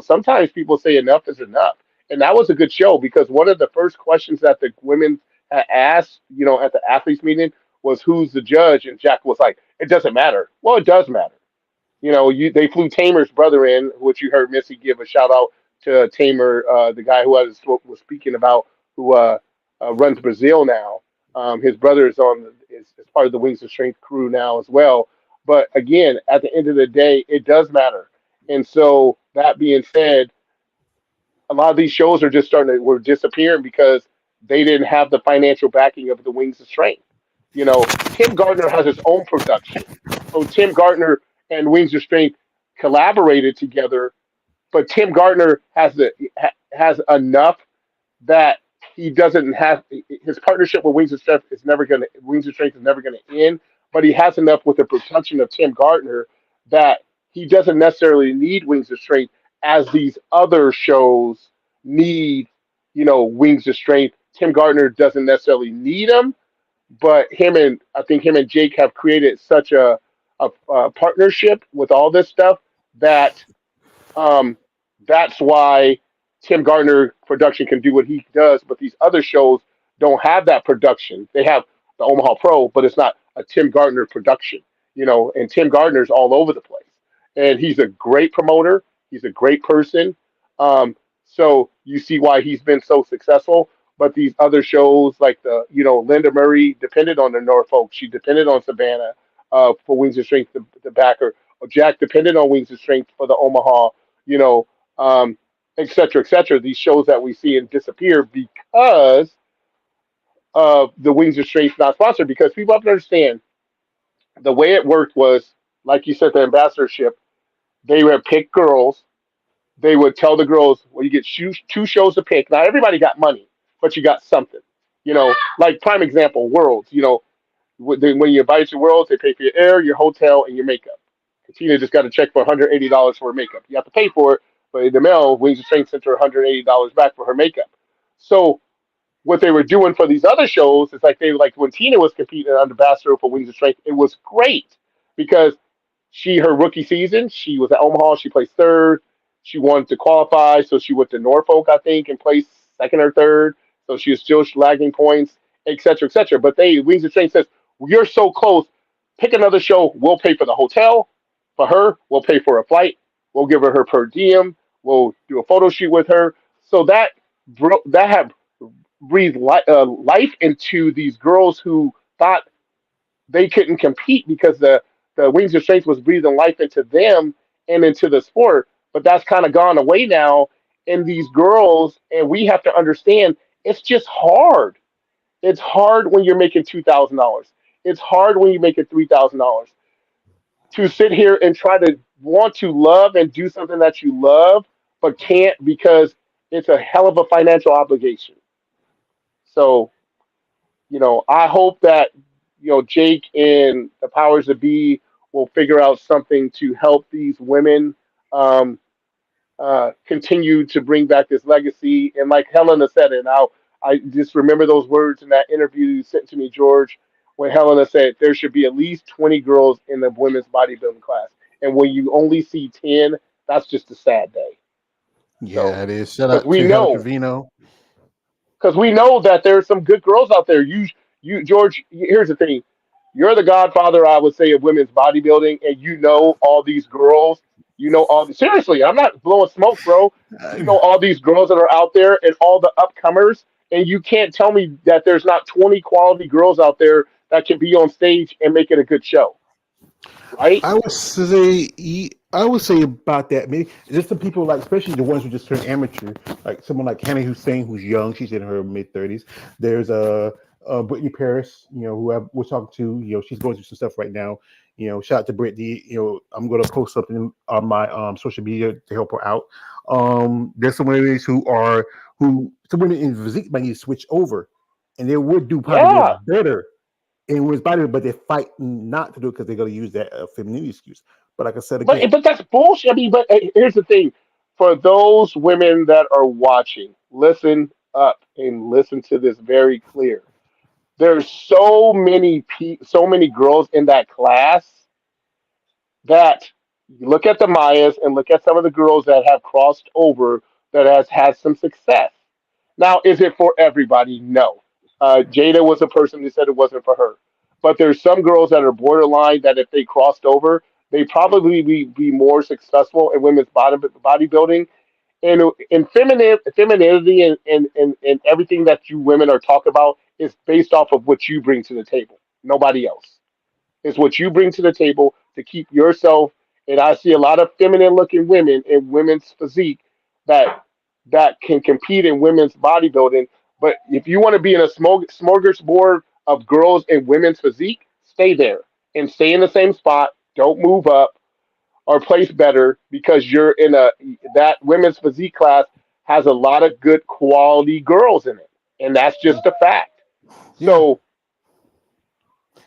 sometimes people say enough is enough, and that was a good show because one of the first questions that the women had asked, at the athletes meeting was who's the judge, and Jack was like, it doesn't matter. Well, it does matter. They flew Tamer's brother in, which you heard Missy give a shout out to Tamer, the guy who was speaking about, who runs Brazil now. His brother is part of the Wings of Strength crew now as well. But again, at the end of the day, it does matter. And so that being said, a lot of these shows are just were disappearing because they didn't have the financial backing of the Wings of Strength. Tim Gardner has his own production. So Tim Gardner and Wings of Strength collaborated together, but Tim Gardner has enough that he doesn't have his partnership with Wings of Strength is never gonna end, but he has enough with the production of Tim Gardner that he doesn't necessarily need Wings of Strength as these other shows need, Wings of Strength. Tim Gardner doesn't necessarily need them, but I think him and Jake have created such a partnership with all this stuff that um, that's why Tim Gardner production can do what he does, but these other shows don't have that production. They have the Omaha Pro, but it's not a Tim Gardner production, and Tim Gardner's all over the place. And he's a great promoter, he's a great person. So you see why he's been so successful. But these other shows, like Linda Murray depended on the Norfolk, she depended on Savannah for Wings of Strength to back her. Jack depended on Wings of Strength for the Omaha, you know, um, et cetera, et cetera. These shows that we see and disappear because of the Wings of Strength not sponsored. Because people have to understand the way it worked was, like you said, the ambassadorship. They would pick girls. They would tell the girls, "Well, you get two shows to pick." Not everybody got money, but you got something. Like prime example, Worlds. When you invite to Worlds, they pay for your air, your hotel, and your makeup. Tina just got a check for $180 for her makeup. You have to pay for it, but in the mail, Wings of Strength sent her $180 back for her makeup. So what they were doing for these other shows is like when Tina was competing under ambassador for Wings of Strength, it was great because her rookie season, she was at Omaha, she placed third. She wanted to qualify, so she went to Norfolk, I think, and placed second or third. So she was still lagging points, et cetera, et cetera. But Wings of Strength says, well, you're so close, pick another show, we'll pay for the hotel for her, we'll pay for a flight, we'll give her per diem, we'll do a photo shoot with her. So that had breathed life into these girls who thought they couldn't compete because the Wings of Strength was breathing life into them and into the sport. But that's kind of gone away now. And these girls, and we have to understand, it's just hard. It's hard when you're making $2,000. It's hard when you're making $3,000 to sit here and try to want to love and do something that you love, but can't because it's a hell of a financial obligation. So, I hope that, Jake and the powers that be will figure out something to help these women um, continue to bring back this legacy. And like Helena said, and I just remember those words in that interview you sent to me, George, when Helena said there should be at least 20 girls in the women's bodybuilding class. And when you only see 10, that's just a sad day. So, Yeah, it is. Shout because out we to Helen know, Trevino. because we know that there's some good girls out there. You, George. Here's the thing: You're the godfather, I would say, of women's bodybuilding, and you know all these girls. You know all. Seriously, I'm not blowing smoke, bro. You know all these girls that are out there and all the upcomers, and you can't tell me that there's not 20 quality girls out there that can be on stage and make it a good show, right? I would say about that. Maybe just the people like, especially the ones who just turned amateur, like someone like Hannah Hussein, who's young. She's in her mid 30s. There's Brittany Paris, who I was talking to. She's going through some stuff right now. Shout out to Brittany. I'm going to post something on my social media to help her out. There's some women some women in physique might need to switch over, and they would do probably Yeah, better in women's body, but they're fighting not to do it because they're going to use that femininity excuse. But like I said but again, but that's bullshit. I mean, but here's the thing: for those women that are watching, listen up and listen to this very clear. There's so many girls in that class that you look at the Mayas and look at some of the girls that have crossed over that has had some success. Now, is it for everybody? No. Jada was a person who said it wasn't for her. But there's some girls that are borderline that if they crossed over, they probably be more successful in women's bodybuilding and femininity and everything that you women are talking about is based off of what you bring to the table. Nobody else. It's what you bring to the table to keep yourself. And I see a lot of feminine looking women in women's physique that can compete in women's bodybuilding. But if you want to be in a smorgasbord of girls in women's physique, stay there and stay in the same spot. Don't move up or place better because you're in that women's physique class has a lot of good quality girls in it, and that's just a fact. yeah. So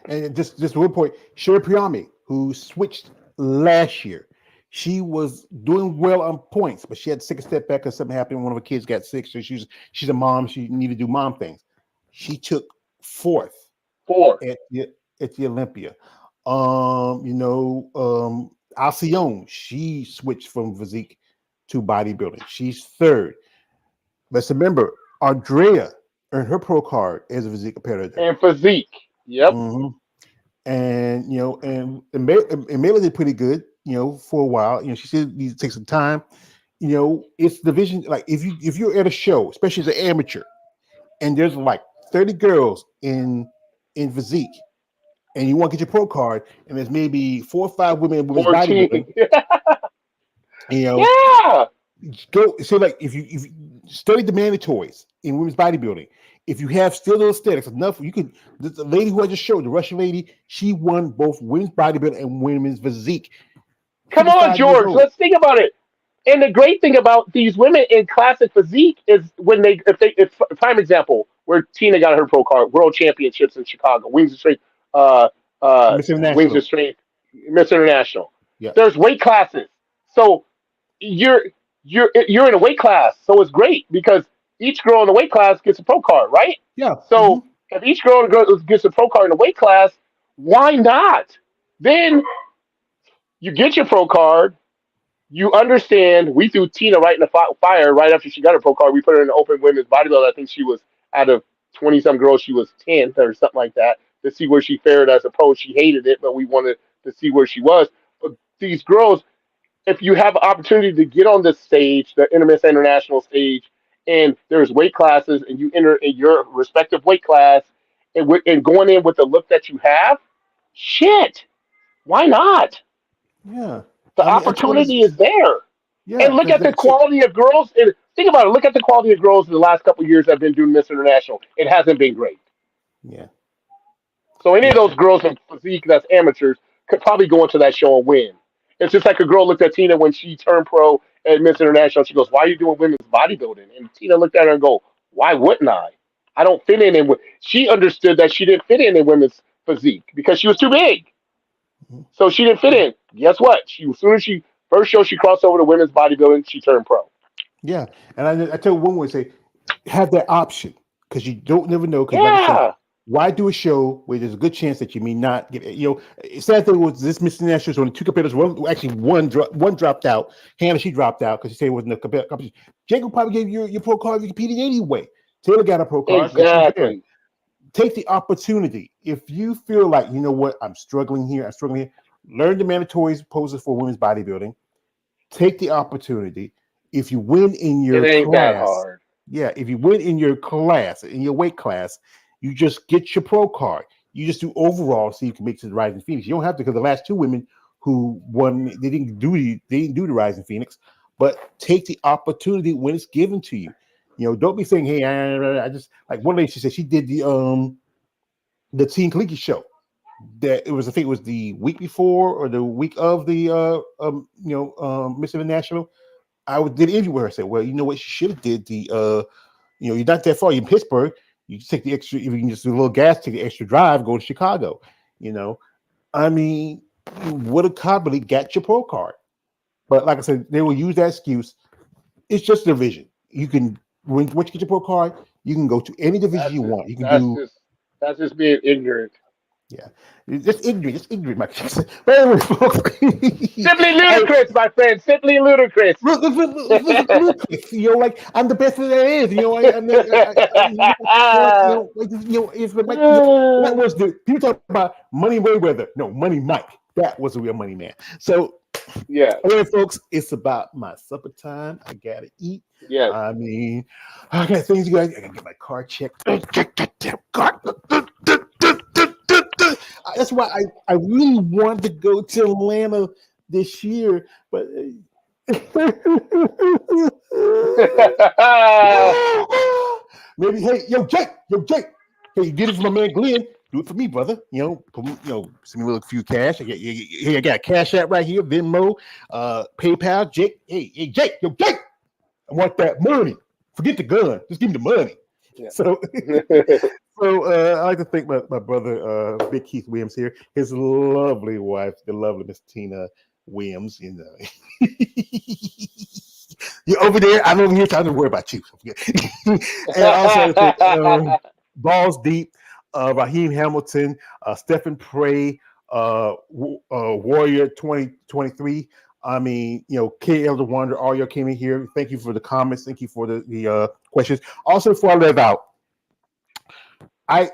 And just one point, Sherry Priyami, who switched last year, she was doing well on points, but she had to take a step back because something happened. One of her kids got sick, so she's a mom. She needed to do mom things. She took fourth four. at the Olympia. Alcyone, she switched from physique to bodybuilding. She's third. Let's remember, Andrea earned her pro card as a physique competitor. And physique. Yep. hmm And and Mela did pretty good, for a while. She said needs to take some time. It's division. Like if you're at a show, especially as an amateur, and there's like 30 girls in physique, and you want to get your pro card, and there's maybe 4 or 5 women in women's 14. bodybuilding, you know, Yeah. go. So like if you study the mandatories in women's bodybuilding, if you have still those aesthetics enough, you can. The lady who I just showed, the Russian lady, she won both women's bodybuilding and women's physique. Come on, 55 years George. old. Let's think about it. And the great thing about these women in classic physique is when if prime example where Tina got her pro card, World Championships in Chicago, Wings of Strength, uh, Miss Wings of International. Strength, Miss International. Yeah. There's weight classes, so you're you're in a weight class, so it's great because each girl in the weight class gets a pro card, right? Yeah. So if each gets a pro card in a weight class, why not? Then you get your pro card. You understand. We threw Tina right in the fire right after she got her pro card. We put her in the open women's bodybuilder. I think she was out of 20 some girls, she was 10th or something like that to see where she fared as a pro. She hated it, but we wanted to see where she was. But these girls, if you have an opportunity to get on the stage, the Miss International stage, and there's weight classes, and you enter in your respective weight class, and going in with the look that you have, shit, why not? Yeah. The I mean, I told opportunity this. is there. Yeah, And look because at the quality of girls. And think about it. Look at the quality of girls in the last couple of years that have been doing Miss International. It hasn't been great. yeah, So any of yeah, those girls in physique that's amateurs could probably go into that show and win. It's just like a girl looked at Tina when she turned pro at Miss International. She goes, "Why are you doing women's bodybuilding?" And Tina looked at her and go, "Why wouldn't I? I don't fit in." And she understood that she didn't fit in women's physique because she was too big. mhm, So she didn't fit in. Guess what? She as soon as she first show she crossed over to women's bodybuilding, she turned pro. yeah. And I tell one woman say, have that option because you don't never know. Because like I said, Yeah. why do a show where there's a good chance that you may not get? Sad thing was this Miss National was only 2 competitors. Actually, one dropped out. Hannah, she dropped out because she said it wasn't a competition. Jacob probably gave you your pro card. You competed anyway. Taylor got a pro card because she's there. Exactly. take the opportunity. If you feel like, you know what, I'm struggling here, learn the mandatory poses for women's bodybuilding. Take the opportunity. If you win in It your ain't that class, hard. if you win in your class, in your weight class, you just get your pro card. You just do overall so you can make it to the Rising Phoenix. You don't have to, because the last two women who won, they didn't do the Rising Phoenix, but take the opportunity when it's given to you. You know, don't be saying, hey, I just, like one lady, she said she did the Teen Kaliki show. That it was, I think it was the week before or the week of the Miss International. Did an interview with her. I said, well, you know what, she should have did the you're not that far, you're in Pittsburgh. You take the extra, if you can just do a little gas, take the extra drive, go to Chicago. I mean, you would have probably got your pro card. But like I said, they will use that excuse. It's just a division. You can, once you get your pro card, you can go to any division That's you just, want. You can that's do, just that's just being ignorant. yeah, just ignorant, Mike. But anyway, folks, Simply ludicrous, my friend. Simply ludicrous. look, like I'm the best that there is. It's like that was the people talk about Money Mayweather. No, Money Mike. That was a real money man. So, Yeah. anyway, folks, it's about my supper time. I gotta eat. Yes. I mean, I got things to go. I gotta get my car checked. Goddamn car. That's why I really wanted to go to Atlanta this year, but maybe, hey, Jake, hey, you did it for my man Glenn. Do it for me, brother. Send me a few cash. I got a Cash App right here, Venmo, PayPal. Jake, hey, Jake, Jake, I want that money. Forget the gun. Just give me the money. Yeah. So, I like to thank my brother, Big Keith Williams here, his lovely wife, the lovely Miss Tina Williams. You're over there. I'm over here trying to worry about you. And also, Balls Deep, Raheem Hamilton, Stephen Prey, Warrior 2023. I mean, K. Elder Wonder, all y'all came in here. Thank you for the comments. Thank you for the questions. Also, before I let out,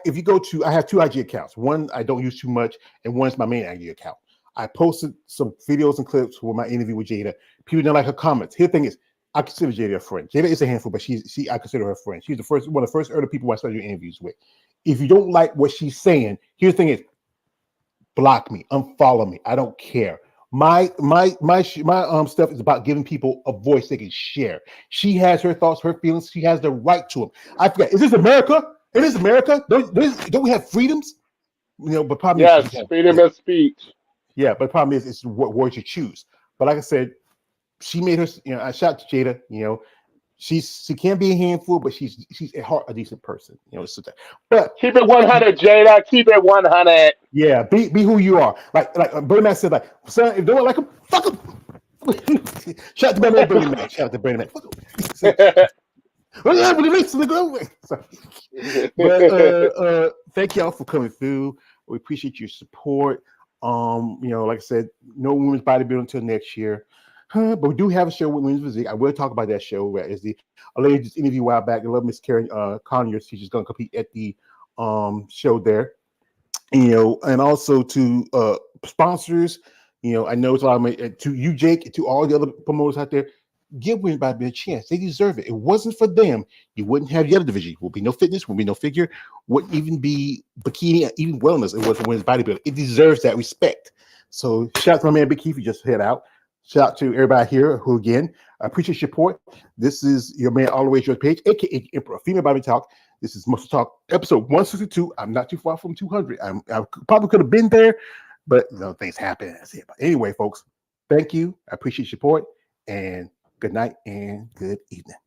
if you go to, I have two IG accounts. One I don't use too much, and one's my main IG account. I posted some videos and clips for my interview with Jada. People didn't like her comments. Here, the thing is, I consider Jada a friend. Jada is a handful, but I consider her a friend. She's one of the first early people I started doing interviews with. If you don't like what she's saying, here's the thing is, block me, unfollow me. I don't care. My stuff is about giving people a voice they can share. She has her thoughts, her feelings. She has the right to them. I forget. Is this America? It is America. Don't we have freedoms? But problem yes, is, freedom of speech. yeah. But the problem is, it's what words you choose. But like I said, she made her. I shout to Jada. She can't be a handful, but she's at heart a decent person. But Keep it 100, Jada. Keep it 100. yeah, be who you are. Like Bernie Mac said, like, son, if you don't like him, fuck him. Shout out to my man Bernie Mac. Shout out to Bernie Mac. Fuck him. But thank y'all for coming through. We appreciate your support. Like I said, no women's bodybuilding until next year. But we do have a show with Women's Physique. I will talk about that show. Where is a lady just interviewed a while back. I love Miss Karen Conyers. She's just going to compete at the show there. And also to sponsors. I know it's a lot of to you, Jake, and to all the other promoters out there. Give women's bodybuilding a chance. They deserve it. It wasn't for them, you wouldn't have the other division. Will be no fitness. Will be no figure. Wouldn't even be bikini, even wellness. It was for women's bodybuilding. It deserves that respect. So shout out to my man Big Keith. He just head out. Shout out to everybody here who, again, I appreciate your support. This is your man, All the Way George Page, aka Emperor Female Body Talk. This is MuscleTalk episode 162. I'm not too far from 200. I probably could have been there, but things happen. That's it. But anyway, folks, thank you. I appreciate your support, and good night and good evening.